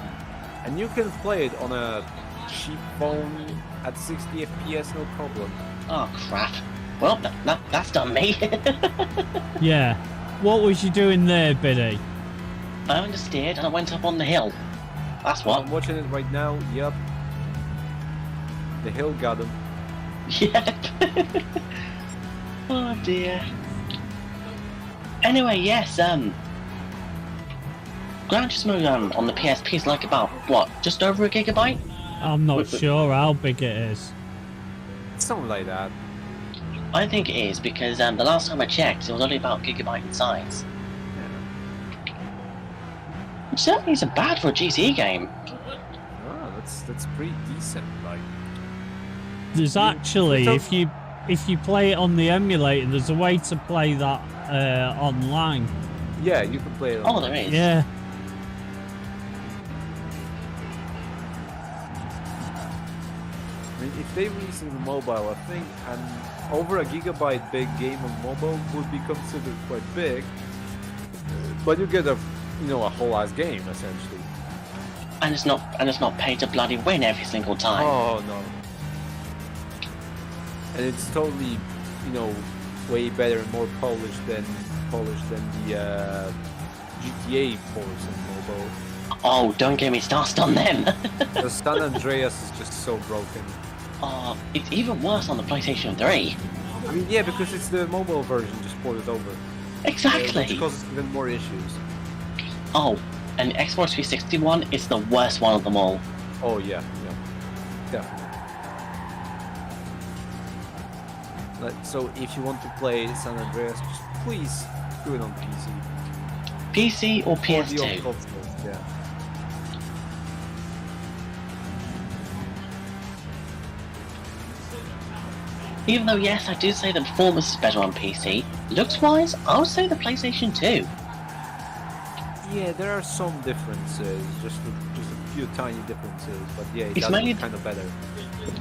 Speaker 5: and you can play it on a cheap phone at 60 FPS, no problem.
Speaker 4: Oh crap. Well, that's done me.
Speaker 1: Yeah. What was you doing there, Biddy?
Speaker 4: I understeered and I went up on the hill. That's what.
Speaker 5: I'm watching it right now. Yep. The hill got him.
Speaker 4: Yep. Oh dear. Anyway, yes, Gran Turismo on the PSP is like about, what, just over a gigabyte?
Speaker 1: I'm not sure how big it is.
Speaker 5: Something like that.
Speaker 4: I think it is, because the last time I checked, it was only about a gigabyte in size. Which certainly isn't bad for a GT game.
Speaker 5: Oh, that's pretty decent. Like,
Speaker 1: There's actually, if you play it on the emulator, there's a way to play that online.
Speaker 5: yeah, you can play it.
Speaker 4: Oh, there is.
Speaker 1: Yeah.
Speaker 5: I mean, if they release it on mobile, I think over a gigabyte big game on mobile would be considered quite big. But you get a whole ass game essentially.
Speaker 4: And it's not pay to bloody win every single time.
Speaker 5: Oh no. And it's totally, way better and more polished than the GTA ports on mobile.
Speaker 4: Oh, don't get me started on them.
Speaker 5: The San Andreas is just so broken.
Speaker 4: Oh, it's even worse on the PlayStation 3.
Speaker 5: I mean, yeah, because it's the mobile version just ported over.
Speaker 4: Exactly.
Speaker 5: Which causes even more issues.
Speaker 4: Oh, and the Xbox 360 one is the worst one of them all.
Speaker 5: Oh yeah, definitely. So if you want to play San Andreas, just please do it on PC.
Speaker 4: PC or
Speaker 5: Or the
Speaker 4: PS2?
Speaker 5: old consoles, yeah.
Speaker 4: Even though, yes, I do say the performance is better on PC, looks-wise, I would say the PlayStation 2.
Speaker 5: Yeah, there are some differences, just a few tiny differences, but yeah, it
Speaker 4: It's
Speaker 5: does
Speaker 4: mainly-
Speaker 5: look kind of better.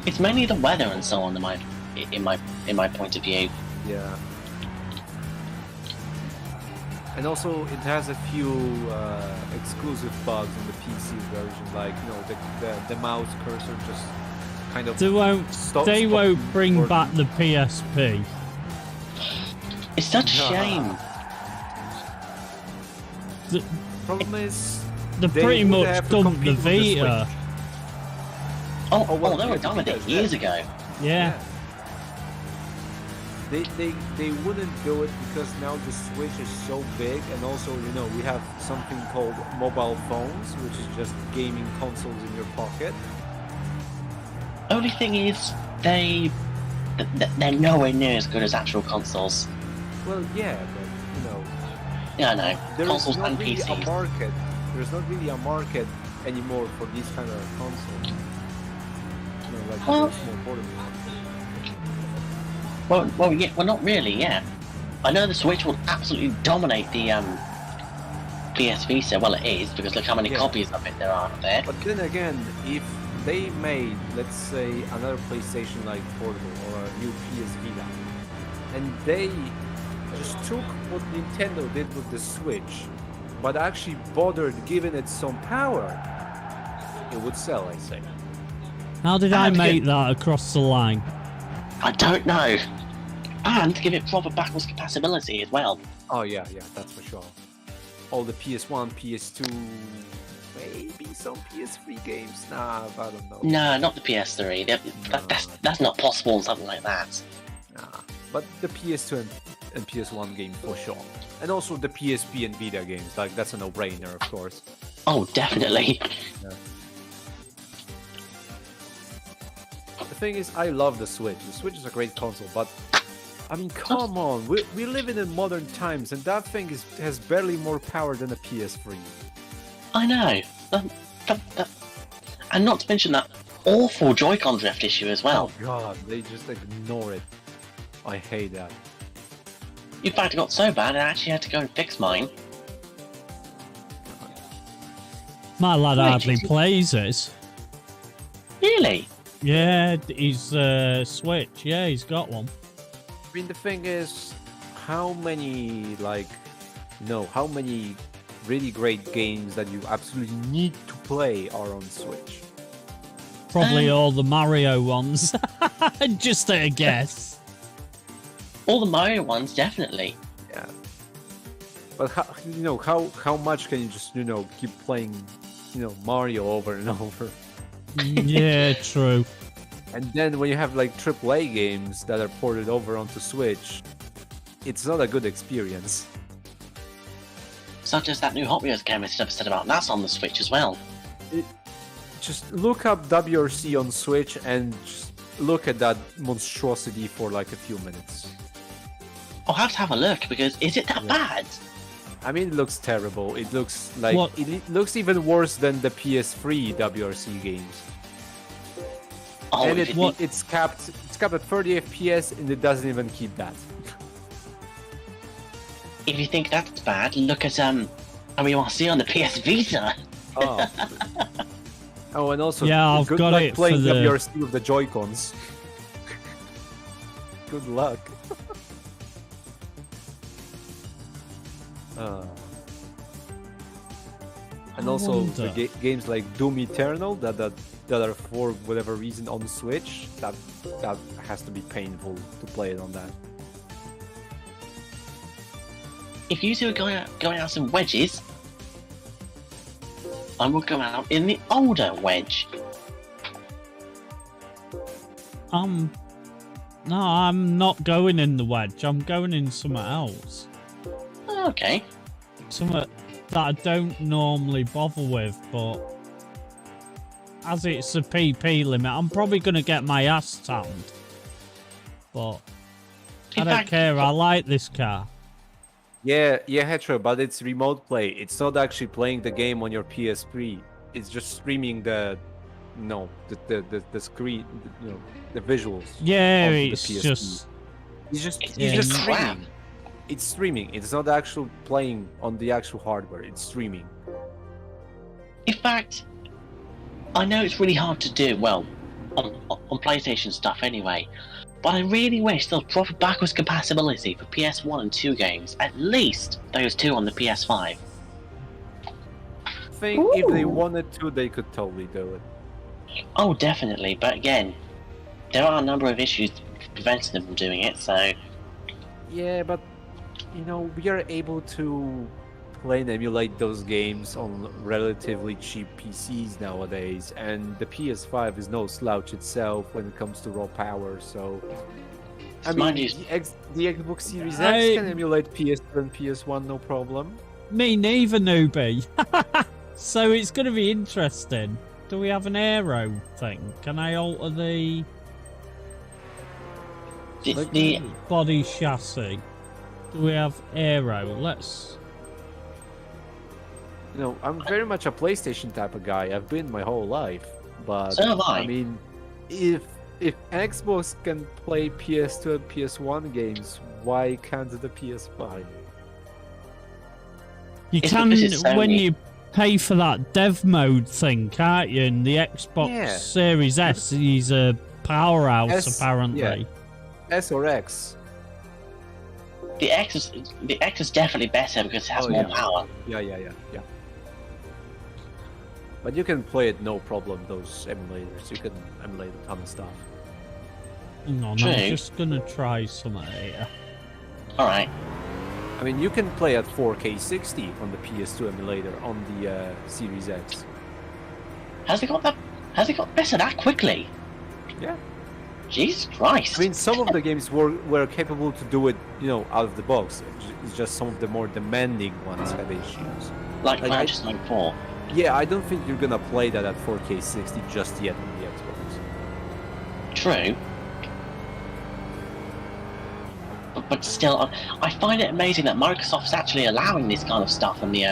Speaker 4: It's mainly the weather and so on in my point of view.
Speaker 5: Yeah. And also, it has a few exclusive bugs on the PC version, like the mouse cursor just kind of
Speaker 1: They won't bring
Speaker 5: working.
Speaker 1: back the PSP.
Speaker 4: It's such a
Speaker 5: Nah.
Speaker 4: shame.
Speaker 1: The,
Speaker 5: Problem is,
Speaker 1: they
Speaker 5: they
Speaker 1: pretty
Speaker 5: would
Speaker 1: much
Speaker 5: have to
Speaker 1: dumped the
Speaker 5: compete with the
Speaker 1: Vita.
Speaker 4: Oh,
Speaker 5: well,
Speaker 4: they were
Speaker 5: yeah,
Speaker 4: done with it
Speaker 5: because,
Speaker 4: years ago.
Speaker 1: Yeah.
Speaker 5: They wouldn't do it because now the Switch is so big, and also we have something called mobile phones, which is just gaming consoles in your pocket.
Speaker 4: Only thing is, they're nowhere near as good as actual consoles.
Speaker 5: Well, yeah, but
Speaker 4: Yeah, I know.
Speaker 5: there's
Speaker 4: Consoles
Speaker 5: not
Speaker 4: and
Speaker 5: really a
Speaker 4: PCs.
Speaker 5: market. There's not really a market anymore for these kind of consoles. Like
Speaker 4: Well-
Speaker 5: the small portable ones.
Speaker 4: Well, not really. Yeah, I know the Switch will absolutely dominate the PS Vita. Well, it is because look how many
Speaker 5: Yeah.
Speaker 4: copies of it there are out there.
Speaker 5: But then again, if they made, let's say, another PlayStation like portable or a new PS Vita, and they just took what Nintendo did with the Switch, but actually bothered giving it some power, it would sell, I say.
Speaker 1: How did I
Speaker 4: And
Speaker 1: make that across the line?
Speaker 4: I don't know. And give it proper backwards compatibility as well.
Speaker 5: Oh yeah, that's for sure. All the PS1, PS2 Maybe some PS3 games. Nah, I don't know.
Speaker 4: No, not the PS3. That's not possible on something like that.
Speaker 5: Nah. But the PS2 and PS1 games for sure. And also the PSP and Vita games. Like, that's a no-brainer, of course.
Speaker 4: Oh, definitely.
Speaker 5: Yeah. The thing is, I love the Switch. The Switch is a great console, but I mean, come on. We live in modern times, and that thing has barely more power than a PS3.
Speaker 4: I know. And not to mention that awful Joy-Con drift issue as well.
Speaker 5: Oh god, they just ignore it. I hate that.
Speaker 4: In fact, it got so bad I actually had to go and fix mine.
Speaker 1: My lad
Speaker 4: Wait,
Speaker 1: hardly plays it.
Speaker 4: Really?
Speaker 1: Yeah, he's Switch. Yeah, he's got one.
Speaker 5: I mean, the thing is, how many, like, how many really great games that you absolutely need to play are on Switch?
Speaker 1: Probably all the Mario ones. Just a guess.
Speaker 4: All the Mario ones, definitely.
Speaker 5: Yeah. But how much can you just keep playing Mario over and over?
Speaker 1: Yeah, true.
Speaker 5: And then when you have like AAA games that are ported over onto Switch, it's not a good experience.
Speaker 4: Such as that new Hot Wheels game I said about that's on the Switch as well.
Speaker 5: Just look up WRC on Switch and just look at that monstrosity for like a few minutes.
Speaker 4: I'll have to have a look because is it that bad?
Speaker 5: I mean, it looks terrible. It looks like
Speaker 1: What?
Speaker 5: it looks even worse than the PS3 WRC games.
Speaker 4: Oh,
Speaker 5: And
Speaker 1: What?
Speaker 5: it's capped at 30 FPS, and it doesn't even keep that.
Speaker 4: if you think that's bad, look at WRC on the PS Vita.
Speaker 5: Oh. Oh, and also,
Speaker 1: Yeah, I've
Speaker 5: good
Speaker 1: got
Speaker 5: luck
Speaker 1: it
Speaker 5: playing
Speaker 1: for the-
Speaker 5: WRC with the Joy-Cons. Good luck. And
Speaker 1: I
Speaker 5: also
Speaker 1: wonder.
Speaker 5: the games like Doom Eternal that are for whatever reason on Switch, that has to be painful to play it on that.
Speaker 4: If you two are going out some wedges, I will go out in the older wedge.
Speaker 1: No, I'm not going in the wedge. I'm going in something else.
Speaker 4: Okay.
Speaker 1: Something that I don't normally bother with, but as it's a PP limit, I'm probably going to get my ass tanned. But I
Speaker 4: In
Speaker 1: don't
Speaker 4: fact,
Speaker 1: care. I like this car.
Speaker 5: Yeah, Hetero, but it's remote play. It's not actually playing the game on your PS3. It's just streaming the screen, the visuals.
Speaker 1: Yeah,
Speaker 5: of the
Speaker 1: it's
Speaker 5: PSP.
Speaker 1: just
Speaker 5: He's just
Speaker 1: Yeah,
Speaker 5: streaming.
Speaker 4: crap.
Speaker 5: It's streaming. It's not actual playing on the actual hardware. It's streaming.
Speaker 4: In fact, I know it's really hard to do, well, on PlayStation stuff anyway, but I really wish there was proper backwards compatibility for PS1 and 2 games, at least those two on the PS5.
Speaker 5: I think if they wanted to, they could totally do it.
Speaker 4: Oh, definitely, but again, there are a number of issues preventing them from doing it, so...
Speaker 5: Yeah, but we are able to play and emulate those games on relatively cheap PCs nowadays, and the PS5 is no slouch itself when it comes to raw power. So, I mean,
Speaker 4: Mind you-
Speaker 5: the Xbox Series
Speaker 1: I-
Speaker 5: X can emulate PS2 and PS1, no problem.
Speaker 1: me neither, newbie. So it's going to be interesting. Do we have an aero thing? Can I alter the
Speaker 4: The
Speaker 1: body chassis? Do we have aero? Let's.
Speaker 5: I'm very much a PlayStation type of guy. I've been my whole life, but
Speaker 4: So have I.
Speaker 5: mean, if Xbox can play PS2 and PS1 games, why can't the PS5?
Speaker 1: You
Speaker 4: It's
Speaker 1: can
Speaker 4: because it's
Speaker 1: when
Speaker 4: Sony.
Speaker 1: you pay for that dev mode thing, can't you? And the Xbox
Speaker 5: Yeah.
Speaker 1: Series S is a powerhouse,
Speaker 5: S-
Speaker 1: apparently.
Speaker 5: yeah. S or X?
Speaker 4: the X is definitely better because it has
Speaker 5: Oh,
Speaker 4: more
Speaker 5: yeah.
Speaker 4: power.
Speaker 5: Yeah. But you can play it no problem, those emulators. You can emulate a ton of stuff.
Speaker 1: Hang on,
Speaker 4: True.
Speaker 1: I'm just gonna try some here.
Speaker 4: Alright.
Speaker 5: I mean, you can play at 4K 60 on the PS2 emulator on the Series X.
Speaker 4: Has it got that? Has it got better that quickly?
Speaker 5: Yeah.
Speaker 4: Jesus Christ!
Speaker 5: I mean, some of the games were capable to do it, out of the box. It's just some of the more demanding ones had issues.
Speaker 4: Like Manchester 94.
Speaker 5: Yeah, I don't think you're gonna play that at 4K 60 just yet on the Xbox.
Speaker 4: True. But still, I find it amazing that Microsoft's actually allowing this kind of stuff on the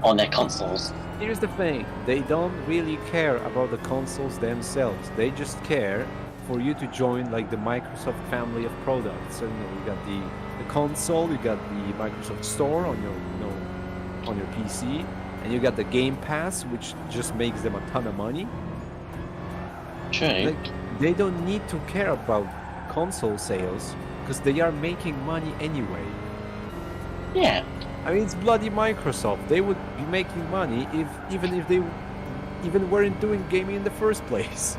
Speaker 4: on their consoles.
Speaker 5: Here's the thing, they don't really care about the consoles themselves. They just care for you to join like the Microsoft family of products. So you got the console, you got the Microsoft Store on your on your PC, and you got the Game Pass, which just makes them a ton of money.
Speaker 4: True.
Speaker 5: Like, they don't need to care about console sales because they are making money anyway.
Speaker 4: Yeah.
Speaker 5: I mean, it's bloody Microsoft. They would be making money even if they weren't doing gaming in the first place.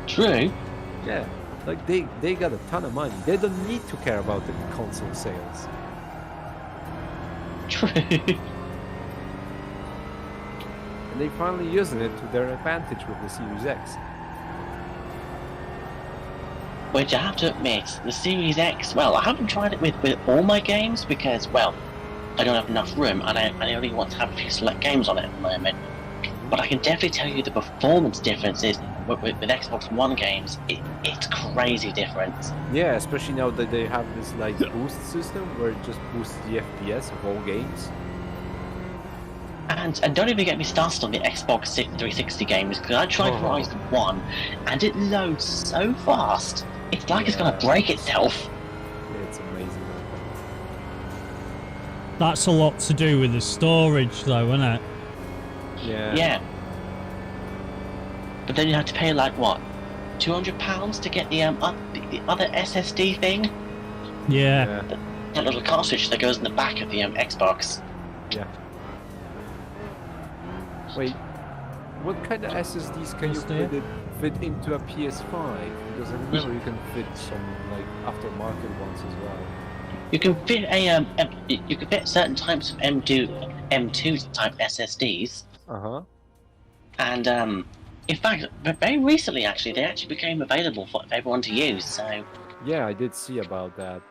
Speaker 4: True.
Speaker 5: Yeah, like they got a ton of money. They don't need to care about the console sales.
Speaker 4: True.
Speaker 5: And they finally using it to their advantage with the Series X.
Speaker 4: Which I have to admit, the Series X, well, I haven't tried it with all my games because, well, I don't have enough room and I only want to have a few select games on it at the moment. But I can definitely tell you the performance differences with Xbox One games. It's crazy different.
Speaker 5: Yeah, especially now that they have this like boost system where it just boosts the FPS of all games.
Speaker 4: And don't even get me started on the Xbox 360 games because I tried Horizon 1 and it loads so fast. It's like it's gonna break itself.
Speaker 5: Yeah, it's amazing.
Speaker 1: That's a lot to do with the storage, though, isn't it?
Speaker 5: Yeah.
Speaker 4: Yeah. But then you have to pay like what, £200 to get the other SSD thing.
Speaker 1: Yeah.
Speaker 4: That little cartridge that goes in the back of the Xbox.
Speaker 5: Yeah. Wait, what kind of SSDs can you fit into a PS5? Because I remember you can fit some like aftermarket ones as well.
Speaker 4: You can fit you can fit certain types of M2 type SSDs. And in fact, very recently actually, they actually became available for everyone to use. So
Speaker 5: yeah, I did see about that.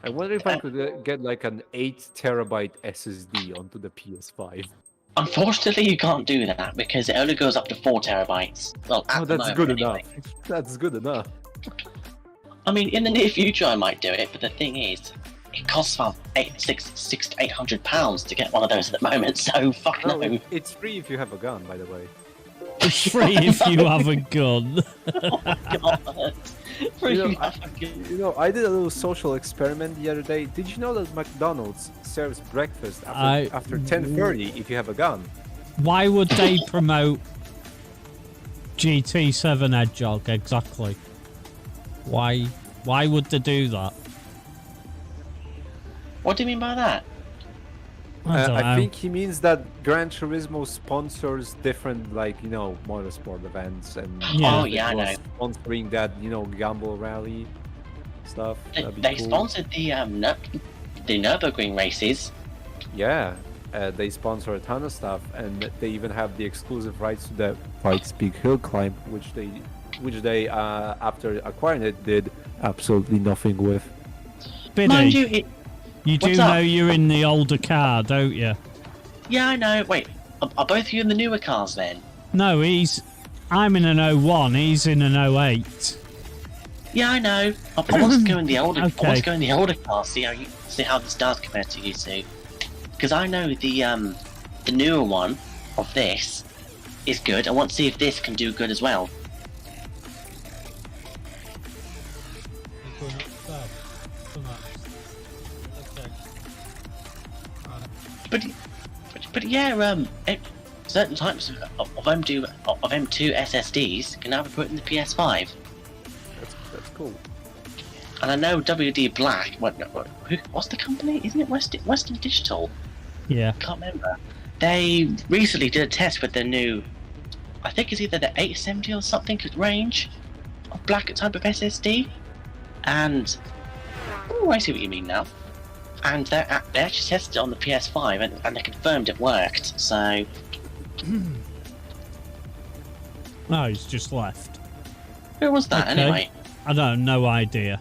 Speaker 5: I wonder if I could get like an 8 terabyte SSD onto the PS5.
Speaker 4: unfortunately, you can't do that because it only goes up to 4 terabytes. Well, at the
Speaker 5: that's
Speaker 4: moment,
Speaker 5: good
Speaker 4: anyway.
Speaker 5: enough. That's good enough.
Speaker 4: I mean, in the near future, I might do it, but the thing is, it costs about £600 to £800 to get one of those at the moment. So fuck no.
Speaker 5: It's free if you have a gun, by the way.
Speaker 1: It's free if you have a gun.
Speaker 4: Oh my god.
Speaker 5: I did a little social experiment the other day. Did you know that McDonald's serves breakfast after 10:30 if you have a gun?
Speaker 1: Why would they promote GT7 Hedgehog exactly? Why would they do that?
Speaker 4: What do you mean by that?
Speaker 5: I think he means that Gran Turismo sponsors different, motorsport events and
Speaker 4: I know.
Speaker 5: Sponsoring that, Gamble Rally stuff.
Speaker 4: They sponsored the Nürburgring races.
Speaker 5: Yeah, they sponsor a ton of stuff, and they even have the exclusive rights to the Pikes Peak Hill Climb, which they after acquiring it did absolutely nothing with.
Speaker 4: Mind you,
Speaker 1: you do know you're in the older car, don't you?
Speaker 4: Yeah, I know. Wait, are both of you in the newer cars then?
Speaker 1: No, I'm in an 01, he's in an 08.
Speaker 4: Yeah, I know. I want to go in the older.
Speaker 1: Okay.
Speaker 4: I want to go in the older car. See how this does compared to you two. Because I know the newer one of this is good. I want to see if this can do good as well. But yeah, certain types of M2 SSDs can now be put in the PS5.
Speaker 5: That's cool.
Speaker 4: And I know WD Black. What's the company? Isn't it Western Digital?
Speaker 1: Yeah.
Speaker 4: Can't remember. They recently did a test with their new, I think it's either the 870 or something range of Black type of SSD. And oh, I see what you mean now. And they actually tested it on the PS5, and they confirmed it worked. So
Speaker 1: No, he's just left.
Speaker 4: who was that
Speaker 1: Okay.
Speaker 4: anyway?
Speaker 1: I don't no idea.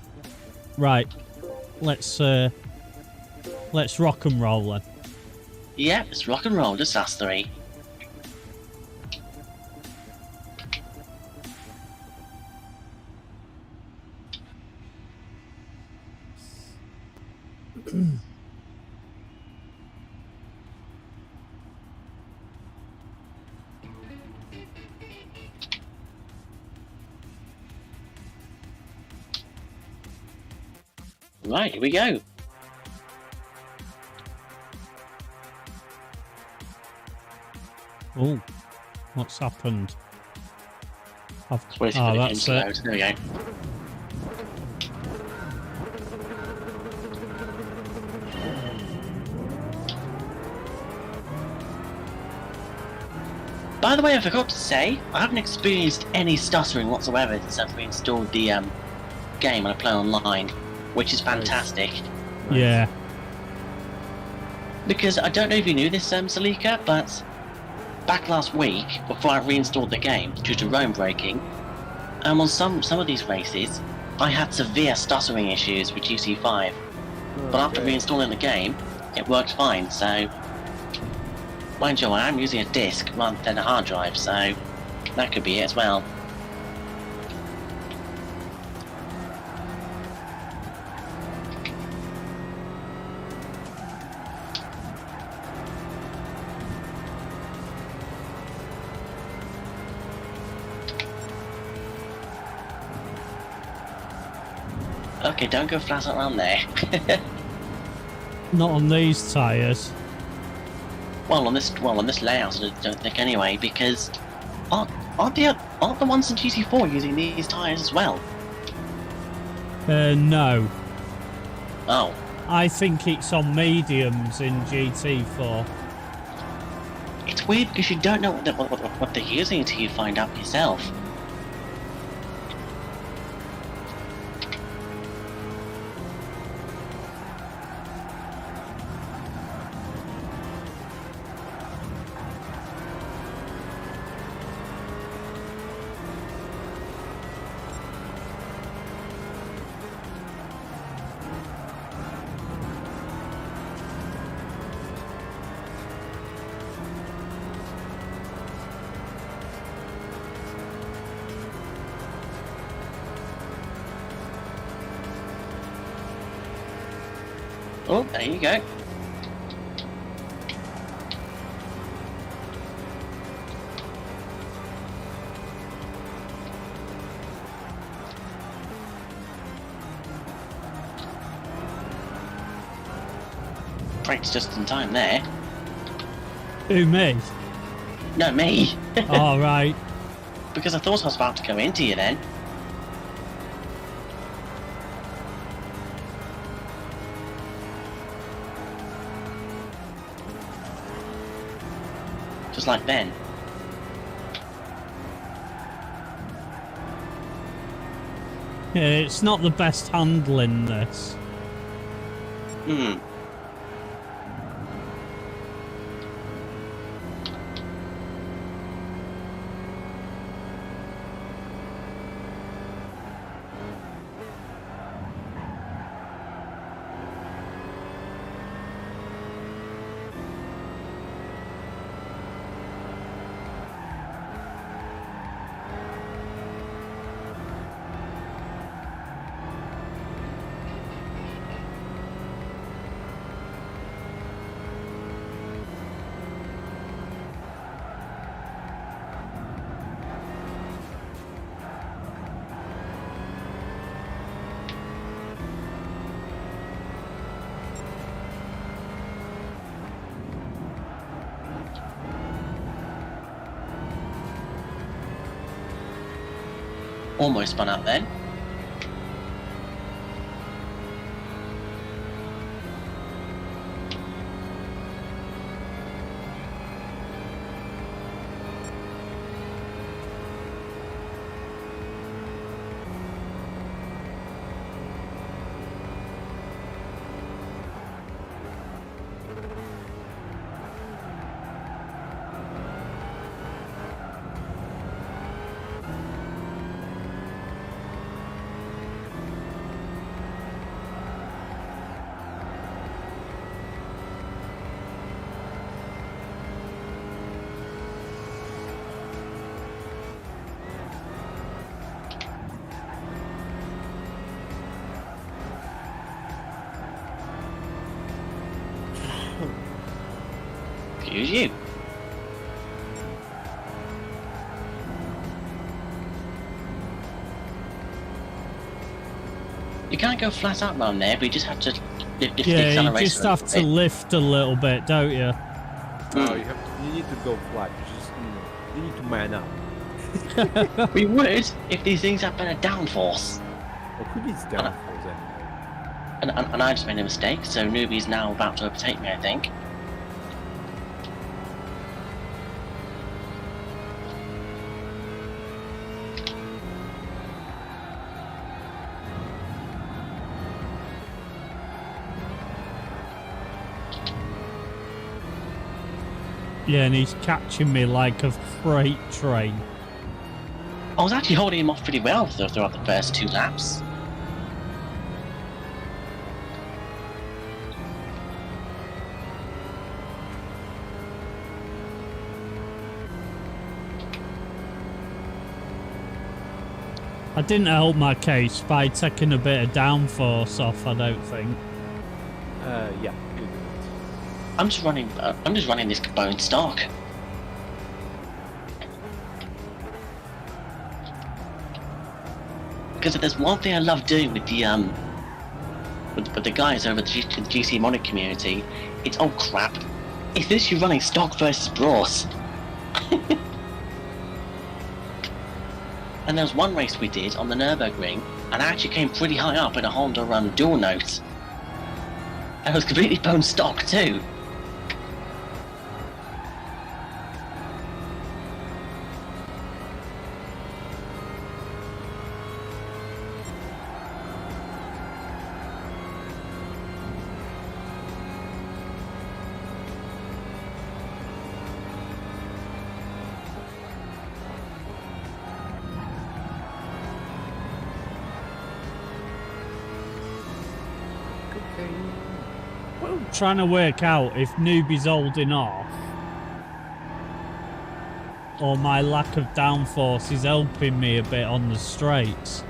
Speaker 1: Right. Let's rock and roll then.
Speaker 4: Yeah, it's rock and roll. Just us three. Right, here we go.
Speaker 1: Oh, what's happened?
Speaker 4: Just waiting for the game to load. There we go. By the way, I forgot to say, I haven't experienced any stuttering whatsoever since I've reinstalled the game and I play online, which is fantastic.
Speaker 1: Yeah.
Speaker 4: Because I don't know if you knew this, Salika, but back last week, before I reinstalled the game due to Rome breaking, on some of these races, I had severe stuttering issues with GC5. But after reinstalling the game, it worked fine. So, mind you, I am using a disc rather than a hard drive, so that could be it as well. Okay, don't go flat around there.
Speaker 1: Not on these tyres.
Speaker 4: well, on this layout, I don't think anyway, because aren't the ones in GT4 using these tyres as well?
Speaker 1: No.
Speaker 4: Oh,
Speaker 1: I think it's on mediums in GT4.
Speaker 4: it's weird because you don't know what they're using until you find out yourself. Oh, there you go. Brakes just in time there.
Speaker 1: Who, me?
Speaker 4: No, me.
Speaker 1: All right.
Speaker 4: Because I thought I was about to go into you then. Just like then.
Speaker 1: Yeah, it's not the best handling, this.
Speaker 4: Hmm. Almost spun out then. Choose you. You can't go flat out around there, but you just have to lift the
Speaker 1: Yeah, you
Speaker 4: acceleration
Speaker 1: just
Speaker 4: a
Speaker 1: have
Speaker 4: little
Speaker 1: to
Speaker 4: bit.
Speaker 1: lift a little bit, don't you?
Speaker 5: No, you need to go flat. You need to man up.
Speaker 4: We would if these things had better downforce.
Speaker 5: Well, who needs downforce anyway?
Speaker 4: And I just made a mistake, so newbie's now about to overtake me, I think.
Speaker 1: Yeah, and he's catching me like a freight train.
Speaker 4: I was actually holding him off pretty well throughout the first 2 laps.
Speaker 1: I didn't help my case by taking a bit of downforce off, I don't think.
Speaker 5: Yeah. You do.
Speaker 4: I'm just running this bone stock. Because if there's one thing I love doing with the with the guys over the GC modding community, it's oh crap. It's literally running stock versus bros. And there was one race we did on the Nürburgring, and I actually came pretty high up in a Honda dual note. And it was completely bone stock too.
Speaker 1: Trying to work out if newbie's holding off or my lack of downforce is helping me a bit on the straights.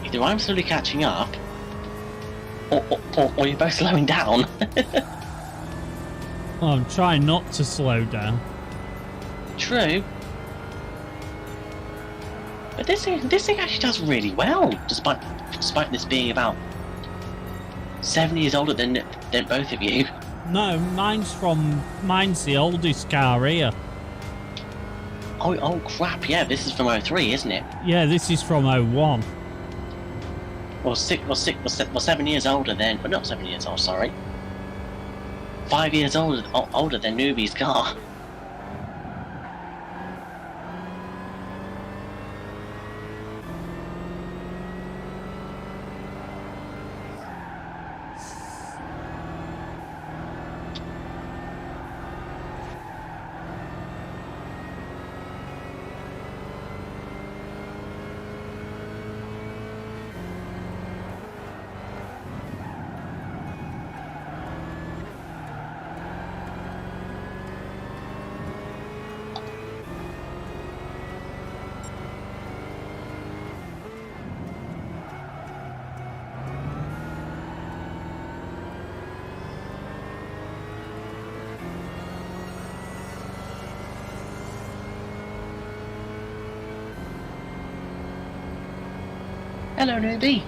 Speaker 4: Either I'm slowly catching up, or you're both slowing down.
Speaker 1: Well, I'm trying not to slow down.
Speaker 4: True. But this thing actually does really well, despite this being about 7 years older than both of you.
Speaker 1: No, mine's the oldest car here.
Speaker 4: Oh crap! Yeah, this is from 03, isn't it?
Speaker 1: Yeah, this is from 01.
Speaker 4: Well, 7 years older than, but not 7 years old. Sorry, 5 years older than newbie's car. Hello, newbie.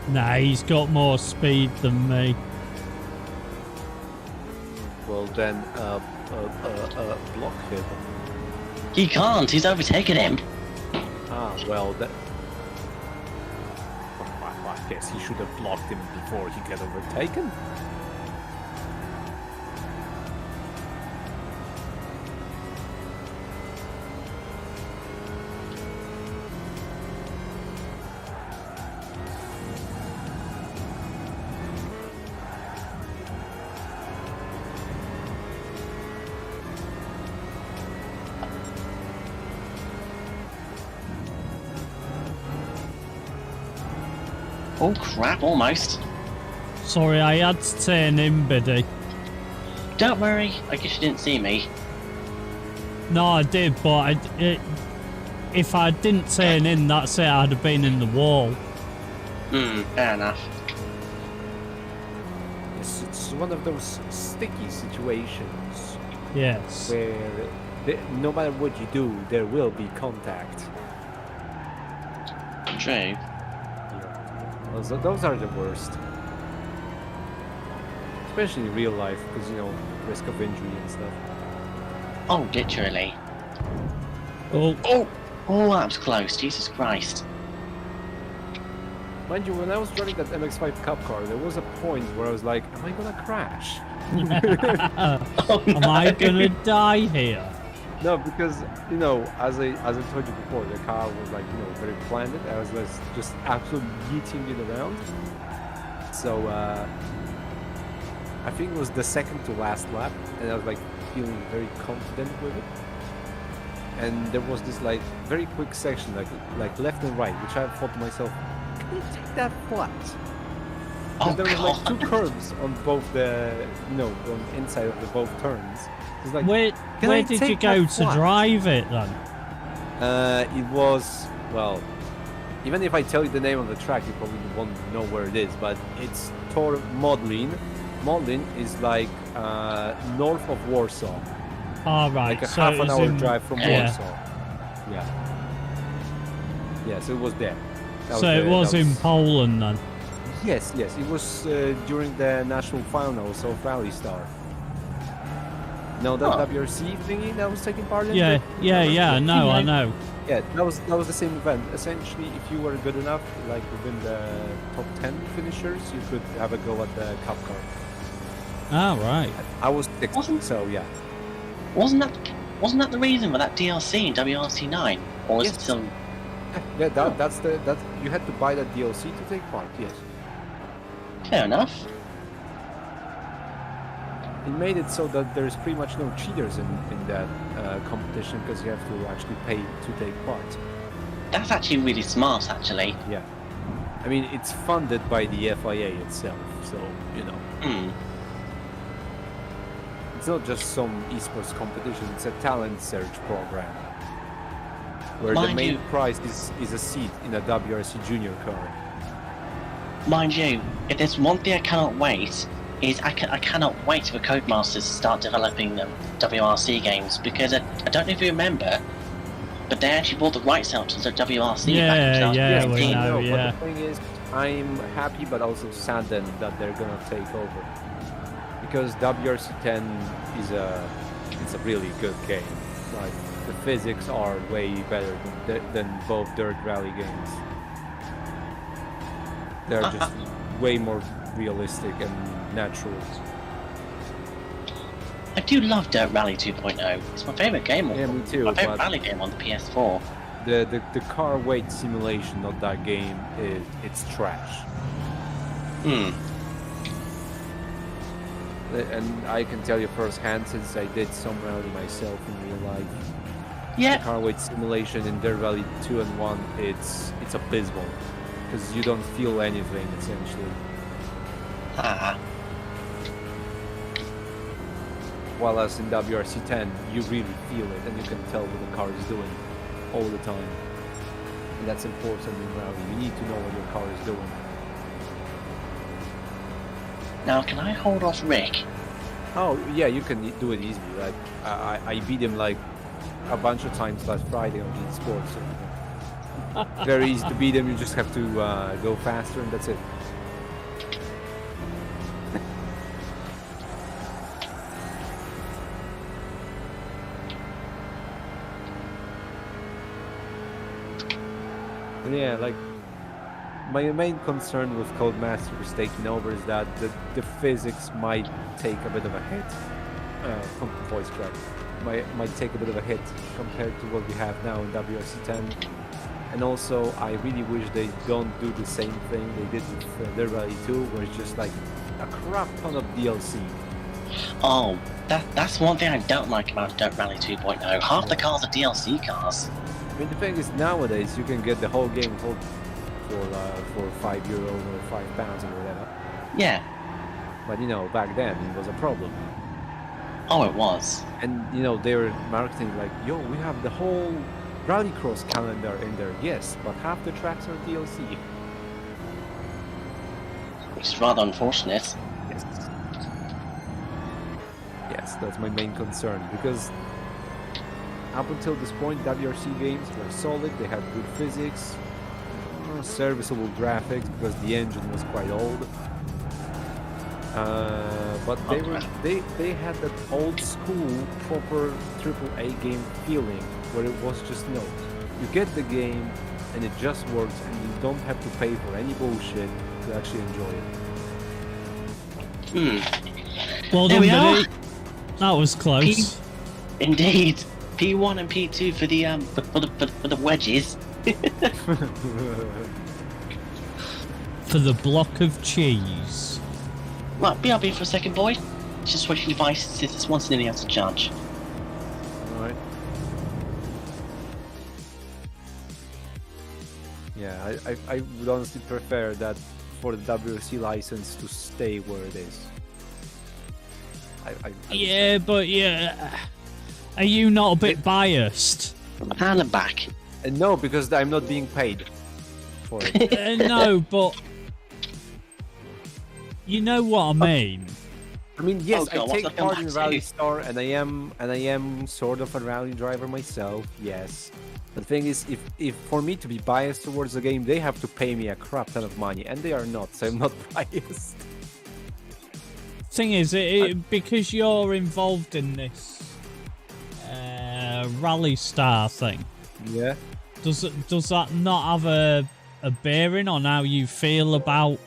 Speaker 1: Nah, he's got more speed than me.
Speaker 5: Well then, block him.
Speaker 4: He can't. He's overtaken him.
Speaker 5: Ah, well that. Well, I guess he should have blocked him before he got overtaken.
Speaker 4: Oh crap! Almost.
Speaker 1: Sorry, I had to turn in, Biddy.
Speaker 4: Don't worry. I guess you didn't see me.
Speaker 1: No, I did, but if I didn't turn in, that's it. I'd have been in the wall.
Speaker 4: Fair enough.
Speaker 5: It's one of those sticky situations
Speaker 1: Yes.
Speaker 5: where no matter what you do, there will be contact.
Speaker 4: True.
Speaker 5: Those are the worst. Especially in real life, because, you know, risk of injury and stuff.
Speaker 4: Oh, literally.
Speaker 1: Oh,
Speaker 4: Oh, that was close. Jesus Christ.
Speaker 5: Mind you, when I was driving that MX-5 Cup car, there was a point where I was like, am I gonna crash?
Speaker 4: Oh, no.
Speaker 1: am I gonna die here?
Speaker 5: No, because, you know, as I told you before, the car was like, you know, very planted. I was just absolutely yeeting it around. So, I think it was the second to last lap, and I was like feeling very confident with it. And there was this like very quick section, like left and right, which I thought to myself, can you take that flat?
Speaker 4: Oh,
Speaker 5: There was like
Speaker 4: God.
Speaker 5: two curves on both the, you know, on the inside of the both turns. It's like,
Speaker 1: Where
Speaker 5: can I
Speaker 1: did you
Speaker 5: take
Speaker 1: go
Speaker 5: that
Speaker 1: to
Speaker 5: flat?
Speaker 1: drive it then?
Speaker 5: It was, well, even if I tell you the name of the track, you probably won't know where it is, but it's Tor Modlin. Modlin is like north of Warsaw,
Speaker 1: All right,
Speaker 5: like a
Speaker 1: so
Speaker 5: half
Speaker 1: it
Speaker 5: an
Speaker 1: was
Speaker 5: hour
Speaker 1: in-
Speaker 5: drive from
Speaker 1: yeah.
Speaker 5: Warsaw. Yeah, so it was there. That
Speaker 1: So it
Speaker 5: the-
Speaker 1: was
Speaker 5: that
Speaker 1: in Poland then.
Speaker 5: Yes, it was during the national finals of Rallisport. No, that
Speaker 4: Oh.
Speaker 5: WRC thingy that was taking part in.
Speaker 1: Yeah,
Speaker 5: it?
Speaker 1: yeah. No, I know.
Speaker 5: Yeah, that was the same event. Essentially, if you were good enough, like within the top 10 finishers, you could have a go at the cup car.
Speaker 1: Ah, right.
Speaker 5: I was sixth,
Speaker 4: Wasn't-
Speaker 5: so yeah.
Speaker 4: Wasn't that the reason for that DLC in WRC9? Or was
Speaker 5: Yes.
Speaker 4: it still?
Speaker 5: Yeah, that's you had to buy that DLC to take part. Yes,
Speaker 4: Fair enough.
Speaker 5: it made it so that there's pretty much no cheaters in that competition because you have to actually pay to take part.
Speaker 4: That's actually really smart, actually.
Speaker 5: Yeah, I mean it's funded by the FIA itself, so you know. It's not just some esports competition, it's a talent search program. Where the
Speaker 4: Mind
Speaker 5: main
Speaker 4: you-
Speaker 5: prize is a seat in a WRC junior car.
Speaker 4: Mind you, if there's one thing I cannot wait, is I cannot wait for Codemasters to start developing WRC games, because I don't know if you remember, but they actually bought the rights out to the WRC back in
Speaker 1: Yeah,
Speaker 4: 2015.
Speaker 1: we know. yeah.
Speaker 5: But the thing is, I'm happy but also saddened that they're gonna take over. Because WRC 10 is a really good game. Like, the physics are way better than both dirt rally games. They're just way more realistic and natural.
Speaker 4: I do love Dirt Rally 2.0. It's my favourite game.
Speaker 5: Yeah, me too,
Speaker 4: My favourite
Speaker 5: but-
Speaker 4: rally game on the PS4.
Speaker 5: The car weight simulation of that game it's trash. And I can tell you firsthand, since I did some rally myself in real life, the
Speaker 4: Yeah,
Speaker 5: car weight simulation in Dirt Rally 2 and 1, it's abysmal. Because you don't feel anything, essentially. While as in WRC 10, you really feel it, and you can tell what the car is doing all the time. And that's important in rally. You need to know what your car is doing.
Speaker 4: Now, can I hold off Rick?
Speaker 5: Oh, yeah, you can do it easily. Like, I beat him like a bunch of times last Friday on Sports. Very easy to beat them. You just have to go faster, and that's it. Yeah, like my main concern with Codemasters taking over is that the physics might take a bit of a hit. Voice crack might take a bit of a hit compared to what we have now in WRC 10. And also, I really wish they don't do the same thing they did with Dirt Rally 2, where it's just like a crap ton of DLC.
Speaker 4: Oh, that's one thing I don't like about Dirt Rally 2.0. Half the cars are DLC cars.
Speaker 5: I mean, the thing is, nowadays you can get the whole game for €5 or £5 or whatever.
Speaker 4: Yeah.
Speaker 5: But you know, back then it was a problem.
Speaker 4: Oh, it was.
Speaker 5: And you know, they were marketing like, "Yo, we have the whole Rallycross calendar in there." Yes, but half the tracks are DLC.
Speaker 4: Which is rather unfortunate.
Speaker 5: Yes. Yes, that's my main concern, because up until this point, WRC games were solid. They had good physics, serviceable graphics because the engine was quite old. But they had that old school proper AAA game feeling, where it was just, you know, you get the game and it just works, and you don't have to pay for any bullshit to actually enjoy it.
Speaker 1: Well
Speaker 4: There
Speaker 1: done,
Speaker 4: we are.
Speaker 1: buddy. That was close.
Speaker 4: Indeed. P1 and P2 for the for the wedges.
Speaker 1: For the block of cheese.
Speaker 4: Right, BRB for a second, boy. Just switching devices since this one's nearly out of charge.
Speaker 5: Alright. Yeah, I would honestly prefer that for the WRC license to stay where it is.
Speaker 1: Yeah, but yeah. Are you not a bit biased?
Speaker 4: And I'm back.
Speaker 5: No, because I'm not being paid for it.
Speaker 1: No, but you know what I mean.
Speaker 5: I mean, yes,
Speaker 4: Oh, God,
Speaker 5: I take
Speaker 4: what's
Speaker 5: part
Speaker 4: that
Speaker 5: in
Speaker 4: back
Speaker 5: Rally
Speaker 4: to?
Speaker 5: Star, and I am sort of a rally driver myself. Yes, but the thing is, if for me to be biased towards the game, they have to pay me a crap ton of money, and they are not, so I'm not biased.
Speaker 1: Thing is, because you're involved in this Rally Star thing,
Speaker 5: Yeah.
Speaker 1: does that not have a bearing on how you feel about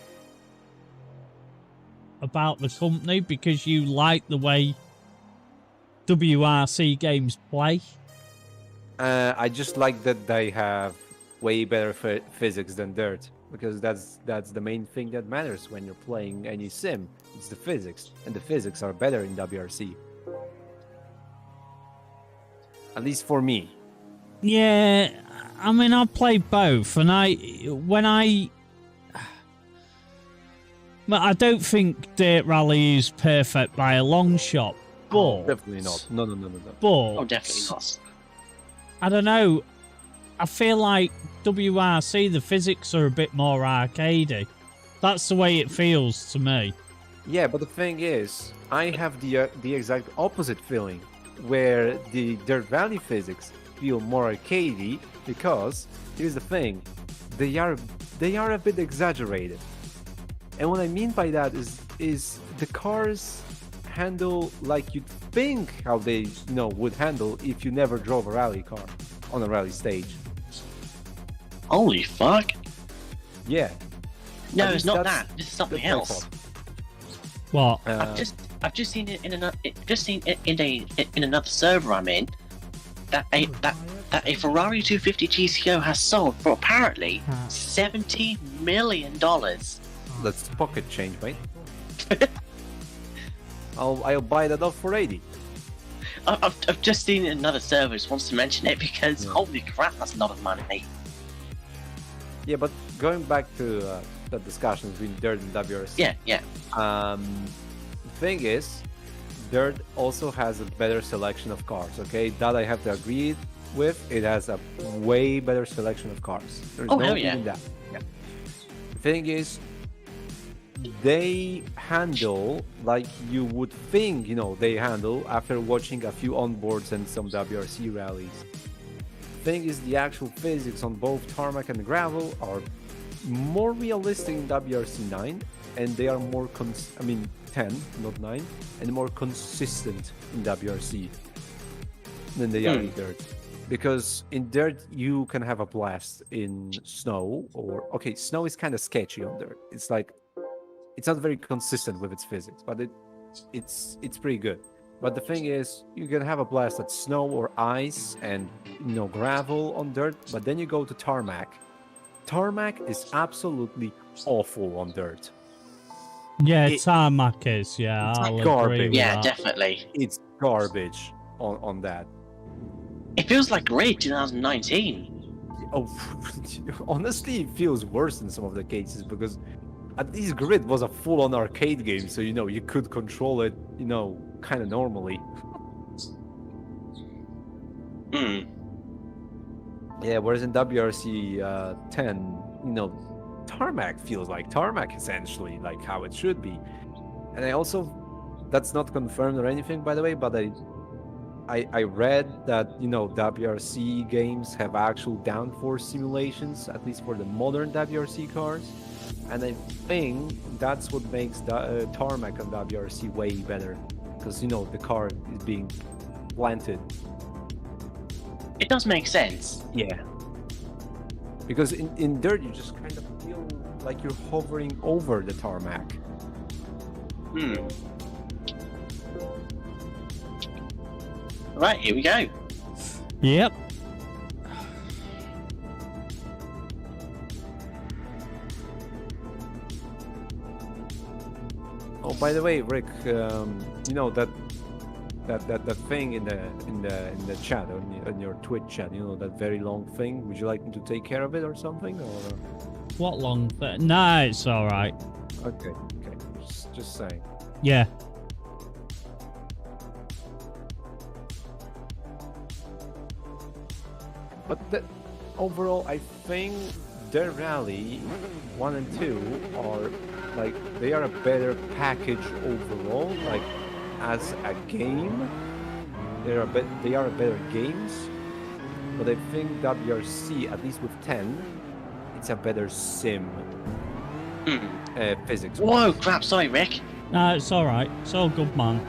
Speaker 1: the company, because you like the way WRC games play?
Speaker 5: I just like that they have way better physics than Dirt, because that's the main thing that matters when you're playing any sim. It's the physics, and the physics are better in WRC. At least for me.
Speaker 1: Yeah, I mean, I play both, and but I don't think Dirt Rally is perfect by a long shot. But
Speaker 5: Definitely not. No.
Speaker 1: But
Speaker 4: Oh, definitely not.
Speaker 1: I don't know. I feel like WRC, the physics are a bit more arcadey. That's the way it feels to me.
Speaker 5: Yeah, but the thing is, I have the exact opposite feeling, where the Dirt Rally physics feel more arcadey, because here's the thing, they are a bit exaggerated. And what I mean by that is the cars handle like you'd think how they would handle if you never drove a rally car on a rally stage.
Speaker 4: Holy fuck!
Speaker 5: Yeah.
Speaker 4: No,
Speaker 5: At
Speaker 4: it's
Speaker 5: least
Speaker 4: not
Speaker 5: that's-
Speaker 4: that. This is something
Speaker 5: that's my
Speaker 4: else.
Speaker 5: thought.
Speaker 1: What?
Speaker 4: I've just seen it in another server I'm in, that a Ferrari 250 GTO has sold for apparently $70 million.
Speaker 5: That's pocket change, mate. I'll buy that off for 80.
Speaker 4: I've just seen it in another server. Just wants to mention it because holy crap, that's a lot of money.
Speaker 5: Yeah, but going back to the discussion between Dirt and WRC.
Speaker 4: Yeah.
Speaker 5: The thing is, Dirt also has a better selection of cars, okay? That I have to agree with. It has a way better selection of cars. There's
Speaker 4: Oh,
Speaker 5: no
Speaker 4: hell yeah.
Speaker 5: even that. Yeah. The thing is, they handle like you would think, they handle after watching a few onboards and some WRC rallies. thing is, the actual physics on both tarmac and gravel are more realistic in WRC 9, and they are more 10, not 9, and more consistent in WRC than they are in dirt. Because in dirt you can have a blast. In snow, snow is kind of sketchy on dirt. It's like it's not very consistent with its physics, but it's pretty good. But the thing is, you can have a blast at snow or ice and gravel on dirt, but then you go to tarmac. Tarmac is absolutely awful on dirt.
Speaker 1: Yeah, tarmac is. Yeah, I'll agree with
Speaker 4: Yeah,
Speaker 1: that.
Speaker 4: definitely.
Speaker 5: It's garbage on that.
Speaker 4: It feels like Grid 2019.
Speaker 5: Oh, honestly, it feels worse in some of the cases because at least Grid was a full-on arcade game, so you could control it, kind of normally. Yeah, whereas in WRC 10, tarmac feels like tarmac essentially, like how it should be. And I also, that's not confirmed or anything, by the way, but I read that WRC games have actual downforce simulations, at least for the modern WRC cars, and I think that's what makes the tarmac on WRC way better, because the car is being planted.
Speaker 4: It does make sense.
Speaker 5: Yeah, because in dirt you just kind of feel like you're hovering over the tarmac.
Speaker 4: Right, here we go.
Speaker 1: Yep.
Speaker 5: Oh, by the way, Rick, that thing in the chat on your Twitch chat, that very long thing. Would you like me to take care of it or something? Or
Speaker 1: What long thing? No, it's all right.
Speaker 5: okay, just saying.
Speaker 1: Yeah.
Speaker 5: But overall, I think their Rally 1 and 2 are they are a better package overall. Like as a game, they are better games. But I think WRC, at least with 10, it's a better sim physics.
Speaker 4: Whoa, crap! Sorry, Rick.
Speaker 1: No, it's all right. It's all good, man.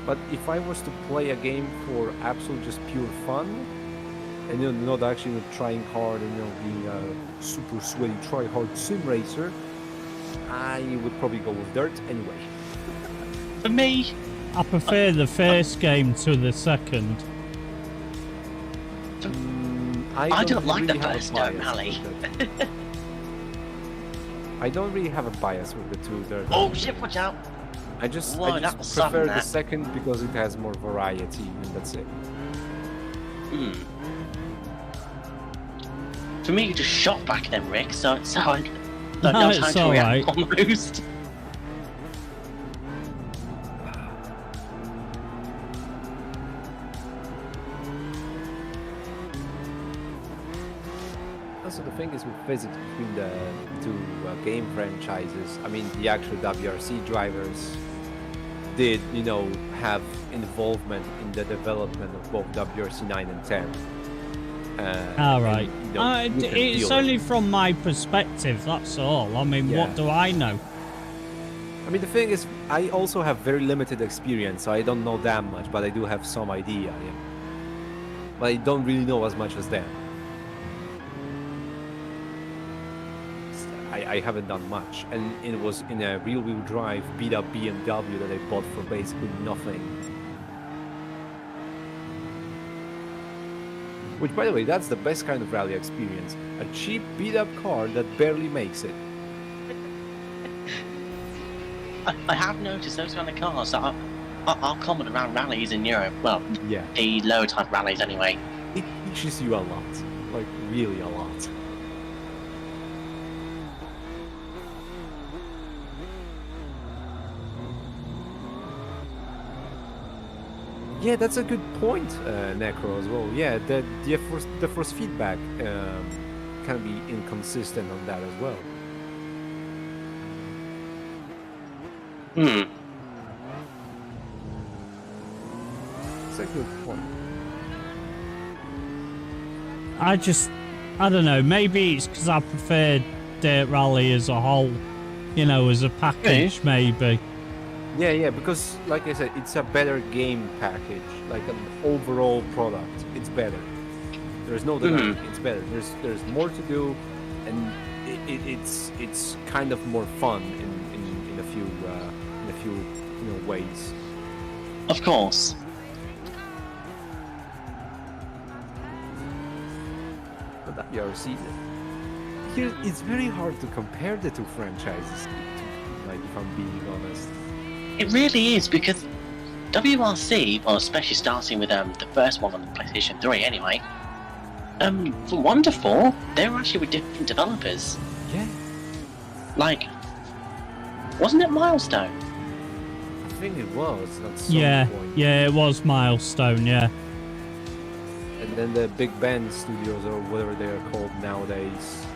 Speaker 5: But if I was to play a game for absolute just pure fun, and not actually trying hard and being a super sweaty try-hard sim racer, I would probably go with dirt anyway.
Speaker 4: For me,
Speaker 1: I prefer the first game to the second.
Speaker 4: I don't like the
Speaker 5: really have a
Speaker 4: first dirt
Speaker 5: bias
Speaker 4: rally.
Speaker 5: with it. I don't really have a bias with the two dirt.
Speaker 4: Oh shit! Watch out!
Speaker 5: I just
Speaker 4: Whoa, that was
Speaker 5: prefer
Speaker 4: sudden,
Speaker 5: the
Speaker 4: that.
Speaker 5: second because it has more variety, and that's it.
Speaker 4: For me, you just shot back then, Rick. So I
Speaker 1: No,
Speaker 4: no
Speaker 1: it's
Speaker 4: time to
Speaker 1: all
Speaker 4: react
Speaker 1: right.
Speaker 4: almost.
Speaker 5: Also, the thing is with physics between the two game franchises, I mean, the actual WRC drivers did, have involvement in the development of both WRC 9 and 10.
Speaker 1: All right.
Speaker 5: And,
Speaker 1: It's only from my perspective, that's all. I mean,
Speaker 5: Yeah.
Speaker 1: what do I know?
Speaker 5: I mean, the thing is, I also have very limited experience, so I don't know that much, but I do have some idea. Yeah. But I don't really know as much as them. I haven't done much, and it was in a rear-wheel drive beat-up BMW that I bought for basically nothing. Which, by the way, that's the best kind of rally experience. A cheap beat-up car that barely makes it.
Speaker 4: I have noticed those kind of cars that are common around rallies in Europe. Well,
Speaker 5: Yeah.
Speaker 4: the lower type rallies anyway.
Speaker 5: It teaches you a lot. Like, really a lot. Yeah, that's a good point, Necro, as well. Yeah, the force feedback can be inconsistent on that as well. It's like good point.
Speaker 1: I don't know, maybe it's because I prefer Dirt Rally as a whole, you know, as a package, maybe.
Speaker 5: Yeah, because like I said, it's a better game package, like an overall product. It's better. There's no denying it's better. There's more to do, and it's kind of more fun in a few ways.
Speaker 4: Of course.
Speaker 5: But that WRC, here it's very hard to compare the two franchises. Like, if I'm being honest.
Speaker 4: It really is, because WRC, well, especially starting with the first one on the PlayStation 3 anyway, from 1 to 4, they were actually with different developers.
Speaker 5: Yeah.
Speaker 4: Like, wasn't it Milestone?
Speaker 5: I think it was at some point.
Speaker 1: Yeah, it was Milestone, yeah.
Speaker 5: And then the Big Ben Studios, or whatever they are called nowadays,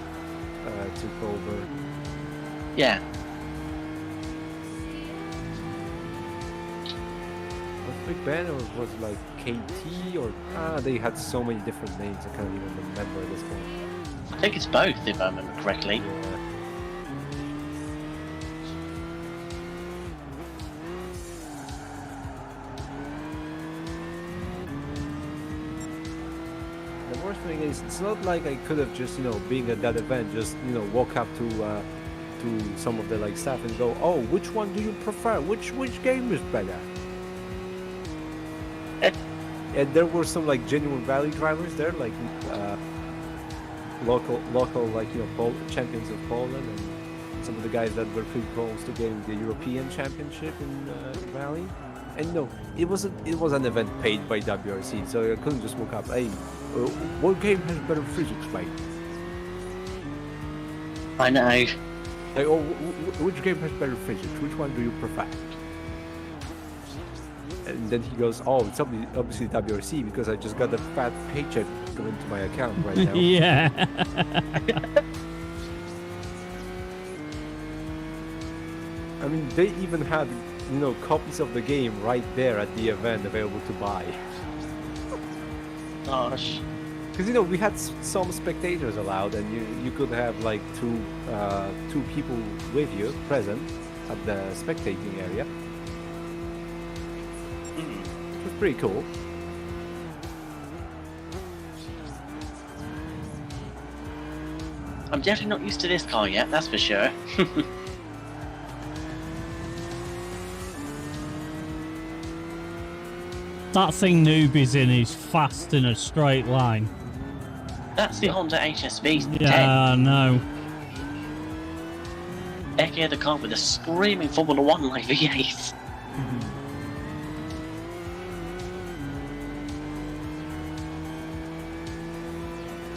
Speaker 5: took over.
Speaker 4: Yeah.
Speaker 5: Big Ben, or was it like KT, or they had so many different names I can't even remember at this point.
Speaker 4: I think it's both, if I remember correctly.
Speaker 5: Yeah. The worst thing is, it's not like I could have just, being at that event, just, walk up to some of the like staff and go, oh, which one do you prefer? Which game is better? And there were some like genuine rally drivers there, like local like champions of Poland, and some of the guys that were pretty close to getting the European Championship in rally. And it was an event paid by WRC, so I couldn't just walk up. Hey, what game has better physics, mate?
Speaker 4: I know.
Speaker 5: Like, oh, which game has better physics? Which one do you prefer? And then he goes, oh, it's obviously WRC, because I just got a fat paycheck going to my account right now.
Speaker 1: Yeah.
Speaker 5: I mean, they even had, copies of the game right there at the event available to buy.
Speaker 4: Gosh.
Speaker 5: Because, we had some spectators allowed, and you could have like two people with you present at the spectating area. It was pretty cool.
Speaker 4: I'm definitely not used to this car yet, that's for sure.
Speaker 1: That thing Noobie's in is fast in a straight line.
Speaker 4: That's the Honda HSV 10.
Speaker 1: Yeah, I know.
Speaker 4: aka the car with a screaming Formula 1 like V8.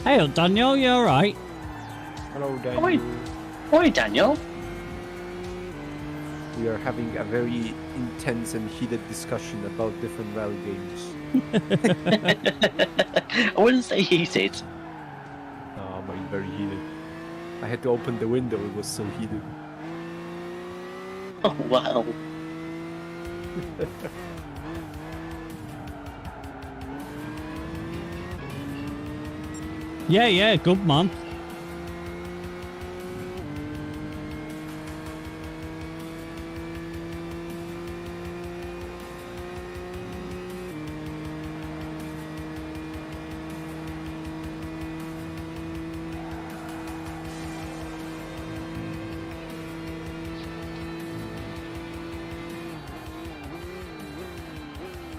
Speaker 1: Hey, Daniel, you alright?
Speaker 5: Hello, Daniel.
Speaker 4: Oi, Daniel.
Speaker 5: We are having a very intense and heated discussion about different rally games.
Speaker 4: I wouldn't say heated.
Speaker 5: Oh, mine very heated. I had to open the window, it was so heated.
Speaker 4: Oh, wow.
Speaker 1: Yeah, good man.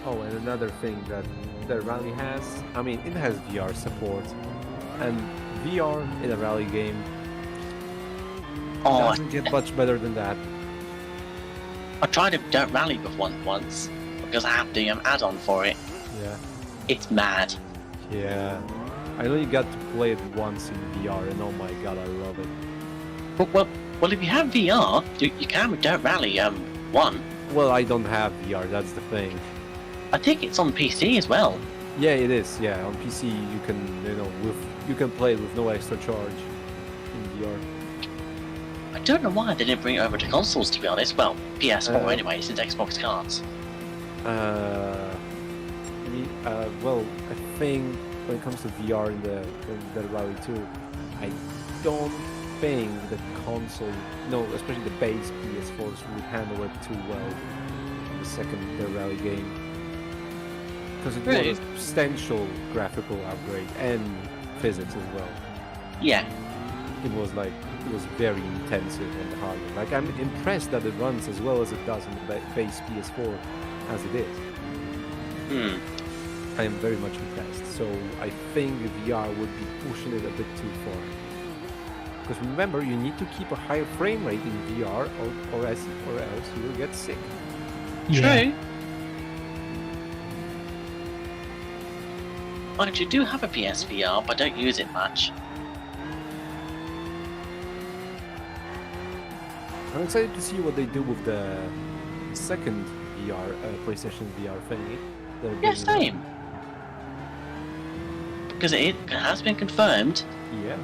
Speaker 5: Oh, and another thing that the rally has, I mean, it has VR support, and VR in a rally game doesn't get much better than that.
Speaker 4: I tried a Dirt Rally before once because I have the add-on for it.
Speaker 5: Yeah.
Speaker 4: It's mad.
Speaker 5: Yeah. I only got to play it once in VR, and oh my god, I love it.
Speaker 4: Well, if you have VR, you can with Dirt Rally 1.
Speaker 5: Well, I don't have VR, that's the thing.
Speaker 4: I think it's on PC as well.
Speaker 5: Yeah, it is. Yeah, on PC you can, you can play it with no extra charge in VR.
Speaker 4: I don't know why they didn't bring it over to consoles, to be honest. Well, PS4 anyway, since Xbox can't.
Speaker 5: Well, I think when it comes to VR in the Rally 2, I don't think the console, no, especially the base PS4s would handle it too well in the Rally game. Because it
Speaker 4: Really?
Speaker 5: was a substantial graphical upgrade and physics as well.
Speaker 4: Yeah.
Speaker 5: It was very intensive on the hardware. Like, I'm impressed that it runs as well as it does on the base PS4 as it is. I am very much impressed. So I think VR would be pushing it a bit too far. Because remember, you need to keep a higher frame rate in VR or else you will get sick.
Speaker 4: True. I actually do have a PSVR, but I don't use it much.
Speaker 5: I'm excited to see what they do with the second VR, PlayStation VR thingy.
Speaker 4: Yeah, same. Because it has been confirmed,
Speaker 5: Yes.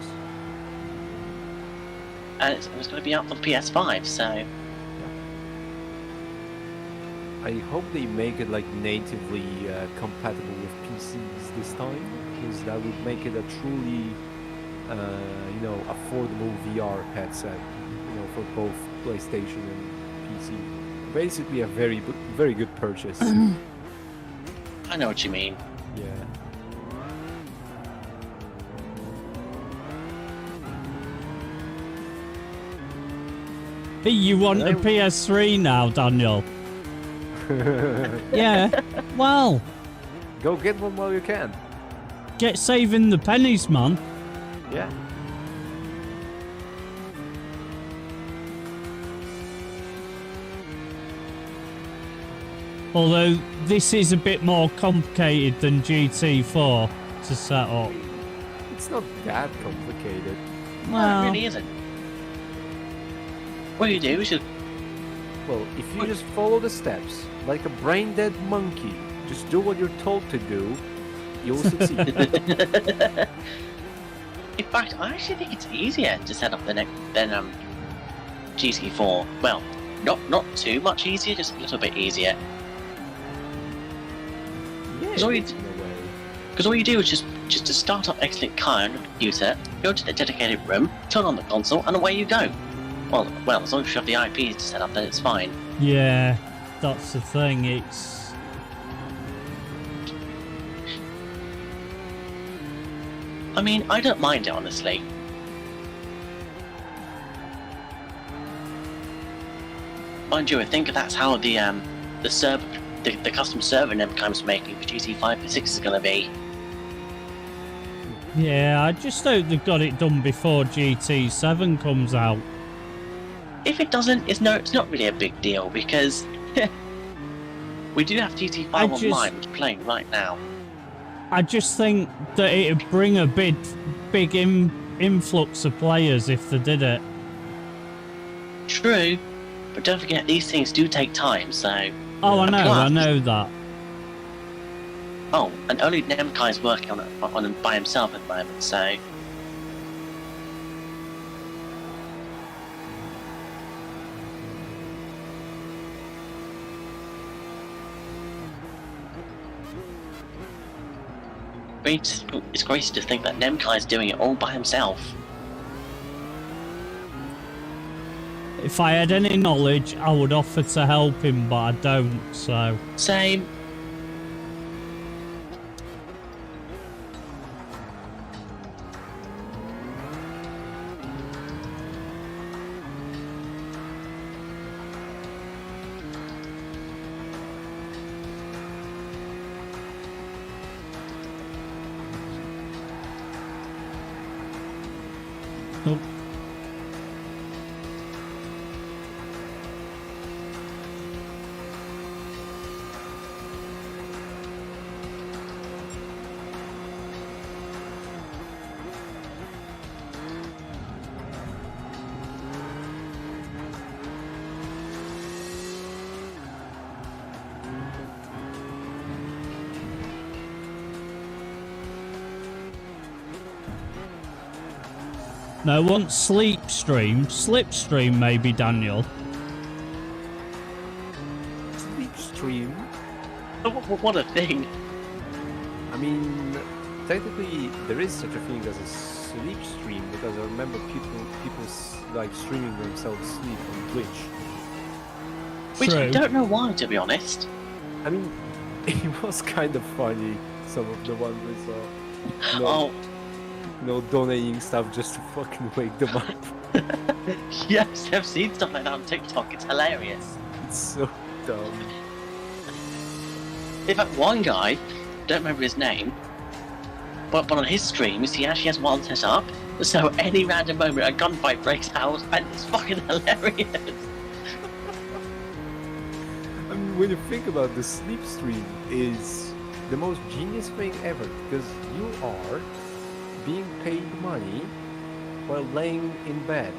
Speaker 4: and it's going to be out for the PS5, so...
Speaker 5: I hope they make it like natively compatible with PCs this time, because that would make it a truly, affordable VR headset, for both PlayStation and PC. Basically, a very good purchase.
Speaker 4: I know what you mean.
Speaker 5: Yeah.
Speaker 1: Hey, you want a PS3 now, Daniel? Yeah. Well,
Speaker 5: Go get one while you can.
Speaker 1: get saving the pennies, man.
Speaker 5: Yeah.
Speaker 1: Although this is a bit more complicated than GT4 to set up.
Speaker 5: It's not that complicated.
Speaker 4: No,
Speaker 1: Well,
Speaker 4: it really isn't. What you do is you...
Speaker 5: Well, if you just follow the steps, like a brain-dead monkey, just do what you're told to do, you'll succeed.
Speaker 4: In fact, I actually think it's easier to set up than GT4. Well, not too much easier, just a little bit easier.
Speaker 5: Yeah,
Speaker 4: So
Speaker 5: in
Speaker 4: it's-
Speaker 5: a way.
Speaker 4: Because all you do is just to start up Excellent Car on your computer, go to the dedicated room, turn on the console, and away you go. Well, as long as you have the IPs to set up, then it's fine.
Speaker 1: yeah, that's the thing. It's
Speaker 4: I mean, I don't mind it, honestly. Mind you, I think that's how the server, the custom server Nemcom's making for GT5 and 6 is going to be.
Speaker 1: yeah. I just hope they've got it done before GT7 comes out.
Speaker 4: If it doesn't, it's not really a big deal because we do have GT5 online, which is playing right now.
Speaker 1: I just think that it'd bring a big influx of players if they did it.
Speaker 4: True, but don't forget these things do take time. So.
Speaker 1: Oh, I
Speaker 4: And
Speaker 1: know,
Speaker 4: plus-
Speaker 1: I know that.
Speaker 4: Oh, and only Nemkai is working on it by himself at the moment. So. It's crazy to think that Nemkai is doing it all by himself.
Speaker 1: If I had any knowledge, I would offer to help him, but I don't, so...
Speaker 4: Same.
Speaker 1: Nope. No, I want Slipstream maybe, Daniel.
Speaker 5: Slipstream?
Speaker 4: What a thing!
Speaker 5: mean, technically, there is such a thing as a sleep stream because I remember people like streaming themselves sleep on Twitch.
Speaker 4: Which I
Speaker 1: True.
Speaker 4: don't know why, to be honest.
Speaker 5: I mean, it was kind of funny. Some of the ones I saw.
Speaker 4: Oh,
Speaker 5: Donating stuff just to fucking wake them up.
Speaker 4: yes, I've seen stuff like that on TikTok. It's hilarious.
Speaker 5: It's so dumb.
Speaker 4: In fact, one guy, don't remember his name, but on his streams, he actually has one set up. So any random moment, a gunfight breaks out, and it's fucking hilarious.
Speaker 5: I mean, when you think about the sleep stream, is the most genius thing ever because you are being paid money while laying in bed.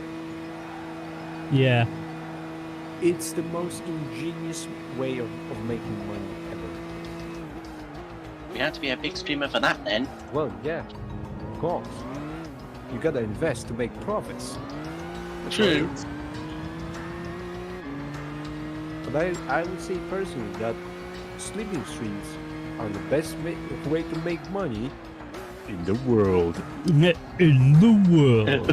Speaker 1: Yeah.
Speaker 5: It's the most ingenious way of making money ever.
Speaker 4: You have to be a big streamer for that, then.
Speaker 5: Well, yeah, of course. You gotta invest to make profits.
Speaker 4: True.
Speaker 5: But I would say personally that sleeping streams are the best way to make money in the world.
Speaker 1: In the world.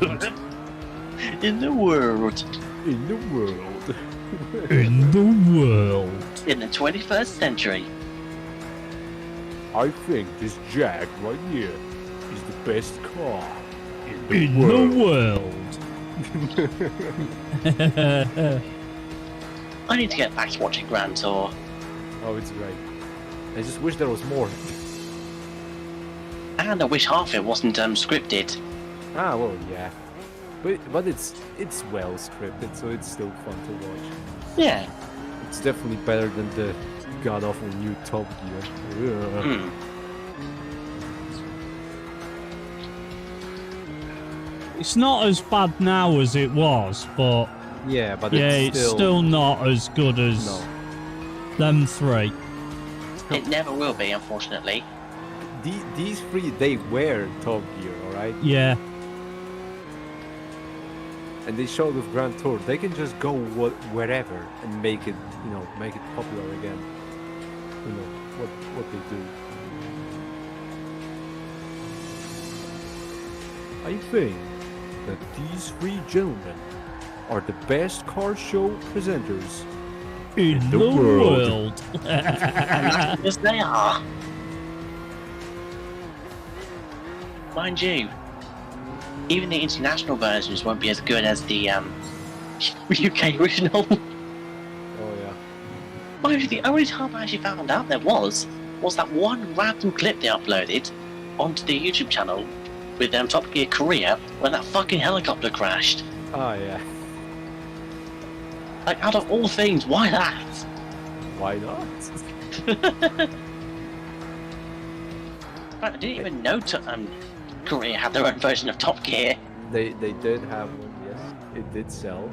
Speaker 4: In the world.
Speaker 5: In the world.
Speaker 1: In the world.
Speaker 4: In the 21st century.
Speaker 5: I think this Jag right here is the best car in the
Speaker 1: In
Speaker 5: world.
Speaker 1: the world.
Speaker 4: I need to get back to watching Gran Tour.
Speaker 5: Oh, it's great. I just wish there was more.
Speaker 4: And I wish half of it wasn't scripted.
Speaker 5: Ah, well, yeah. But it's well scripted, so it's still fun to watch.
Speaker 4: Yeah.
Speaker 5: It's definitely better than the god-awful new Top Gear. Ugh.
Speaker 4: Hmm.
Speaker 1: It's not as bad now as it was, but
Speaker 5: Yeah, but
Speaker 1: yeah,
Speaker 5: it's
Speaker 1: still not as good as
Speaker 5: No.
Speaker 1: them three.
Speaker 4: It never will be, unfortunately.
Speaker 5: These three, they wear Top Gear, alright?
Speaker 1: Yeah.
Speaker 5: And they showed with Grand Tour, they can just go wherever and make it, make it popular again. You know, what they do. I think that these three gentlemen are the best car show presenters
Speaker 1: In
Speaker 5: the
Speaker 1: the
Speaker 5: world.
Speaker 1: world.
Speaker 4: Yes, they are. Mind you, even the international versions won't be as good as the UK original.
Speaker 5: Oh yeah.
Speaker 4: Mind you, the only time I actually found out there was that one random clip they uploaded onto the YouTube channel with Top Gear Korea when that fucking helicopter crashed.
Speaker 5: Oh yeah.
Speaker 4: Like, out of all things, why that?
Speaker 5: Why not?
Speaker 4: I didn't even know Korea had their own version of Top Gear.
Speaker 5: They did have one, yes. It did sell.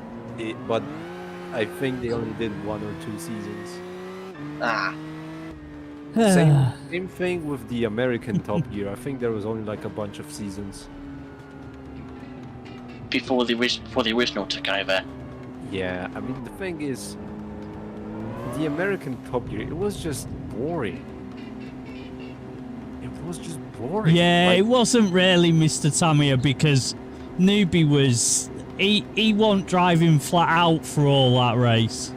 Speaker 5: But I think they only did 1 or 2 seasons.
Speaker 4: Ah,
Speaker 5: Same thing with the American Top Gear. I think there was only like a bunch of seasons.
Speaker 4: before the original took over.
Speaker 5: Yeah, I mean the thing is, the American Top Gear, it was just boring. It was just boring.
Speaker 1: Yeah,
Speaker 5: Like,
Speaker 1: it wasn't really Mr. Tamiya because Newbie was... He wasn't driving flat out for all that race.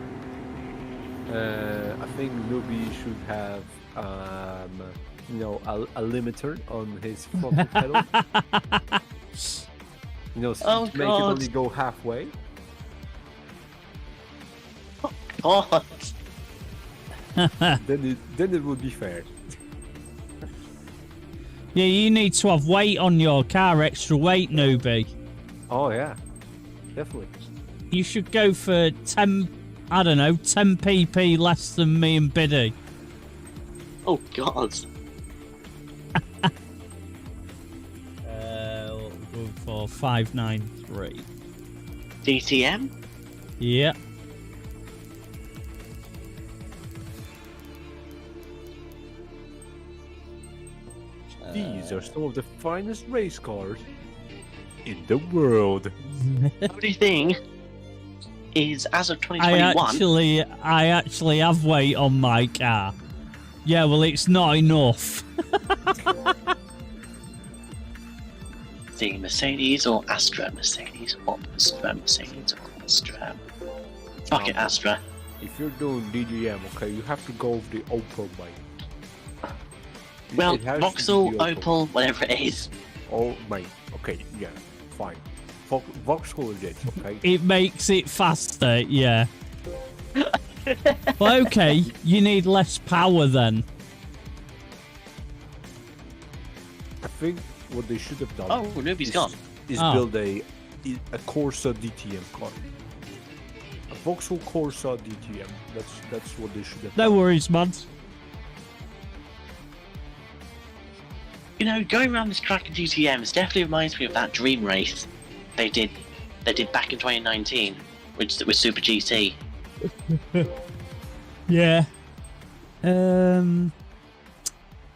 Speaker 5: I think Nubi should have, a limiter on his throttle pedal.
Speaker 4: Oh,
Speaker 5: to make it
Speaker 4: God.
Speaker 5: only go halfway.
Speaker 4: God.
Speaker 5: Then it would be fair.
Speaker 1: Yeah, you need to have weight on your car, extra weight, Newbie.
Speaker 5: Oh yeah, definitely.
Speaker 1: You should go for 10 pp less than me and Biddy.
Speaker 4: Oh, God.
Speaker 1: We'll go for 593.
Speaker 4: DTM?
Speaker 1: Yeah.
Speaker 5: These are some of the finest race cars in the world.
Speaker 4: The only thing is, as of 2021...
Speaker 1: I actually have weight on my car. Yeah, well, it's not enough.
Speaker 4: see, Mercedes or Astra? Mercedes or Astra? Mercedes or Astra? Fuck it, Astra.
Speaker 5: If you're doing DGM, okay, you have to go with the Opel, mate.
Speaker 4: Well,
Speaker 5: It has to be
Speaker 4: Vauxhall,
Speaker 5: the
Speaker 4: Opel, whatever it is.
Speaker 5: Oh, mate. Okay, yeah, fine. Vauxhall is it, okay?
Speaker 1: It makes it faster, yeah. But okay, you need less power then.
Speaker 5: I think what they should have done.
Speaker 4: Oh, nobody's gone.
Speaker 5: Is
Speaker 1: Oh.
Speaker 5: build a Corsa DTM car. A Vauxhall Corsa DTM. That's what they should have
Speaker 1: No
Speaker 5: done.
Speaker 1: worries, man.
Speaker 4: You know, going around this track in GTMs definitely reminds me of that dream race they did back in 2019, which was Super GT.
Speaker 1: Yeah.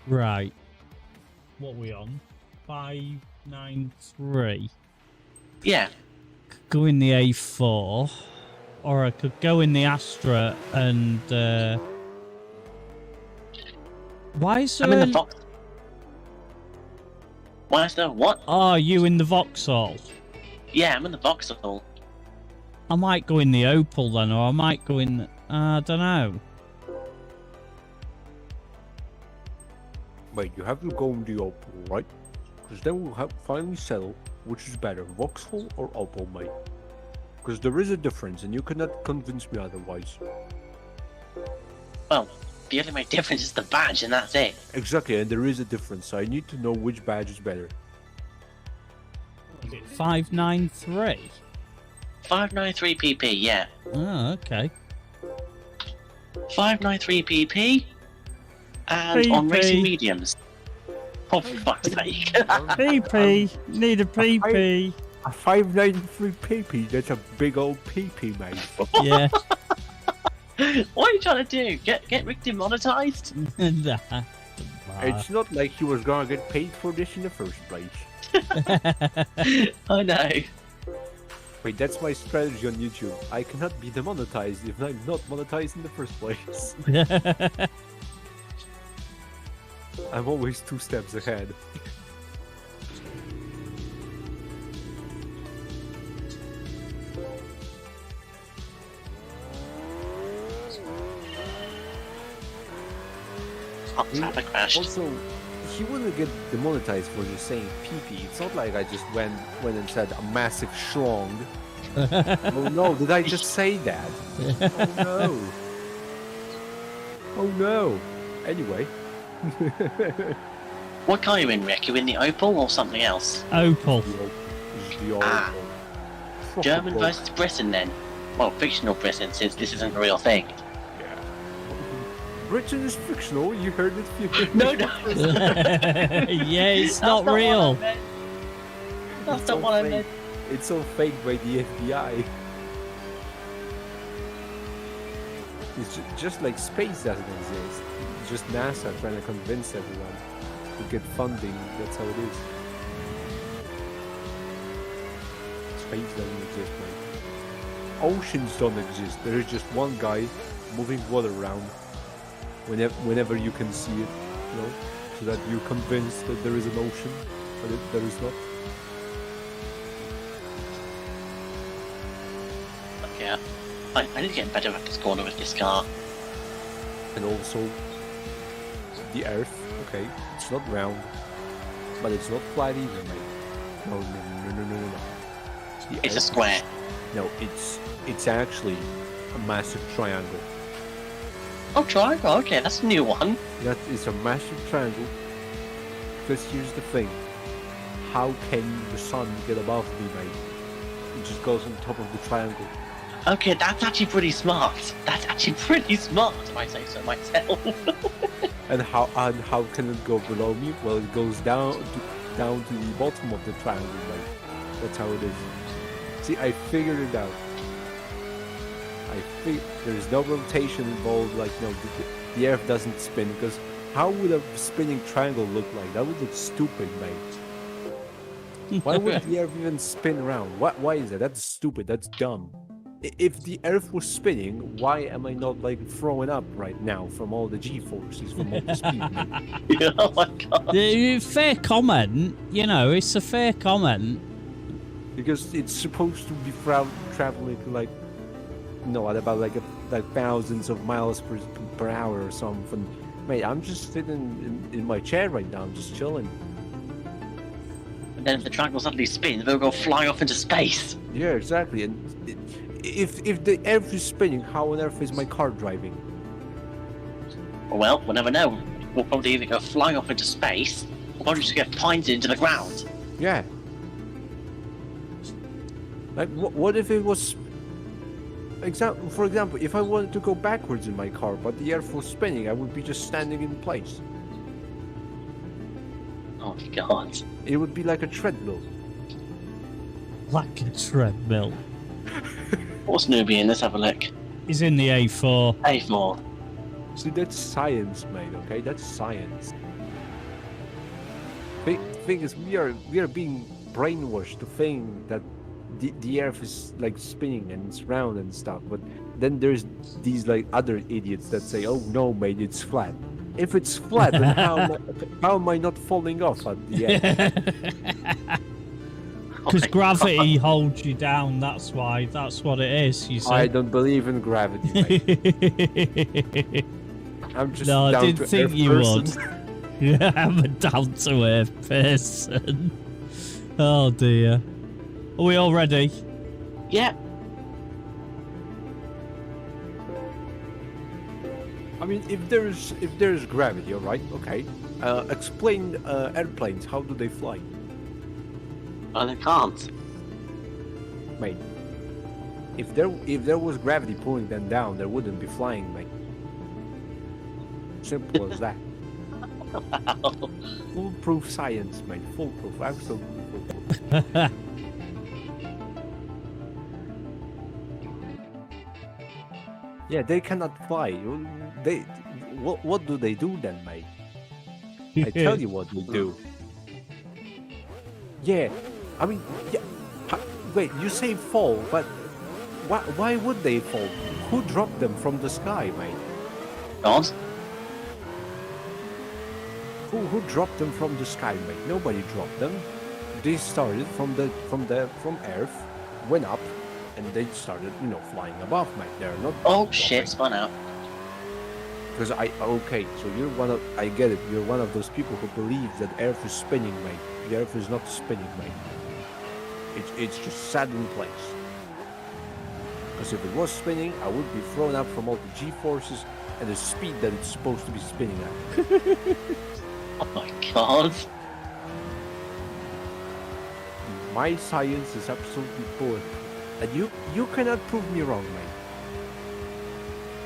Speaker 1: Right. What are we on? 593.
Speaker 4: Yeah.
Speaker 1: Could go in the A4, or I could go in the Astra and. Why is there?
Speaker 4: I'm in the Vox. Why is there what?
Speaker 1: Oh, you in the Vauxhall?
Speaker 4: Yeah, I'm in the Vauxhall.
Speaker 1: I might go in the Opel then, or I might go in. I don't know.
Speaker 5: Wait, you have to go with the Opel, right? Because then we'll finally settle which is better, Vauxhall or Opel, mate. Because there is a difference, and you cannot convince me otherwise.
Speaker 4: Well, the only main difference is the badge, and that's it.
Speaker 5: Exactly, and there is a difference, so I need to know which badge is better.
Speaker 1: 593.
Speaker 4: 593 PP, yeah.
Speaker 1: Oh, okay.
Speaker 4: 593 PP, and on
Speaker 1: PP.
Speaker 4: racing mediums. Oh, for fuck's sake.
Speaker 1: PP. Need a PP.
Speaker 5: A 593 PP, that's a big old PP, mate.
Speaker 1: Yeah.
Speaker 4: What are you trying to do? Get Rick demonetized?
Speaker 1: Nah.
Speaker 5: It's not like he was gonna get paid for this in the first place.
Speaker 4: I know.
Speaker 5: Wait, that's my strategy on YouTube. I cannot be demonetized if I'm not monetized in the first place. I'm always 2 steps ahead.
Speaker 4: Oh, traffic crashed.
Speaker 5: Also, he wouldn't get demonetized for just saying PP. It's not like I just went and said a massive schlong. Oh no, did I just say that? Oh no. Oh no. Anyway.
Speaker 4: What car are you in, Rick? You in the Opel or something else?
Speaker 1: Opel.
Speaker 5: The
Speaker 4: Ah.
Speaker 5: Proper
Speaker 4: German
Speaker 5: Opel.
Speaker 4: versus Britain then? Well, fictional Britain, since this isn't a real thing.
Speaker 5: Yeah. Britain is fictional, you heard it.
Speaker 4: No.
Speaker 1: Yeah, it's
Speaker 4: That's
Speaker 1: not
Speaker 4: what I
Speaker 1: real.
Speaker 4: meant. That's
Speaker 5: It's
Speaker 4: not
Speaker 5: all
Speaker 4: what I
Speaker 5: fake.
Speaker 4: meant.
Speaker 5: It's all fake by the FBI. It's just like space doesn't exist. It's just NASA trying to convince everyone to get funding. That's how it is. Space doesn't exist, mate. Oceans don't exist. There is just one guy moving water around whenever you can see it, you know, so that you're convinced that there is an ocean, but there is not.
Speaker 4: Yeah. I need to get better at this corner with this car.
Speaker 5: And also, the Earth, okay, it's not round, but it's not flat either, mate. No. The
Speaker 4: It's a
Speaker 5: Earth-
Speaker 4: square.
Speaker 5: No, it's actually a massive triangle.
Speaker 4: Oh, triangle. Okay, that's a new one.
Speaker 5: That is a massive triangle. Because here's the thing: how can the sun get above me, mate? It just goes on top of the triangle.
Speaker 4: Okay, that's actually pretty smart. That's actually pretty smart, if I say so myself.
Speaker 5: And how can it go below me? Well, it goes down to the bottom of the triangle, mate. That's how it is. See, I figured it out. There's no rotation involved. Like, no, the Earth doesn't spin. Because how would a spinning triangle look like? That would look stupid, mate. Why would the Earth even spin around? Why is that? That's stupid. That's dumb. if the Earth was spinning, why am I not like throwing up right now from all the G-forces, from all the speed?
Speaker 4: Yeah, oh my god.
Speaker 1: Fair comment. You know, it's a fair comment.
Speaker 5: Because it's supposed to be traveling like, no, at about like thousands of miles per hour or something. Mate, I'm just sitting in my chair right now. I'm just chilling.
Speaker 4: And then if the track will suddenly spin, they'll go flying off into space.
Speaker 5: Yeah, exactly. And if the Earth is spinning, how on earth is my car driving?
Speaker 4: Well, we'll never know. We'll probably either go flying off into space, or probably just get pined into the ground.
Speaker 5: Yeah. Like, what if it was... For example, if I wanted to go backwards in my car, but the Earth was spinning, I would be just standing in place.
Speaker 4: Oh my god.
Speaker 5: It would be like a treadmill.
Speaker 1: Like a treadmill.
Speaker 4: What's Nubian? Let's have a look.
Speaker 1: He's in the A4.
Speaker 4: A4.
Speaker 5: See, that's science, mate, okay? That's science. Thing is, we are being brainwashed to think that the Earth is like spinning and it's round and stuff, but then there's these like other idiots that say, oh no, mate, it's flat. If it's flat, then how am I not falling off at the end?
Speaker 1: Because gravity holds you down, that's why. That's what it is, you see.
Speaker 5: I don't believe in gravity, mate. I'm just
Speaker 1: no, I didn't think you
Speaker 5: person.
Speaker 1: would. Yeah, I'm a down-to-earth person. Oh dear. Are we all ready?
Speaker 4: Yeah.
Speaker 5: I mean, if there's gravity, all right, okay. Explain airplanes. How do they fly?
Speaker 4: Oh, they can't.
Speaker 5: Mate, if there was gravity pulling them down, they wouldn't be flying, mate. Simple as that.
Speaker 4: Wow.
Speaker 5: Foolproof science, mate. Foolproof, absolutely foolproof. Yeah, they cannot fly. What do they do then, mate? I tell you what they do. Yeah, I mean, yeah. Wait, you say fall, but why would they fall? Who dropped them from the sky, mate?
Speaker 4: God.
Speaker 5: Who dropped them from the sky, mate? Nobody dropped them. They started from Earth, went up, and they started, flying above, mate. They're not.
Speaker 4: Oh shit! Spun out.
Speaker 5: Because okay, so I get it. You're one of those people who believes that Earth is spinning, mate. The Earth is not spinning, mate. It's just sat in place. Because if it was spinning, I would be thrown up from all the G-forces at the speed that it's supposed to be spinning at.
Speaker 4: Oh my god.
Speaker 5: My science is absolutely poor. And you cannot prove me wrong, mate.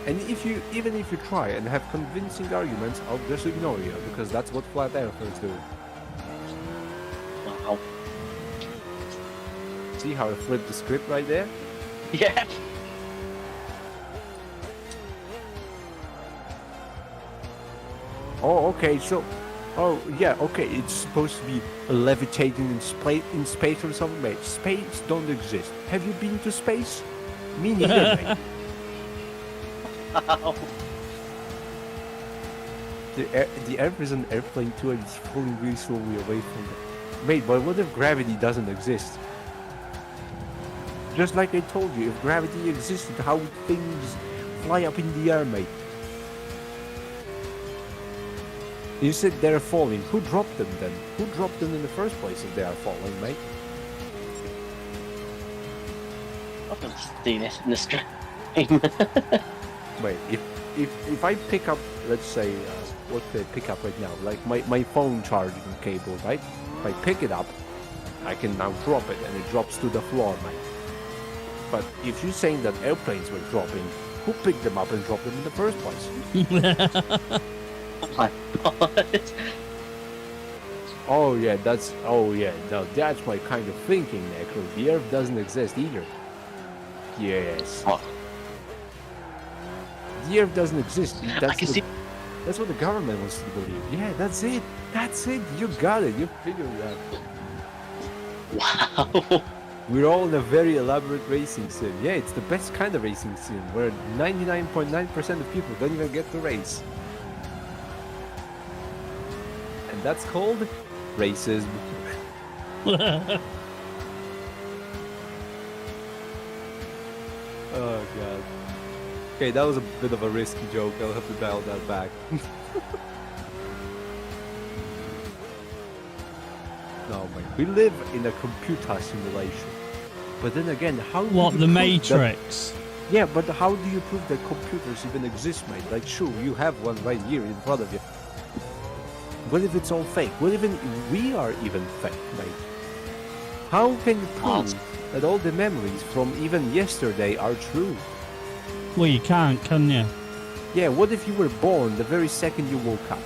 Speaker 5: And even if you try and have convincing arguments, I'll just ignore you, because that's what flat earthers do.
Speaker 4: Wow.
Speaker 5: See how I flipped the script right there?
Speaker 4: Yeah.
Speaker 5: Oh, okay, so... Oh, yeah, okay, it's supposed to be levitating in space or something, mate. Space don't exist. Have you been to space? Me neither, mate.
Speaker 4: Wow.
Speaker 5: The Earth is an airplane too, and it's falling really slowly away from it. Mate, but what if gravity doesn't exist? Just like I told you, if gravity existed, how would things fly up in the air, mate? You said they're falling. Who dropped them then? Who dropped them in the first place if they are falling, mate?
Speaker 4: I'm gonna see this in the stream.
Speaker 5: Wait, if I pick up, let's say, what can I pick up right now? Like my phone charging cable, right? If I pick it up, I can now drop it, and it drops to the floor, mate. But if you're saying that airplanes were dropping, who picked them up and dropped them in the first place?
Speaker 4: Oh my god.
Speaker 5: Oh yeah, now that's my kind of thinking, Necro. The Earth doesn't exist either. Yes.
Speaker 4: What?
Speaker 5: The Earth doesn't exist.
Speaker 4: I can see.
Speaker 5: That's what the government wants to believe. Yeah, that's it. That's it. You got it. You figured it out.
Speaker 4: Wow.
Speaker 5: We're all in a very elaborate racing sim. Yeah, it's the best kind of racing sim where 99.9% of people don't even get to race. And that's called racism. Oh god. Okay, that was a bit of a risky joke. I'll have to dial that back. No, man. We live in a computer simulation. But then again, how do
Speaker 1: What,
Speaker 5: you
Speaker 1: the
Speaker 5: prove
Speaker 1: Matrix?
Speaker 5: That, yeah, but how do you prove that computers even exist, mate? Like, sure, you have one right here in front of you. What if it's all fake? What if we are even fake, mate? How can you prove that all the memories from even yesterday are true?
Speaker 1: Well, you can't, can you?
Speaker 5: Yeah, what if you were born the very second you woke up?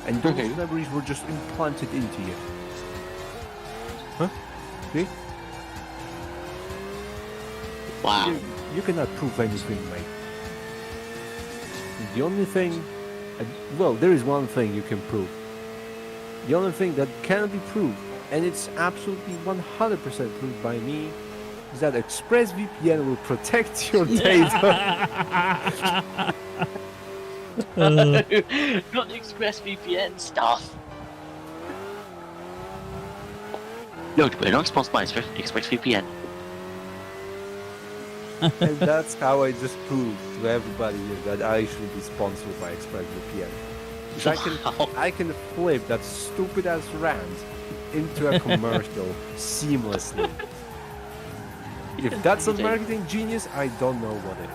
Speaker 5: And those memories were just implanted into you. Huh? See?
Speaker 4: Wow.
Speaker 5: You cannot prove anything, mate. The only thing... well, there is one thing you can prove. The only thing that cannot be proved, and it's absolutely 100% proved by me, is that ExpressVPN will protect your data.
Speaker 4: Not the ExpressVPN stuff. No, we're not sponsored by ExpressVPN.
Speaker 5: And that's how I just proved to everybody here that I should be sponsored by ExpressVPN. Because I can flip that stupid ass rant into a commercial seamlessly. If that's not marketing genius, I don't know what is.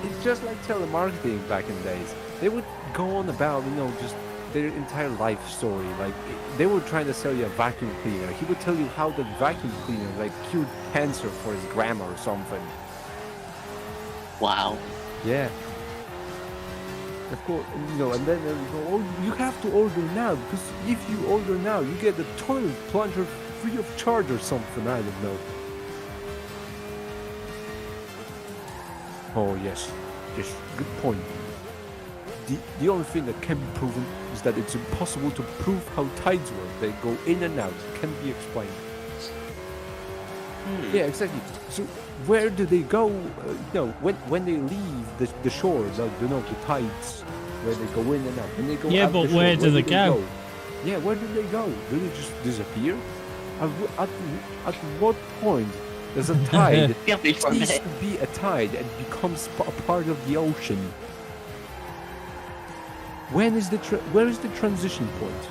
Speaker 5: It's just like telemarketing back in the days. They would go on about, just their entire life story. Like, they were trying to sell you a vacuum cleaner. He would tell you how the vacuum cleaner, cured cancer for his grandma or something.
Speaker 4: Wow.
Speaker 5: Yeah. Of course, and then they go, oh, you have to order now, because if you order now, you get the toilet plunger free of charge or something, I don't know. Oh, yes, good point. The only thing that can be proven is that it's impossible to prove how tides work. They go in and out, it can be explained. Yeah, exactly. So where do they go? When they leave the shore, the tides, where they go in and out. When they go
Speaker 1: Yeah,
Speaker 5: out
Speaker 1: but
Speaker 5: the shore,
Speaker 1: where do they go?
Speaker 5: Yeah, where do they go? Do they just disappear? At what point does a tide cease to be a tide and becomes a part of the ocean? Where is the transition point?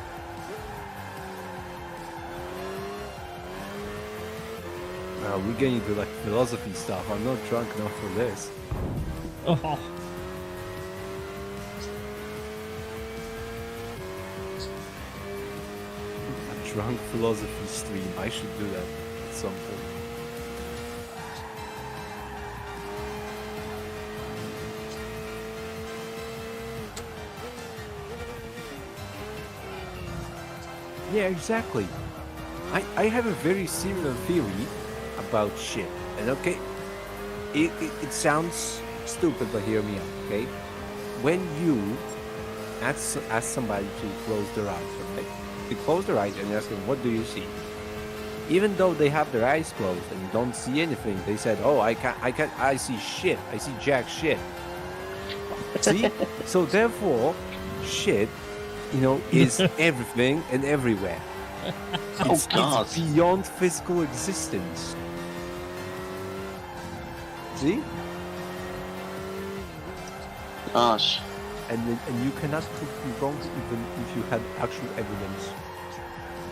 Speaker 5: We're getting into philosophy stuff. I'm not drunk enough for this.
Speaker 1: Oh.
Speaker 5: A drunk philosophy stream. I should do that at some point. Yeah, exactly. I have a very similar theory about shit. And okay, it sounds stupid, but hear me out, okay? When you ask somebody to close their eyes, okay? They close their eyes and you ask them, what do you see? Even though they have their eyes closed and you don't see anything, they said, oh, I see shit. I see jack shit. See? So therefore, shit, is everything and everywhere. It's beyond physical existence. See?
Speaker 4: Gosh.
Speaker 5: And you cannot prove me wrong even if you had actual evidence.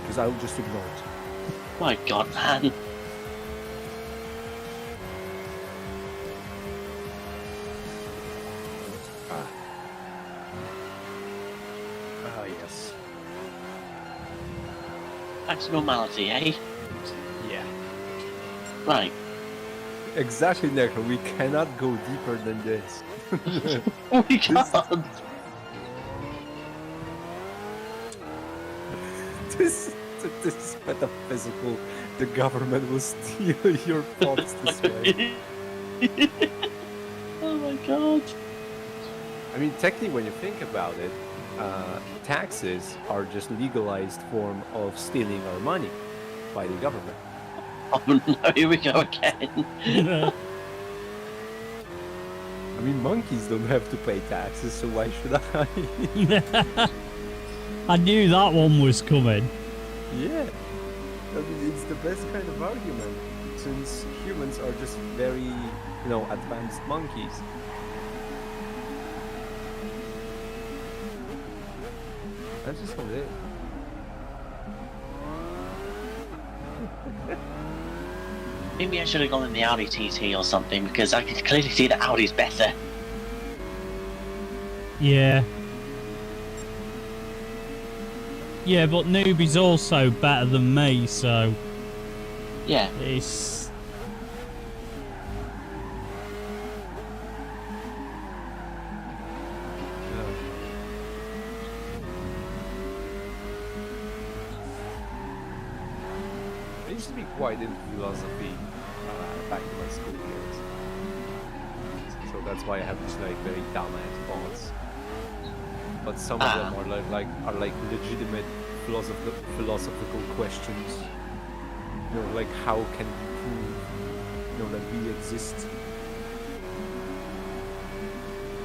Speaker 5: Because I will just ignore it.
Speaker 4: My God, man.
Speaker 5: Ah, yes.
Speaker 4: Back to normality, eh?
Speaker 5: Yeah.
Speaker 4: Right.
Speaker 5: Exactly, Necro. We cannot go deeper than this.
Speaker 4: We can't.
Speaker 5: This is metaphysical. The government will steal your thoughts this way.
Speaker 4: Oh my God.
Speaker 5: I mean, technically, when you think about it, taxes are just legalized form of stealing our money by the government.
Speaker 4: Oh no, here we go again.
Speaker 5: I mean, monkeys don't have to pay taxes, so why should I?
Speaker 1: I knew that one was coming.
Speaker 5: Yeah. I mean, it's the best kind of argument, since humans are just very, advanced monkeys. That's just how it is.
Speaker 4: Maybe I should have gone in the Audi TT or something, because I could clearly see that Audi's better.
Speaker 1: Yeah. Yeah, but Noobie's also better than me, so
Speaker 4: Yeah.
Speaker 1: it's...
Speaker 5: I used to be quite into philosophy back in my school years. So that's why I have these very dumbass thoughts. But some of them are like legitimate philosophical questions. Like how can we prove that we exist?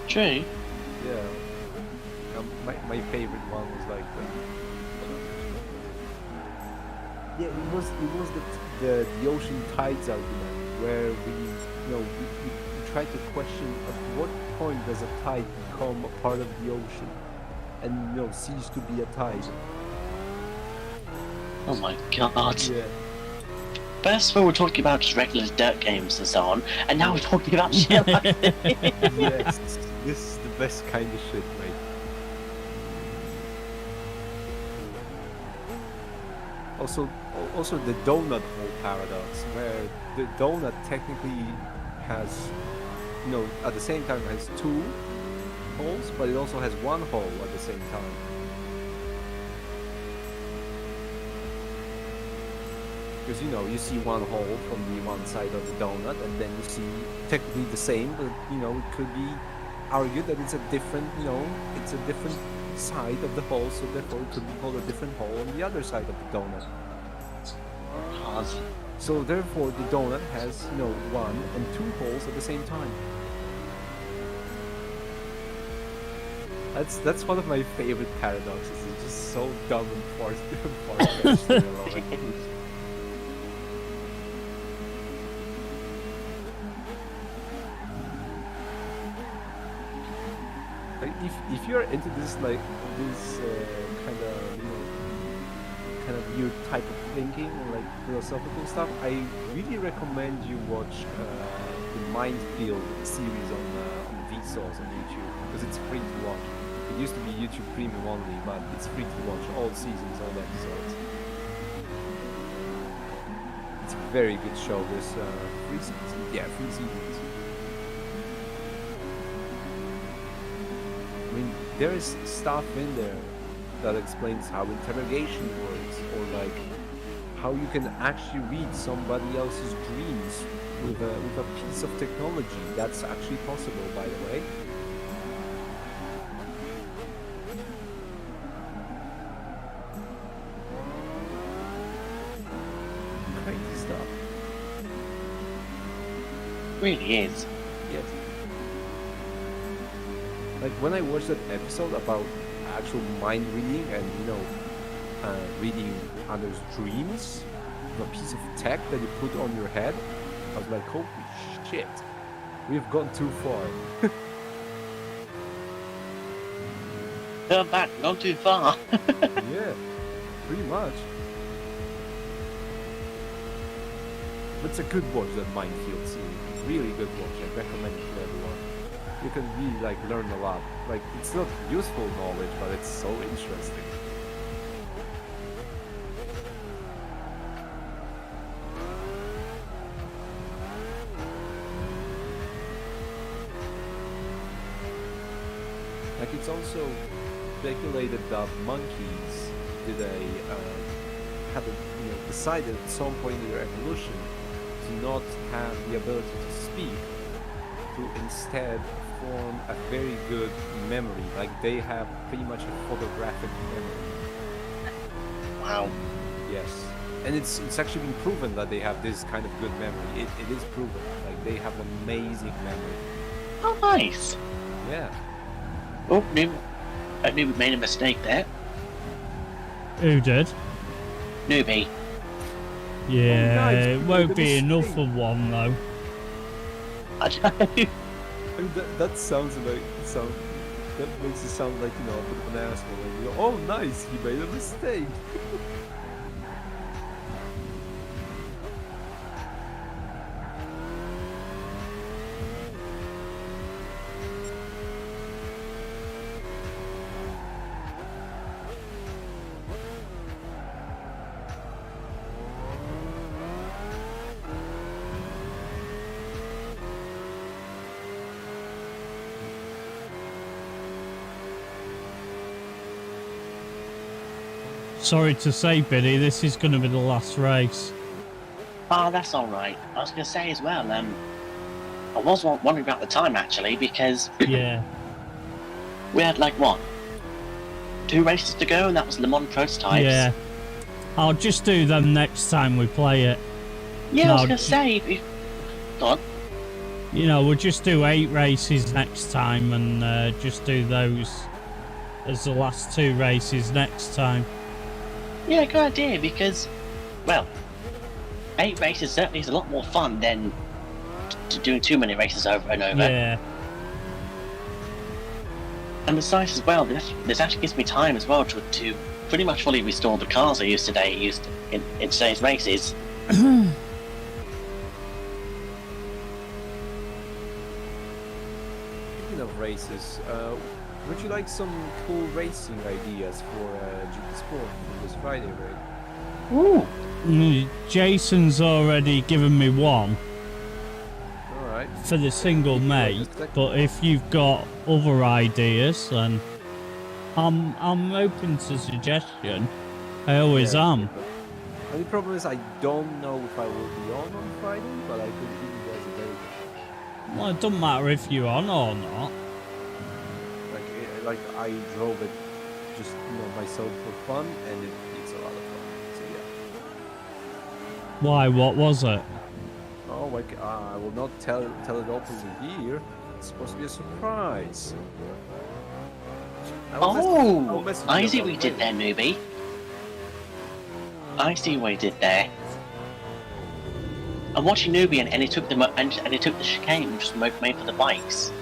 Speaker 4: True.
Speaker 5: Yeah. My favorite one was like it was the ocean tides argument, where we try to question at what point does a tide become a part of the ocean and cease to be a tide.
Speaker 4: Oh my god.
Speaker 5: Yeah.
Speaker 4: First of all, we're talking about just regular dirt games and so on, and now we're talking about shit like this.
Speaker 5: Yes, this is the best kind of shit, mate. Also the donut hole paradox, where the donut technically has, at the same time has two holes, but it also has one hole at the same time. Because you see one hole from the one side of the donut, and then you see technically the same, but it could be argued that it's a different, it's a different side of the hole, so therefore it could be called a different hole on the other side of the donut. So therefore the donut has, one and two holes at the same time. That's one of my favorite paradoxes. It's just so dumb and far-fetched. I love it. If you're into this kind of weird type of thinking and philosophical stuff, I really recommend you watch the Mindfield series on Vsauce on YouTube, because it's free to watch. It used to be YouTube Premium only, but it's free to watch all seasons, all episodes. It's a very good show. There's 3 seasons. Yeah, 3 seasons. I mean, there is stuff in there that explains how interrogation works, or how you can actually read somebody else's dreams with a piece of technology. That's actually possible, by the way. Crazy stuff.
Speaker 4: Really is.
Speaker 5: Yes. When I watched that episode about actual mind reading and reading others' dreams with a piece of tech that you put on your head, I was like, holy shit, we've gone too far.
Speaker 4: Turn back, not too far.
Speaker 5: Yeah, pretty much. But it's a good watch, that Mindfield series. Really good watch. I recommend it to everyone. You can really learn a lot. It's not useful knowledge, but it's so interesting. It's also speculated that monkeys decided at some point in their evolution to not have the ability to speak, to instead form a very good memory. Like they have pretty much a photographic memory.
Speaker 4: Wow.
Speaker 5: Yes, and it's actually been proven that they have this kind of good memory. It is proven. Like they have amazing memory.
Speaker 4: Oh, nice.
Speaker 5: Yeah.
Speaker 4: Oh, I knew we made a mistake there.
Speaker 1: Who did?
Speaker 4: Newbie.
Speaker 1: Yeah,
Speaker 5: nice.
Speaker 1: it won't be
Speaker 5: Good
Speaker 1: enough
Speaker 5: mistake.
Speaker 1: for one though.
Speaker 4: I
Speaker 5: I mean, that sounds like that makes it sound like, you know, a bit of an asshole. Like, you know, oh, nice, he made a mistake.
Speaker 1: Sorry to say, Billy, this is going to be the last race.
Speaker 4: Oh, that's all right. I was going to say as well. I was wondering about the time actually because
Speaker 1: Yeah.
Speaker 4: we had like what, 2 races to go, and that was Le Mans prototypes.
Speaker 1: Yeah. I'll just do them next time we play it.
Speaker 4: Yeah, I was
Speaker 1: No,
Speaker 4: going to say. Go on.
Speaker 1: You know, we'll just do 8 races next time and just do those as the last 2 races next time.
Speaker 4: Yeah, good idea because, well, 8 races certainly is a lot more fun than doing too many races over and over.
Speaker 1: Yeah.
Speaker 4: And besides as well, this actually gives me time as well to pretty much fully restore the cars I used in today's races.
Speaker 5: Speaking of races, would you like some cool racing ideas for GT Sport for this Friday, right?
Speaker 4: Ooh.
Speaker 1: Jason's already given me one
Speaker 5: Alright.
Speaker 1: for the single mate, but if you've got other ideas, then I'm open to suggestion. I always am.
Speaker 5: The only problem is I don't know if I will be on Friday, but I could give you guys a very good.
Speaker 1: Well, it doesn't matter if you're on or not.
Speaker 5: Like I drove it just, you know, myself for fun, and it's a lot of fun. So yeah.
Speaker 1: Why? What was it?
Speaker 5: Oh, like I will not tell it openly here. It's supposed to be a surprise.
Speaker 4: Oh, I see what you did there, newbie. I see what you did there. I'm watching newbie, and he took the chicane, which was made for the bikes.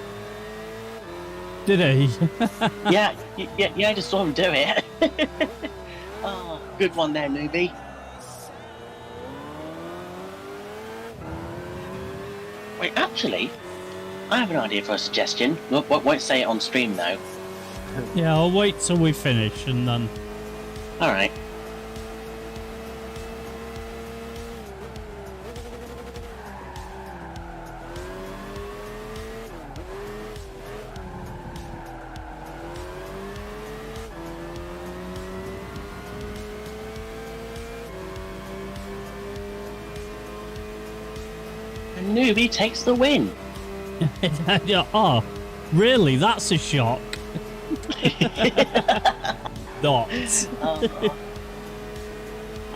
Speaker 1: Did he?
Speaker 4: yeah, I just saw him do it. Oh, good one there, newbie. Wait, actually, I have an idea for a suggestion. Won't say it on stream though.
Speaker 1: Yeah, I'll wait till we finish and then.
Speaker 4: All right. Newbie takes the win.
Speaker 1: Oh, really? That's a shock. Not.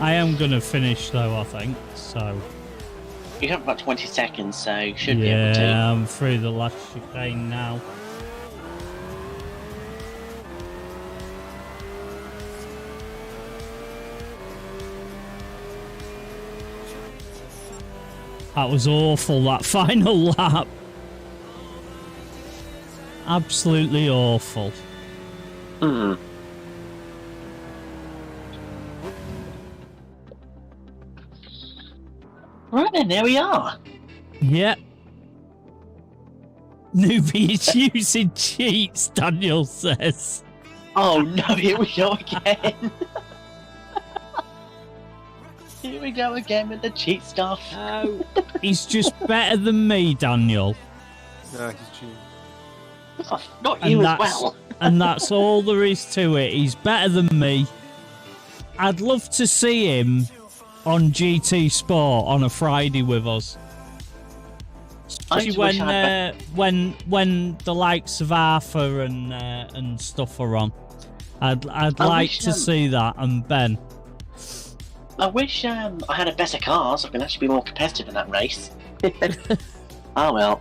Speaker 1: I am going to finish though, I think, so.
Speaker 4: You have about 20 seconds, so you should be able to.
Speaker 1: Yeah, I'm through the last chicane now. That was awful, that final lap. Absolutely awful.
Speaker 4: Hmm. Right then, there we are.
Speaker 1: Yep. Newbie is using cheats, Daniel says.
Speaker 4: Oh no, here we go again. Here we go again with the cheat stuff.
Speaker 1: No. He's just better than me, Daniel.
Speaker 5: Nah, he's cheating.
Speaker 4: Oh, not you as well.
Speaker 1: And that's all there is to it. He's better than me. I'd love to see him on GT Sport on a Friday with us. Especially
Speaker 4: just wish I had
Speaker 1: when the likes of Arthur and stuff are on. I'd like
Speaker 4: wish,
Speaker 1: to see that, and Ben.
Speaker 4: I wish I had a better car so I can actually be more competitive in that race. Oh well.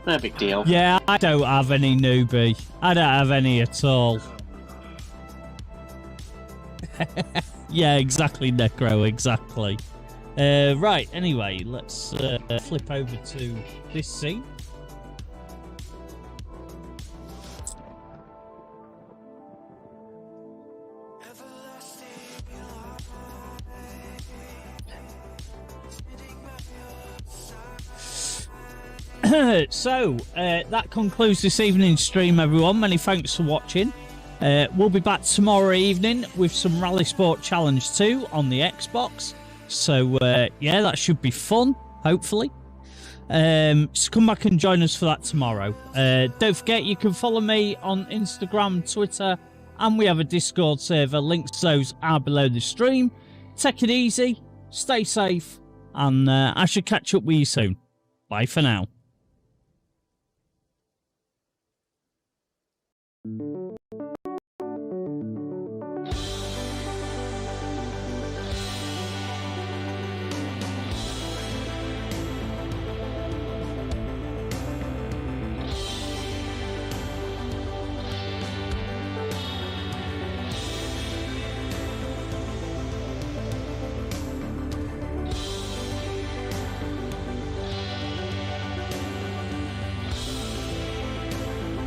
Speaker 4: No big deal.
Speaker 1: Yeah, I don't have any newbie. I don't have any at all. Yeah, exactly, Necro, exactly. Right, anyway, let's flip over to this scene. So, that concludes this evening's stream, everyone. Many thanks for watching. We'll be back tomorrow evening with some Rallisport Challenge 2 on the Xbox. So, yeah, that should be fun, hopefully. So come back and join us for that tomorrow. Don't forget, you can follow me on Instagram, Twitter, and we have a Discord server. Links to those are below the stream. Take it easy, stay safe, and I should catch up with you soon. Bye for now.